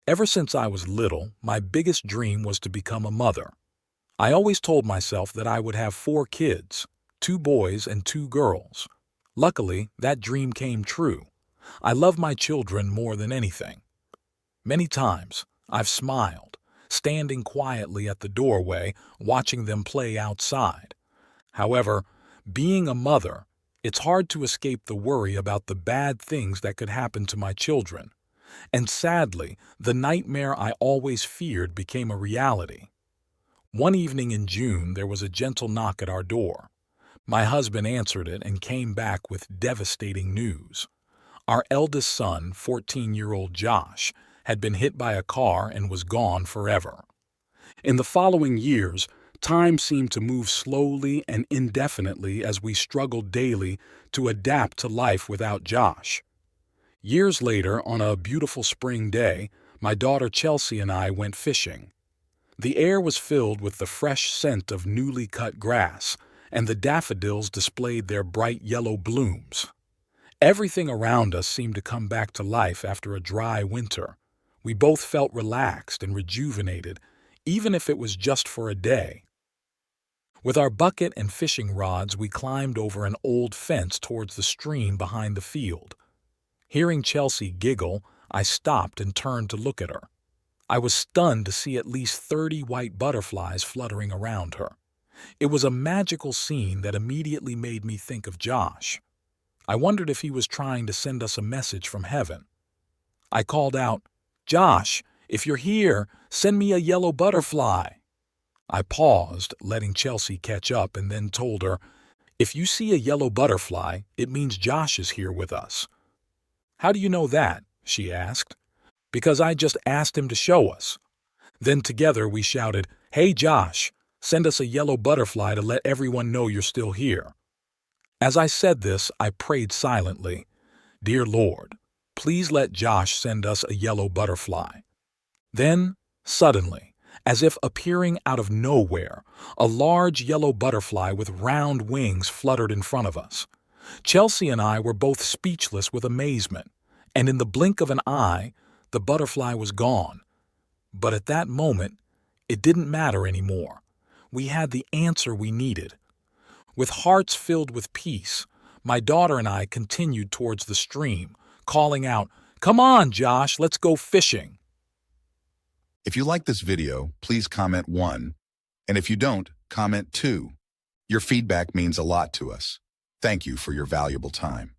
Ever since I was little, my biggest dream was to become a mother. I always told myself that I would have 4 kids, 2 boys and 2 girls. Luckily, that dream came true. I love my children more than anything. Many times, I've smiled, standing quietly at the doorway, watching them play outside. However, being a mother, it's hard to escape the worry about the bad things that could happen to my children. And sadly, the nightmare I always feared became a reality. One evening in June, there was a gentle knock at our door. My husband answered it and came back with devastating news. Our eldest son, 14-year-old Josh, had been hit by a car and was gone forever. In the following years, time seemed to move slowly and indefinitely as we struggled daily to adapt to life without Josh. Years later, on a beautiful spring day, my daughter Chelsea and I went fishing. The air was filled with the fresh scent of newly cut grass, and the daffodils displayed their bright yellow blooms. Everything around us seemed to come back to life after a dry winter. We both felt relaxed and rejuvenated, even if it was just for a day. With our bucket and fishing rods, we climbed over an old fence towards the stream behind the field. Hearing Chelsea giggle, I stopped and turned to look at her. I was stunned to see at least 30 white butterflies fluttering around her. It was a magical scene that immediately made me think of Josh. I wondered if he was trying to send us a message from heaven. I called out, "Josh, if you're here, send me a yellow butterfly." I paused, letting Chelsea catch up, and then told her, "If you see a yellow butterfly, it means Josh is here with us." "How do you know that?" she asked. "Because I just asked him to show us." Then together we shouted, "Hey Josh, send us a yellow butterfly to let everyone know you're still here." As I said this, I prayed silently, "Dear Lord, please let Josh send us a yellow butterfly." Then, suddenly, as if appearing out of nowhere, a large yellow butterfly with round wings fluttered in front of us. Chelsea and I were both speechless with amazement, and in the blink of an eye, the butterfly was gone. But at that moment, it didn't matter anymore. We had the answer we needed. With hearts filled with peace, my daughter and I continued towards the stream, calling out, "Come on, Josh, let's go fishing." If you like this video, please comment 1. And if you don't, comment 2. Your feedback means a lot to us. Thank you for your valuable time.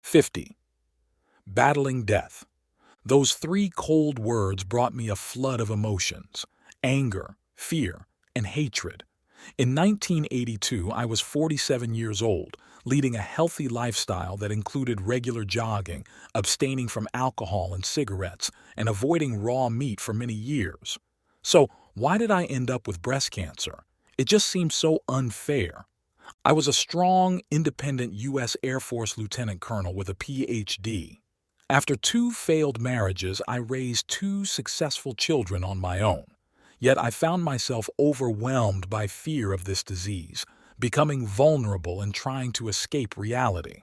50. Battling death. Those 3 cold words brought me a flood of emotions: anger, fear, and hatred. In 1982, I was 47 years old, leading a healthy lifestyle that included regular jogging, abstaining from alcohol and cigarettes, and avoiding raw meat for many years. So, why did I end up with breast cancer? It just seemed so unfair. I was a strong, independent U.S. Air Force lieutenant colonel with a Ph.D. After 2 failed marriages, I raised 2 successful children on my own. Yet I found myself overwhelmed by fear of this disease, becoming vulnerable and trying to escape reality.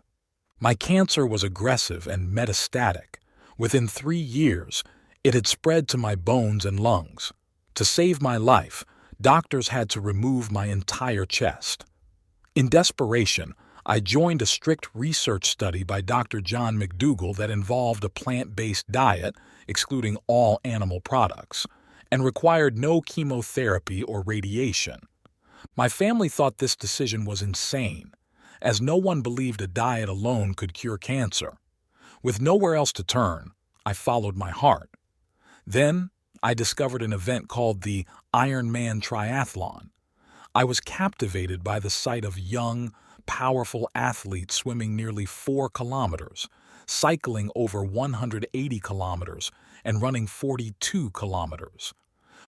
My cancer was aggressive and metastatic. Within 3 years, it had spread to my bones and lungs. To save my life, doctors had to remove my entire chest. In desperation, I joined a strict research study by Dr. John McDougall that involved a plant-based diet, excluding all animal products, and required no chemotherapy or radiation. My family thought this decision was insane, as no one believed a diet alone could cure cancer. With nowhere else to turn, I followed my heart. Then, I discovered an event called the Ironman Triathlon. I was captivated by the sight of young, powerful athletes swimming nearly 4 kilometers, cycling over 180 kilometers, and running 42 kilometers.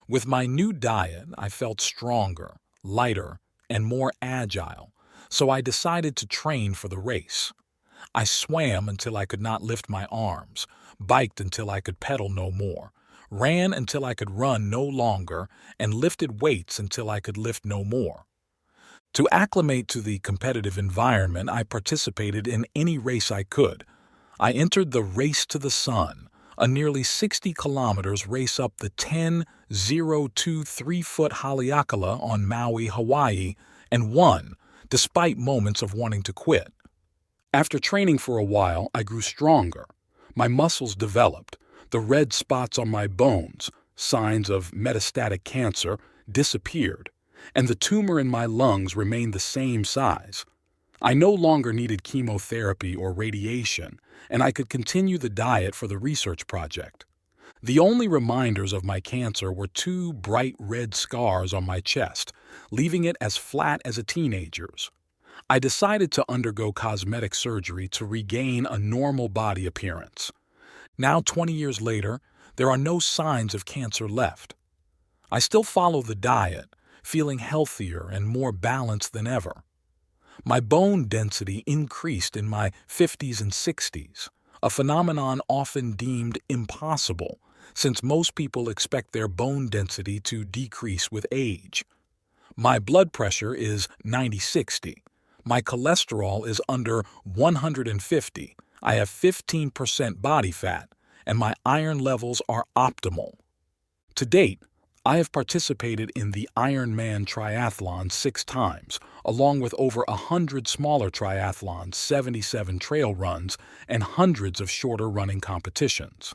With my new diet, I felt stronger, lighter, and more agile, so I decided to train for the race. I swam until I could not lift my arms, biked until I could pedal no more, ran until I could run no longer, and lifted weights until I could lift no more. To acclimate to the competitive environment, I participated in any race I could. I entered the Race to the Sun, a nearly 60 kilometers race up the 10,023-foot Haleakala on Maui, Hawaii, and won, despite moments of wanting to quit. After training for a while, I grew stronger. My muscles developed. The red spots on my bones, signs of metastatic cancer, disappeared, and the tumor in my lungs remained the same size. I no longer needed chemotherapy or radiation, and I could continue the diet for the research project. The only reminders of my cancer were 2 bright red scars on my chest, leaving it as flat as a teenager's. I decided to undergo cosmetic surgery to regain a normal body appearance. Now, 20 years later, there are no signs of cancer left. I still follow the diet, feeling healthier and more balanced than ever. My bone density increased in my 50s and 60s, a phenomenon often deemed impossible, since most people expect their bone density to decrease with age. My blood pressure is 90/60. My cholesterol is under 150. I have 15% body fat, and my iron levels are optimal. To date, I have participated in the Ironman triathlon 6 times, along with over 100 smaller triathlons, 77 trail runs, and hundreds of shorter running competitions.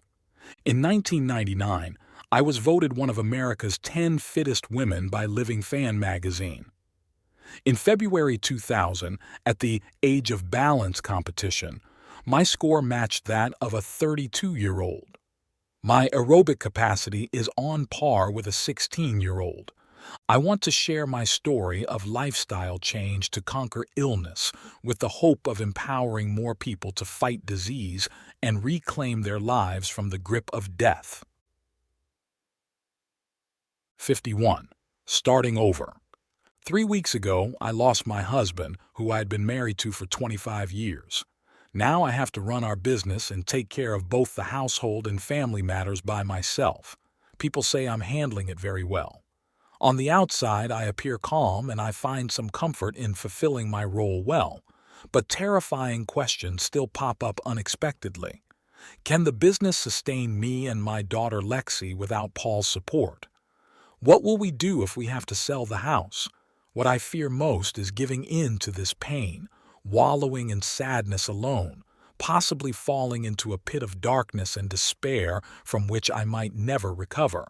In 1999, I was voted one of America's 10 fittest women by Living Fan magazine. In February 2000, at the Age of Balance competition, my score matched that of a 32-year-old. My aerobic capacity is on par with a 16-year-old. I want to share my story of lifestyle change to conquer illness with the hope of empowering more people to fight disease and reclaim their lives from the grip of death. 51. Starting over. 3 weeks ago, I lost my husband, who I had been married to for 25 years. Now I have to run our business and take care of both the household and family matters by myself. People say I'm handling it very well. On the outside, I appear calm and I find some comfort in fulfilling my role well. But terrifying questions still pop up unexpectedly. Can the business sustain me and my daughter Lexi without Paul's support? What will we do if we have to sell the house? What I fear most is giving in to this pain, wallowing in sadness alone, possibly falling into a pit of darkness and despair from which I might never recover.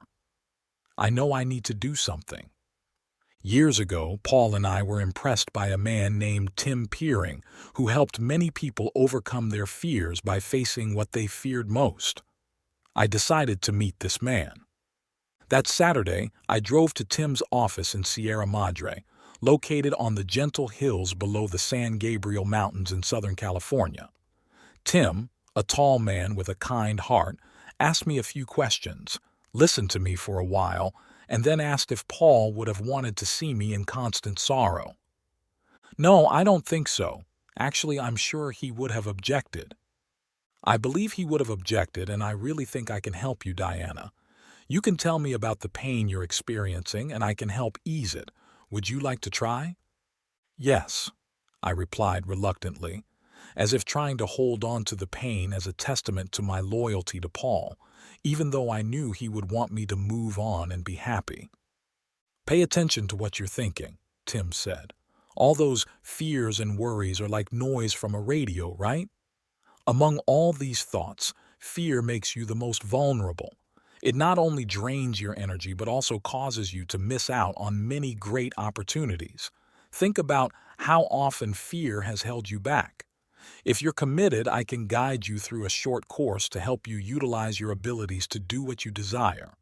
I know I need to do something. Years ago, Paul and I were impressed by a man named Tim Peering, who helped many people overcome their fears by facing what they feared most. I decided to meet this man. That Saturday, I drove to Tim's office in Sierra Madre, located on the gentle hills below the San Gabriel Mountains in Southern California. Tim, a tall man with a kind heart, asked me a few questions, listened to me for a while, and then asked if Paul would have wanted to see me in constant sorrow. No, I don't think so. Actually, I'm sure he would have objected. I believe he would have objected, and I really think I can help you, Diana. You can tell me about the pain you're experiencing, and I can help ease it. Would you like to try? Yes, I replied reluctantly, as if trying to hold on to the pain as a testament to my loyalty to Paul, even though I knew he would want me to move on and be happy. Pay attention to what you're thinking, Tim said. All those fears and worries are like noise from a radio, right? Among all these thoughts, fear makes you the most vulnerable. It not only drains your energy but also causes you to miss out on many great opportunities. Think about how often fear has held you back. If you're committed, I can guide you through a short course to help you utilize your abilities to do what you desire.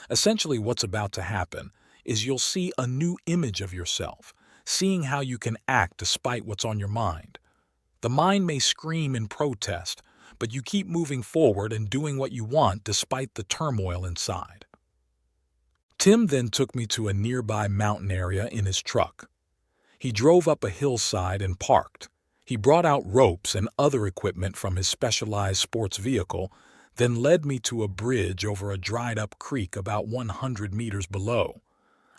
Essentially, what's about to happen is you'll see a new image of yourself, seeing how you can act despite what's on your mind. The mind may scream in protest, but you keep moving forward and doing what you want despite the turmoil inside. Tim then took me to a nearby mountain area in his truck. He drove up a hillside and parked. He brought out ropes and other equipment from his specialized sports vehicle, then led me to a bridge over a dried-up creek about 100 meters below.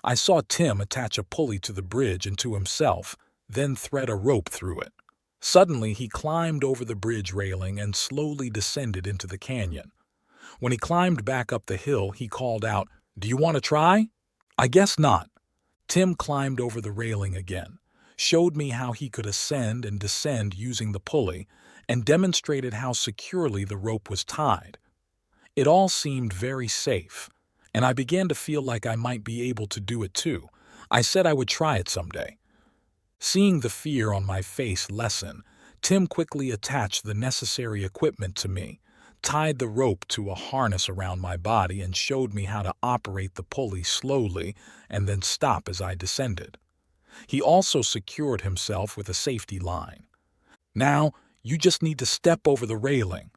I saw Tim attach a pulley to the bridge and to himself, then thread a rope through it. Suddenly, he climbed over the bridge railing and slowly descended into the canyon. When he climbed back up the hill, he called out, "Do you want to try?" "I guess not." Tim climbed over the railing again, showed me how he could ascend and descend using the pulley, and demonstrated how securely the rope was tied. It all seemed very safe, and I began to feel like I might be able to do it too. I said I would try it someday. Seeing the fear on my face lessen, Tim quickly attached the necessary equipment to me, tied the rope to a harness around my body, and showed me how to operate the pulley slowly and then stop as I descended. He also secured himself with a safety line. "Now, you just need to step over the railing."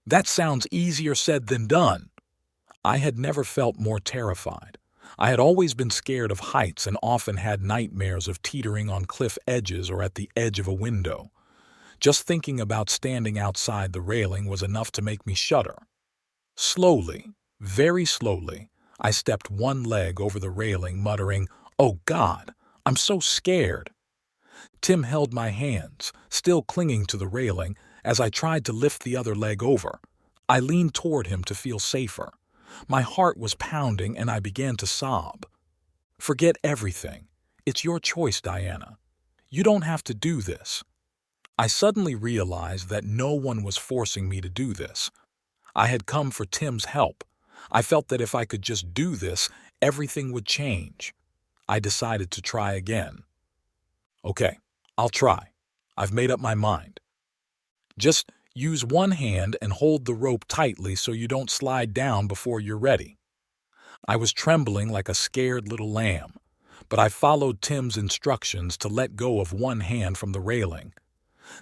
"That sounds easier said than done." I had never felt more terrified. I had always been scared of heights and often had nightmares of teetering on cliff edges or at the edge of a window. Just thinking about standing outside the railing was enough to make me shudder. Slowly, very slowly, I stepped one leg over the railing, muttering, "Oh God, I'm so scared." Tim held my hands, still clinging to the railing, as I tried to lift the other leg over. I leaned toward him to feel safer. My heart was pounding and I began to sob. "Forget everything. It's your choice, Diana. You don't have to do this." I suddenly realized that no one was forcing me to do this. I had come for Tim's help. I felt that if I could just do this, everything would change. I decided to try again. "Okay, I'll try. I've made up my mind. Just use one hand and hold the rope tightly so you don't slide down before you're ready." I was trembling like a scared little lamb, but I followed Tim's instructions to let go of one hand from the railing.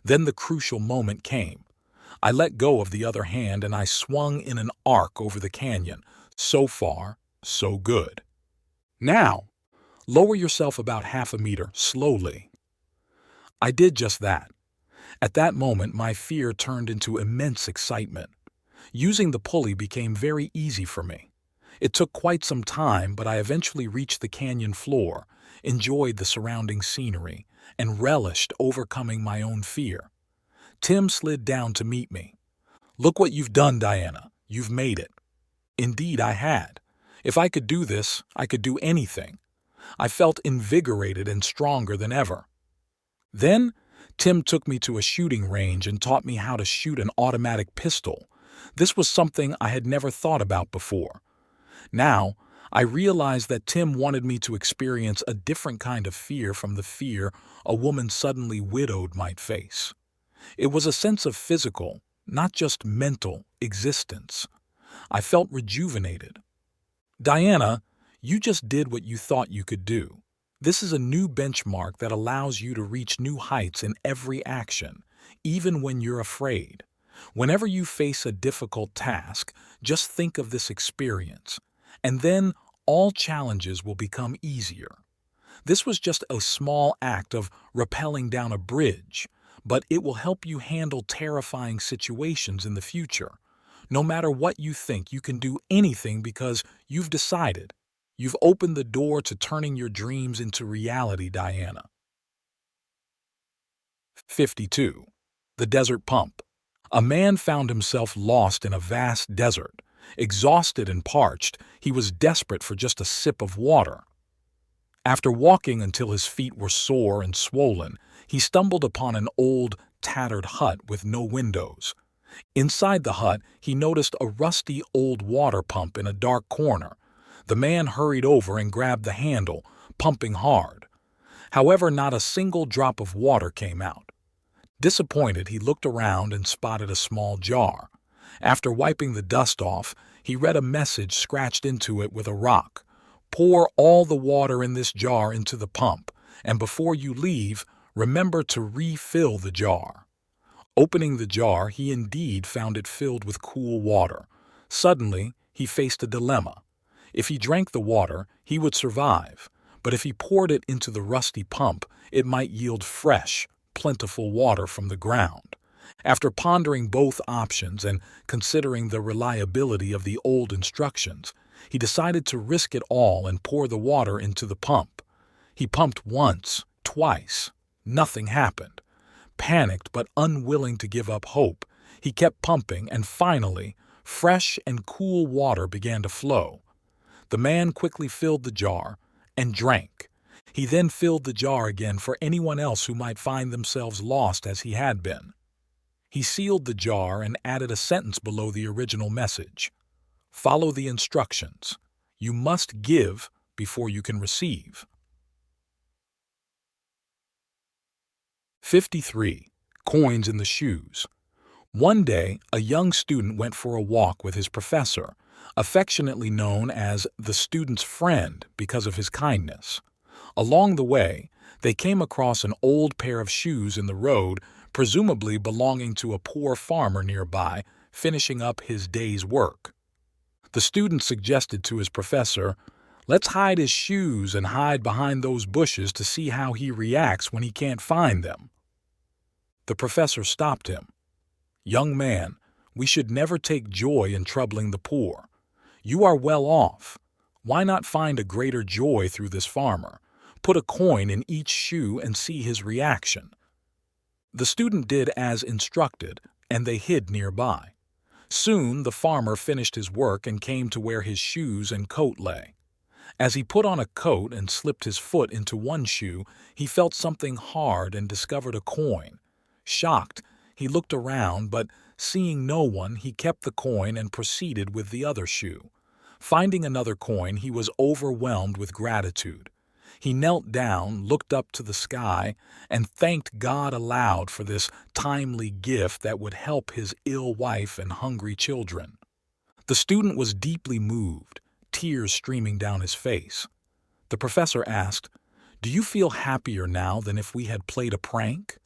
Then the crucial moment came. I let go of the other hand and I swung in an arc over the canyon. So far, so good. "Now, lower yourself about half a meter, slowly." I did just that. At that moment, my fear turned into immense excitement. Using the pulley became very easy for me. It took quite some time, but I eventually reached the canyon floor, enjoyed the surrounding scenery, and relished overcoming my own fear. Tim slid down to meet me. "Look what you've done, Diana. You've made it." Indeed, I had. If I could do this, I could do anything. I felt invigorated and stronger than ever. Then, Tim took me to a shooting range and taught me how to shoot an automatic pistol. This was something I had never thought about before. Now, I realized that Tim wanted me to experience a different kind of fear from the fear a woman suddenly widowed might face. It was a sense of physical, not just mental, existence. I felt rejuvenated. "Diana, you just did what you thought you could do. This is a new benchmark that allows you to reach new heights in every action, even when you're afraid. Whenever you face a difficult task, just think of this experience, and then all challenges will become easier." This was just a small act of rappelling down a bridge, but it will help you handle terrifying situations in the future. No matter what you think, you can do anything because you've decided. You've opened the door to turning your dreams into reality, Diana. 52. The Desert Pump. A man found himself lost in a vast desert. Exhausted and parched, he was desperate for just a sip of water. After walking until his feet were sore and swollen, he stumbled upon an old, tattered hut with no windows. Inside the hut, he noticed a rusty old water pump in a dark corner. The man hurried over and grabbed the handle, pumping hard. However, not a single drop of water came out. Disappointed, he looked around and spotted a small jar. After wiping the dust off, he read a message scratched into it with a rock. "Pour all the water in this jar into the pump, and before you leave, remember to refill the jar." Opening the jar, he indeed found it filled with cool water. Suddenly, he faced a dilemma. If he drank the water, he would survive, but if he poured it into the rusty pump, it might yield fresh, plentiful water from the ground. After pondering both options and considering the reliability of the old instructions, he decided to risk it all and pour the water into the pump. He pumped once, twice. Nothing happened. Panicked but unwilling to give up hope, he kept pumping, and finally, fresh and cool water began to flow. The man quickly filled the jar and drank. He then filled the jar again for anyone else who might find themselves lost as he had been. He sealed the jar and added a sentence below the original message. Follow the instructions. You must give before you can receive. 53. Coins in the shoes. One day, a young student went for a walk with his professor, affectionately known as the student's friend because of his kindness. Along the way, they came across an old pair of shoes in the road, presumably belonging to a poor farmer nearby, finishing up his day's work. The student suggested to his professor, "Let's hide his shoes and hide behind those bushes to see how he reacts when he can't find them." The professor stopped him. "Young man, we should never take joy in troubling the poor. You are well off. Why not find a greater joy through this farmer? Put a coin in each shoe and see his reaction." The student did as instructed, and they hid nearby. Soon the farmer finished his work and came to where his shoes and coat lay. As he put on a coat and slipped his foot into one shoe, he felt something hard and discovered a coin. Shocked, he looked around, but seeing no one, he kept the coin and proceeded with the other shoe. Finding another coin, he was overwhelmed with gratitude. He knelt down, looked up to the sky, and thanked God aloud for this timely gift that would help his ill wife and hungry children. The student was deeply moved, tears streaming down his face. The professor asked, "Do you feel happier now than if we had played a prank?"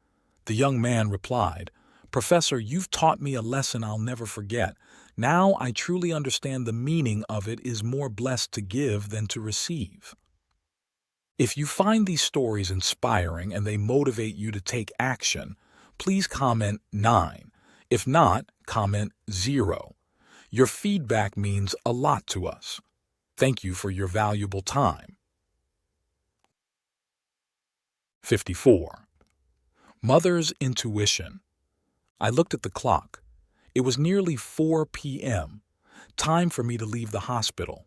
The young man replied, "Professor, you've taught me a lesson I'll never forget. Now I truly understand the meaning of it is more blessed to give than to receive." If you find these stories inspiring and they motivate you to take action, please comment 9. If not, comment 0. Your feedback means a lot to us. Thank you for your valuable time. 54. Mother's intuition. I looked at the clock. It was nearly 4 p.m. Time for me to leave the hospital.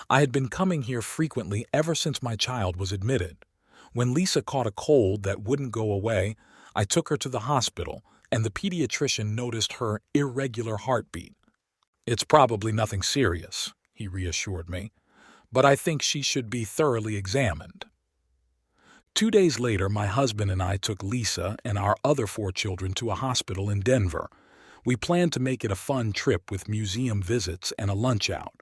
I had been coming here frequently ever since my child was admitted. When Lisa caught a cold that wouldn't go away, I took her to the hospital, and the pediatrician noticed her irregular heartbeat. "It's probably nothing serious," he reassured me, "but I think she should be thoroughly examined." 2 days later, my husband and I took Lisa and our other 4 children to a hospital in Denver. We planned to make it a fun trip with museum visits and a lunch out.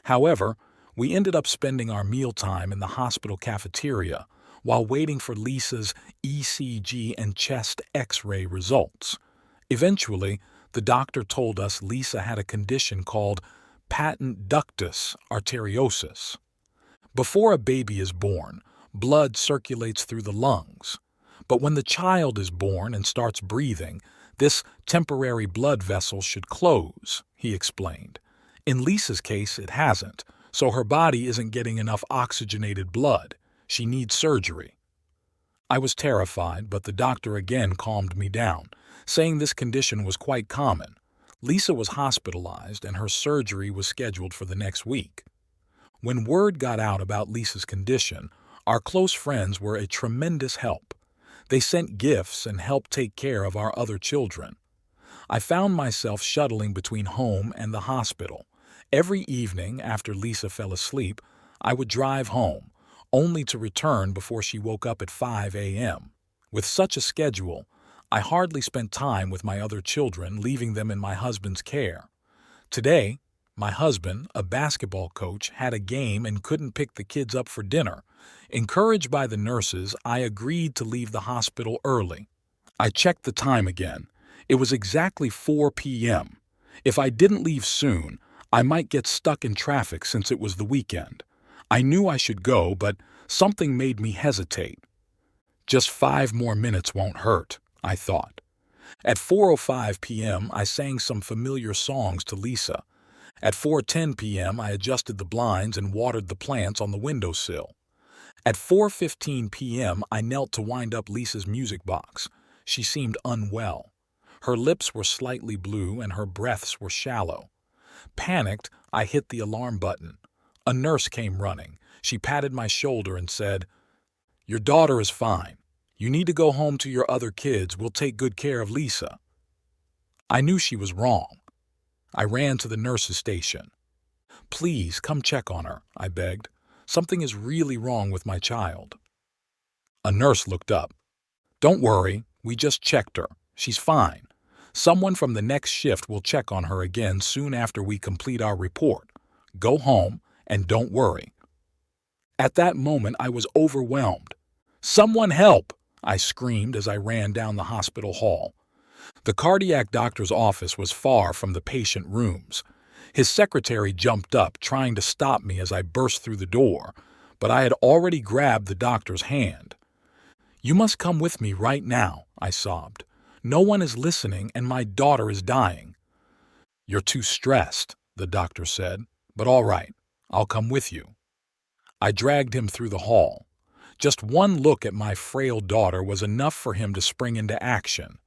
However, we ended up spending our mealtime in the hospital cafeteria while waiting for Lisa's ECG and chest X-ray results. Eventually, the doctor told us Lisa had a condition called patent ductus arteriosus. Before a baby is born, blood circulates through the lungs. But when the child is born and starts breathing, this temporary blood vessel should close, he explained. In Lisa's case, it hasn't, so her body isn't getting enough oxygenated blood. She needs surgery. I was terrified, but the doctor again calmed me down, saying this condition was quite common. Lisa was hospitalized and her surgery was scheduled for the next week. When word got out about Lisa's condition, our close friends were a tremendous help. They sent gifts and helped take care of our other children. I found myself shuttling between home and the hospital. Every evening after Lisa fell asleep, I would drive home, only to return before she woke up at 5 a.m. With such a schedule, I hardly spent time with my other children, leaving them in my husband's care. Today, my husband, a basketball coach, had a game and couldn't pick the kids up for dinner. Encouraged by the nurses, I agreed to leave the hospital early. I checked the time again. It was exactly 4 p.m. If I didn't leave soon, I might get stuck in traffic since it was the weekend. I knew I should go, but something made me hesitate. Just 5 more minutes won't hurt, I thought. At 4:05 p.m., I sang some familiar songs to Lisa. At 4:10 p.m., I adjusted the blinds and watered the plants on the windowsill. At 4:15 p.m., I knelt to wind up Lisa's music box. She seemed unwell. Her lips were slightly blue and her breaths were shallow. Panicked, I hit the alarm button. A nurse came running. She patted my shoulder and said, "Your daughter is fine. You need to go home to your other kids. We'll take good care of Lisa." I knew she was wrong. I ran to the nurse's station. "Please come check on her," I begged. "Something is really wrong with my child." A nurse looked up. "Don't worry, we just checked her. She's fine. Someone from the next shift will check on her again soon after we complete our report. Go home and don't worry." At that moment, I was overwhelmed. "Someone help!" I screamed as I ran down the hospital hall. The cardiac doctor's office was far from the patient rooms. His secretary jumped up, trying to stop me as I burst through the door, but I had already grabbed the doctor's hand. "You must come with me right now," I sobbed. "No one is listening and my daughter is dying." "You're too stressed," the doctor said, "but all right, I'll come with you." I dragged him through the hall. Just one look at my frail daughter was enough for him to spring into action.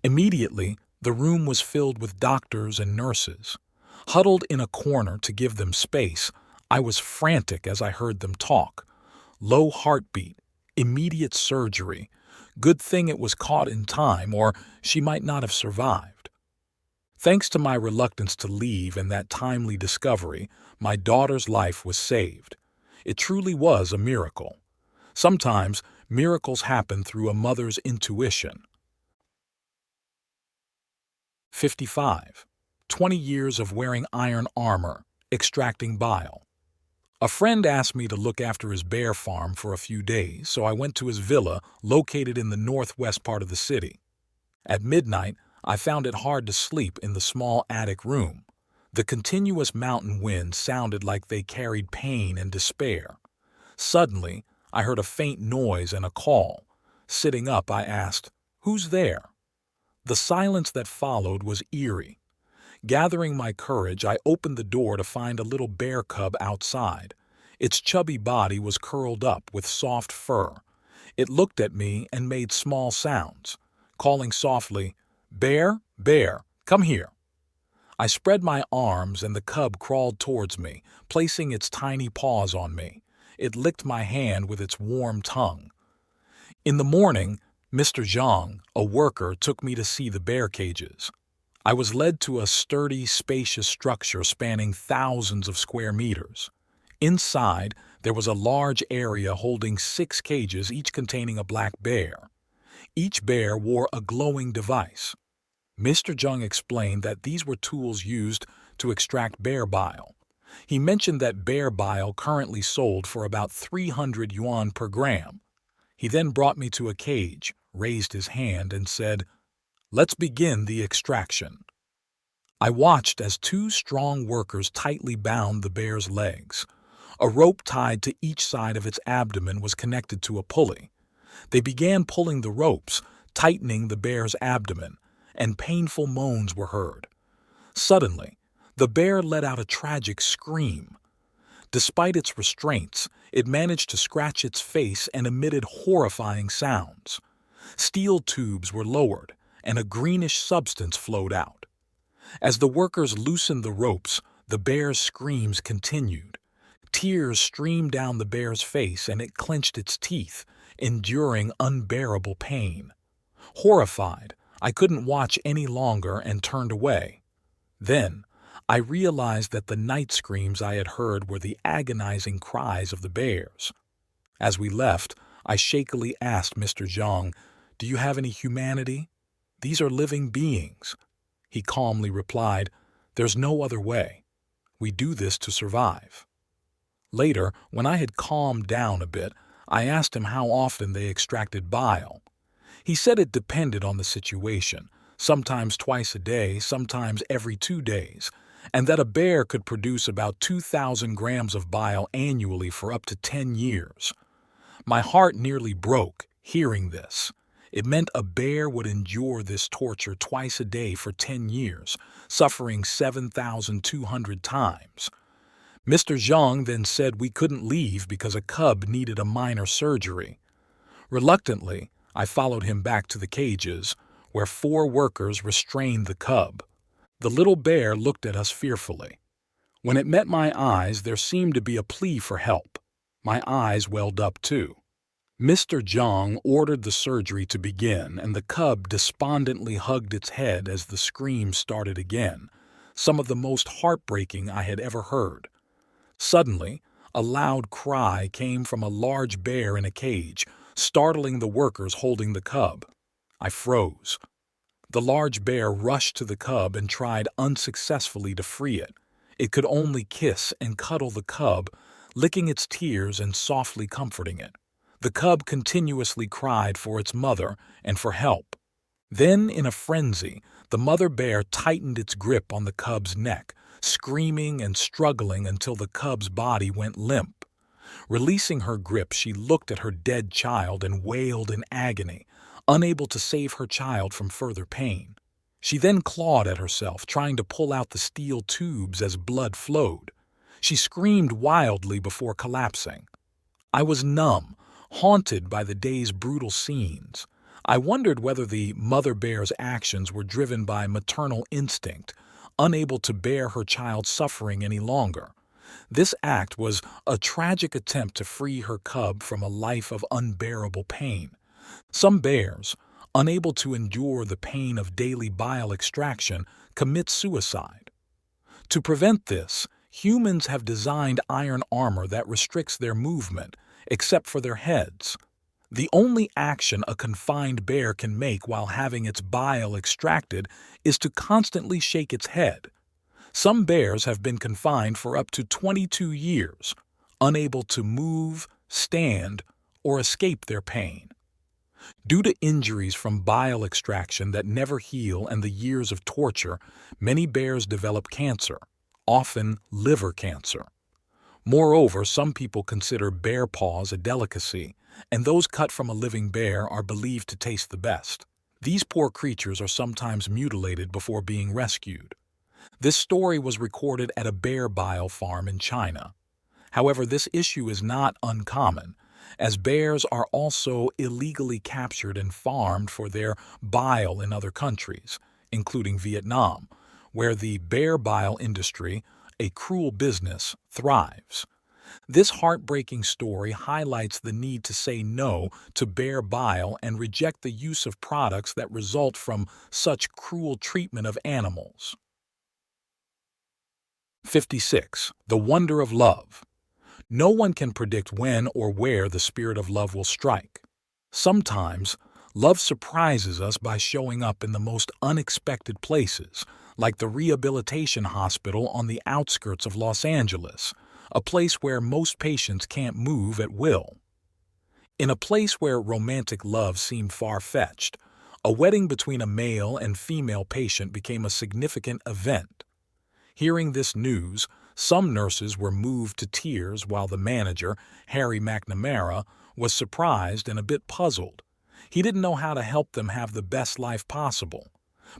Immediately, the room was filled with doctors and nurses. Huddled in a corner to give them space, I was frantic as I heard them talk. Low heartbeat, immediate surgery. Good thing it was caught in time, or she might not have survived. Thanks to my reluctance to leave and that timely discovery, my daughter's life was saved. It truly was a miracle. Sometimes, miracles happen through a mother's intuition. 55. 20 years of wearing iron armor, extracting bile. A friend asked me to look after his bear farm for a few days, so I went to his villa located in the northwest part of the city. At midnight, I found it hard to sleep in the small attic room. The continuous mountain winds sounded like they carried pain and despair. Suddenly, I heard a faint noise and a call. Sitting up, I asked, "Who's there?" The silence that followed was eerie. Gathering my courage, I opened the door to find a little bear cub outside. Its chubby body was curled up with soft fur. It looked at me and made small sounds, calling softly, "Bear, bear, come here." I spread my arms and the cub crawled towards me, placing its tiny paws on me. It licked my hand with its warm tongue. In the morning, Mr. Zhang, a worker, took me to see the bear cages. I was led to a sturdy, spacious structure spanning thousands of square meters. Inside, there was a large area holding 6 cages, each containing a black bear. Each bear wore a glowing device. Mr. Zhang explained that these were tools used to extract bear bile. He mentioned that bear bile currently sold for about 300 yuan per gram. He then brought me to a cage, raised his hand, and said, "Let's begin the extraction." I watched as 2 strong workers tightly bound the bear's legs. A rope tied to each side of its abdomen was connected to a pulley. They began pulling the ropes, tightening the bear's abdomen, and painful moans were heard. Suddenly, the bear let out a tragic scream. Despite its restraints, it managed to scratch its face and emitted horrifying sounds. Steel tubes were lowered, and a greenish substance flowed out. As the workers loosened the ropes, the bear's screams continued. Tears streamed down the bear's face and it clenched its teeth, enduring unbearable pain. Horrified, I couldn't watch any longer and turned away. Then, I realized that the night screams I had heard were the agonizing cries of the bears. As we left, I shakily asked Mr. Zhang, "Do you have any humanity? These are living beings." He calmly replied, "There's no other way. We do this to survive." Later, when I had calmed down a bit, I asked him how often they extracted bile. He said it depended on the situation, sometimes twice a day, sometimes every 2 days, and that a bear could produce about 2,000 grams of bile annually for up to 10 years. My heart nearly broke hearing this. It meant a bear would endure this torture twice a day for 10 years, suffering 7,200 times. Mr. Zhang then said we couldn't leave because a cub needed a minor surgery. Reluctantly, I followed him back to the cages, where 4 workers restrained the cub. The little bear looked at us fearfully. When it met my eyes, there seemed to be a plea for help. My eyes welled up too. Mr. Zhang ordered the surgery to begin, and the cub despondently hugged its head as the screams started again, some of the most heartbreaking I had ever heard. Suddenly, a loud cry came from a large bear in a cage, startling the workers holding the cub. I froze. The large bear rushed to the cub and tried unsuccessfully to free it. It could only kiss and cuddle the cub, licking its tears and softly comforting it. The cub continuously cried for its mother and for help. Then, in a frenzy, the mother bear tightened its grip on the cub's neck, screaming and struggling until the cub's body went limp. Releasing her grip, she looked at her dead child and wailed in agony, unable to save her child from further pain. She then clawed at herself, trying to pull out the steel tubes as blood flowed. She screamed wildly before collapsing. I was numb, haunted by the day's brutal scenes. I wondered whether the mother bear's actions were driven by maternal instinct, unable to bear her child's suffering any longer. This act was a tragic attempt to free her cub from a life of unbearable pain. Some bears, unable to endure the pain of daily bile extraction, commit suicide. To prevent this, humans have designed iron armor that restricts their movement, except for their heads. The only action a confined bear can make while having its bile extracted is to constantly shake its head. Some bears have been confined for up to 22 years, unable to move, stand, or escape their pain. Due to injuries from bile extraction that never heal and the years of torture, many bears develop cancer, often liver cancer. Moreover, some people consider bear paws a delicacy, and those cut from a living bear are believed to taste the best. These poor creatures are sometimes mutilated before being rescued. This story was recorded at a bear bile farm in China. However, this issue is not uncommon, as bears are also illegally captured and farmed for their bile in other countries, including Vietnam, where the bear bile industry, a cruel business, thrives. This heartbreaking story highlights the need to say no to bear bile and reject the use of products that result from such cruel treatment of animals. 56. The Wonder of Love. No one can predict when or where the spirit of love will strike. Sometimes, love surprises us by showing up in the most unexpected places, like the rehabilitation hospital on the outskirts of Los Angeles, a place where most patients can't move at will. In a place where romantic love seemed far-fetched, a wedding between a male and female patient became a significant event. Hearing this news, some nurses were moved to tears while the manager, Harry McNamara, was surprised and a bit puzzled. He didn't know how to help them have the best life possible.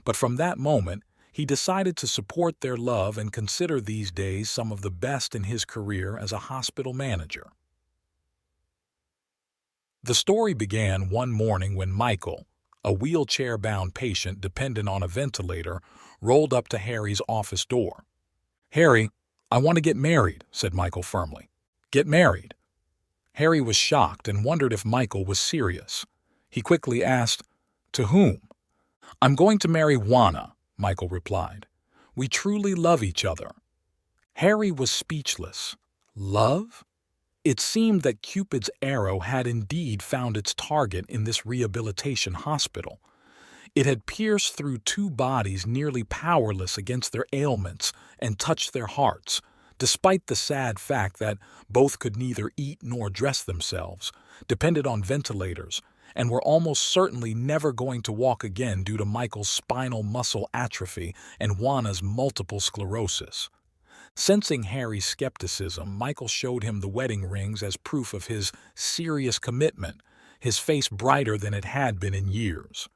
But from that moment, he decided to support their love and consider these days some of the best in his career as a hospital manager. The story began one morning when Michael, a wheelchair-bound patient dependent on a ventilator, rolled up to Harry's office door. "Harry, I want to get married," said Michael firmly. "Get married?" Harry was shocked and wondered if Michael was serious. He quickly asked, "To whom?" "I'm going to marry Juana," Michael replied. "We truly love each other." Harry was speechless. Love? It seemed that Cupid's arrow had indeed found its target in this rehabilitation hospital. It had pierced through 2 bodies nearly powerless against their ailments and touched their hearts, despite the sad fact that both could neither eat nor dress themselves, depended on ventilators, and were almost certainly never going to walk again due to Michael's spinal muscle atrophy and Juana's multiple sclerosis. Sensing Harry's skepticism, Michael showed him the wedding rings as proof of his serious commitment, his face brighter than it had been in years.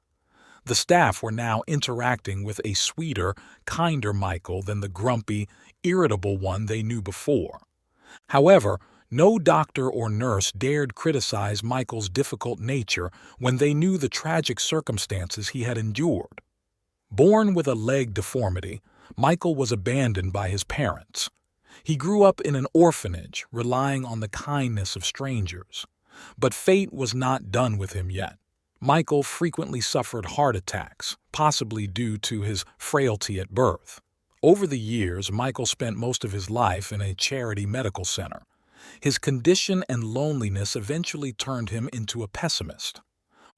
The staff were now interacting with a sweeter, kinder Michael than the grumpy, irritable one they knew before. However, no doctor or nurse dared criticize Michael's difficult nature when they knew the tragic circumstances he had endured. Born with a leg deformity, Michael was abandoned by his parents. He grew up in an orphanage, relying on the kindness of strangers. But fate was not done with him yet. Michael frequently suffered heart attacks, possibly due to his frailty at birth. Over the years, Michael spent most of his life in a charity medical center. His condition and loneliness eventually turned him into a pessimist.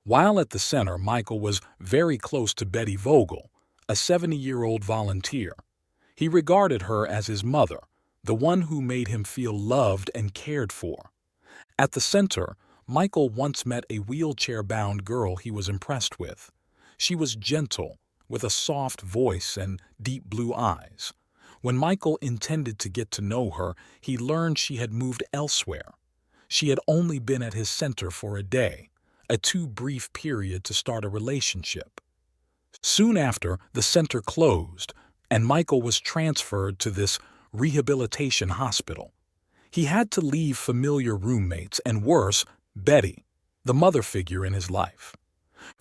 While at the center, Michael was very close to Betty Vogel, a 70-year-old volunteer. He regarded her as his mother, the one who made him feel loved and cared for. At the center, Michael once met a wheelchair-bound girl he was impressed with. She was gentle, with a soft voice and deep blue eyes. When Michael intended to get to know her, he learned she had moved elsewhere. She had only been at his center for a day, a too brief period to start a relationship. Soon after, the center closed, and Michael was transferred to this rehabilitation hospital. He had to leave familiar roommates and, worse, Betty, the mother figure in his life.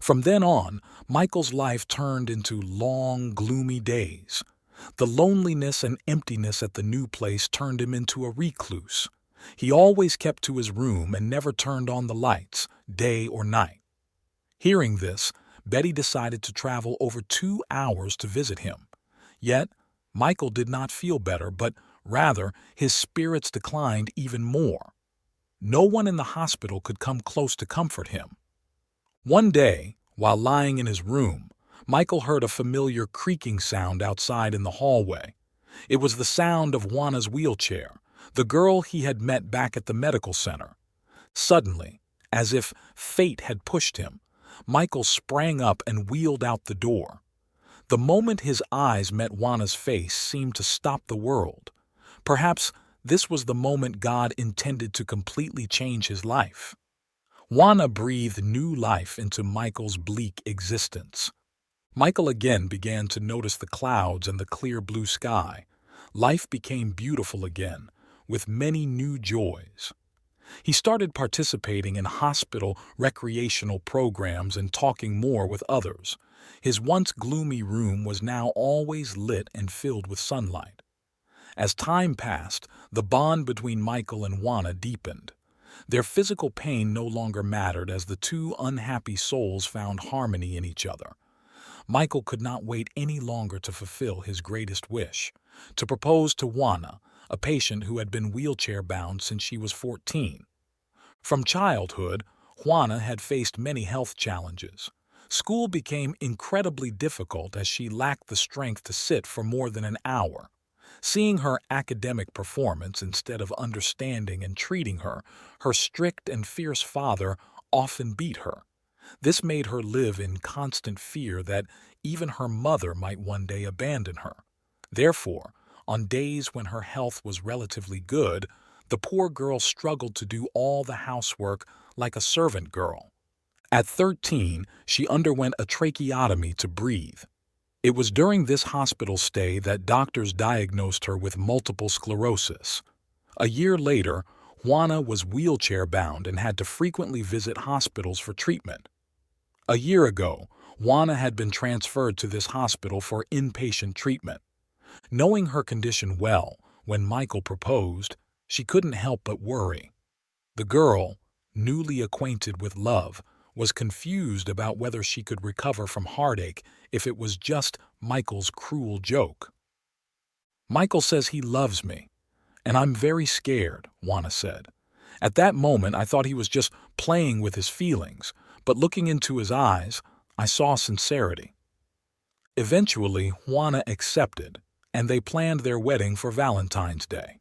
From then on, Michael's life turned into long, gloomy days. The loneliness and emptiness at the new place turned him into a recluse. He always kept to his room and never turned on the lights, day or night. Hearing this, Betty decided to travel over 2 hours to visit him. Yet, Michael did not feel better, but rather, his spirits declined even more. No one in the hospital could come close to comfort him. One day, while lying in his room, Michael heard a familiar creaking sound outside in the hallway. It was the sound of Juana's wheelchair, the girl he had met back at the medical center. Suddenly, as if fate had pushed him, Michael sprang up and wheeled out the door. The moment his eyes met Juana's face seemed to stop the world. Perhaps this was the moment God intended to completely change his life. Juana breathed new life into Michael's bleak existence. Michael again began to notice the clouds and the clear blue sky. Life became beautiful again, with many new joys. He started participating in hospital recreational programs and talking more with others. His once gloomy room was now always lit and filled with sunlight. As time passed, the bond between Michael and Juana deepened. Their physical pain no longer mattered as the two unhappy souls found harmony in each other. Michael could not wait any longer to fulfill his greatest wish, to propose to Juana, a patient who had been wheelchair-bound since she was 14. From childhood, Juana had faced many health challenges. School became incredibly difficult as she lacked the strength to sit for more than an hour. Seeing her academic performance instead of understanding and treating her, her strict and fierce father often beat her. This made her live in constant fear that even her mother might one day abandon her. Therefore, on days when her health was relatively good, the poor girl struggled to do all the housework like a servant girl. At 13, she underwent a tracheotomy to breathe. It was during this hospital stay that doctors diagnosed her with multiple sclerosis. A year later, Juana was wheelchair-bound and had to frequently visit hospitals for treatment. A year ago, Juana had been transferred to this hospital for inpatient treatment. Knowing her condition well, when Michael proposed, she couldn't help but worry. The girl, newly acquainted with love, was confused about whether she could recover from heartache if it was just Michael's cruel joke. "Michael says he loves me, and I'm very scared," Juana said. "At that moment, I thought he was just playing with his feelings, but looking into his eyes, I saw sincerity." Eventually, Juana accepted, and they planned their wedding for Valentine's Day.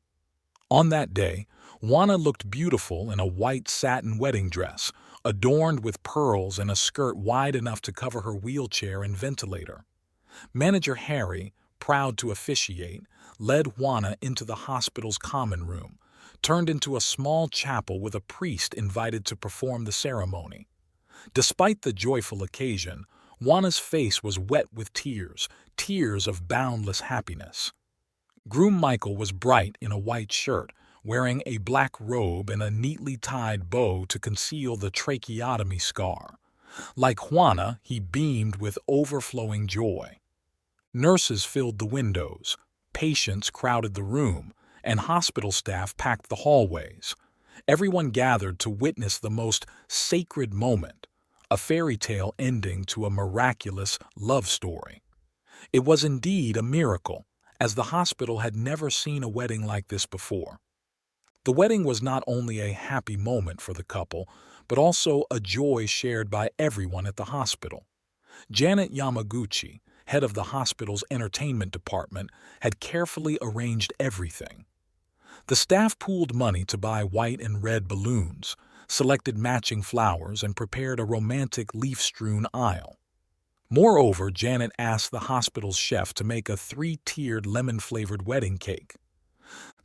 On that day, Juana looked beautiful in a white satin wedding dress, adorned with pearls and a skirt wide enough to cover her wheelchair and ventilator. Manager Harry, proud to officiate, led Juana into the hospital's common room, turned into a small chapel with a priest invited to perform the ceremony. Despite the joyful occasion, Juana's face was wet with tears, tears of boundless happiness. Groom Michael was bright in a white shirt, wearing a black robe and a neatly tied bow to conceal the tracheotomy scar. Like Juana, he beamed with overflowing joy. Nurses filled the windows, patients crowded the room, and hospital staff packed the hallways. Everyone gathered to witness the most sacred moment, a fairy tale ending to a miraculous love story. It was indeed a miracle, as the hospital had never seen a wedding like this before. The wedding was not only a happy moment for the couple, but also a joy shared by everyone at the hospital. Janet Yamaguchi, head of the hospital's entertainment department, had carefully arranged everything. The staff pooled money to buy white and red balloons, selected matching flowers, and prepared a romantic leaf-strewn aisle. Moreover, Janet asked the hospital's chef to make a 3-tiered lemon-flavored wedding cake.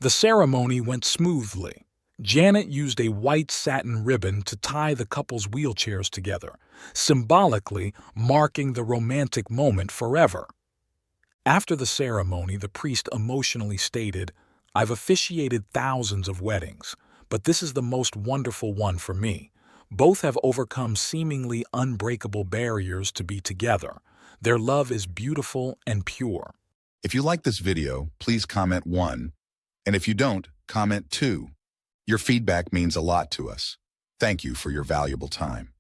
The ceremony went smoothly. Janet used a white satin ribbon to tie the couple's wheelchairs together, symbolically marking the romantic moment forever. After the ceremony, the priest emotionally stated, "I've officiated thousands of weddings, but this is the most wonderful one for me. Both have overcome seemingly unbreakable barriers to be together. Their love is beautiful and pure." If you like this video, please comment 1. And if you don't, comment 2. Your feedback means a lot to us. Thank you for your valuable time.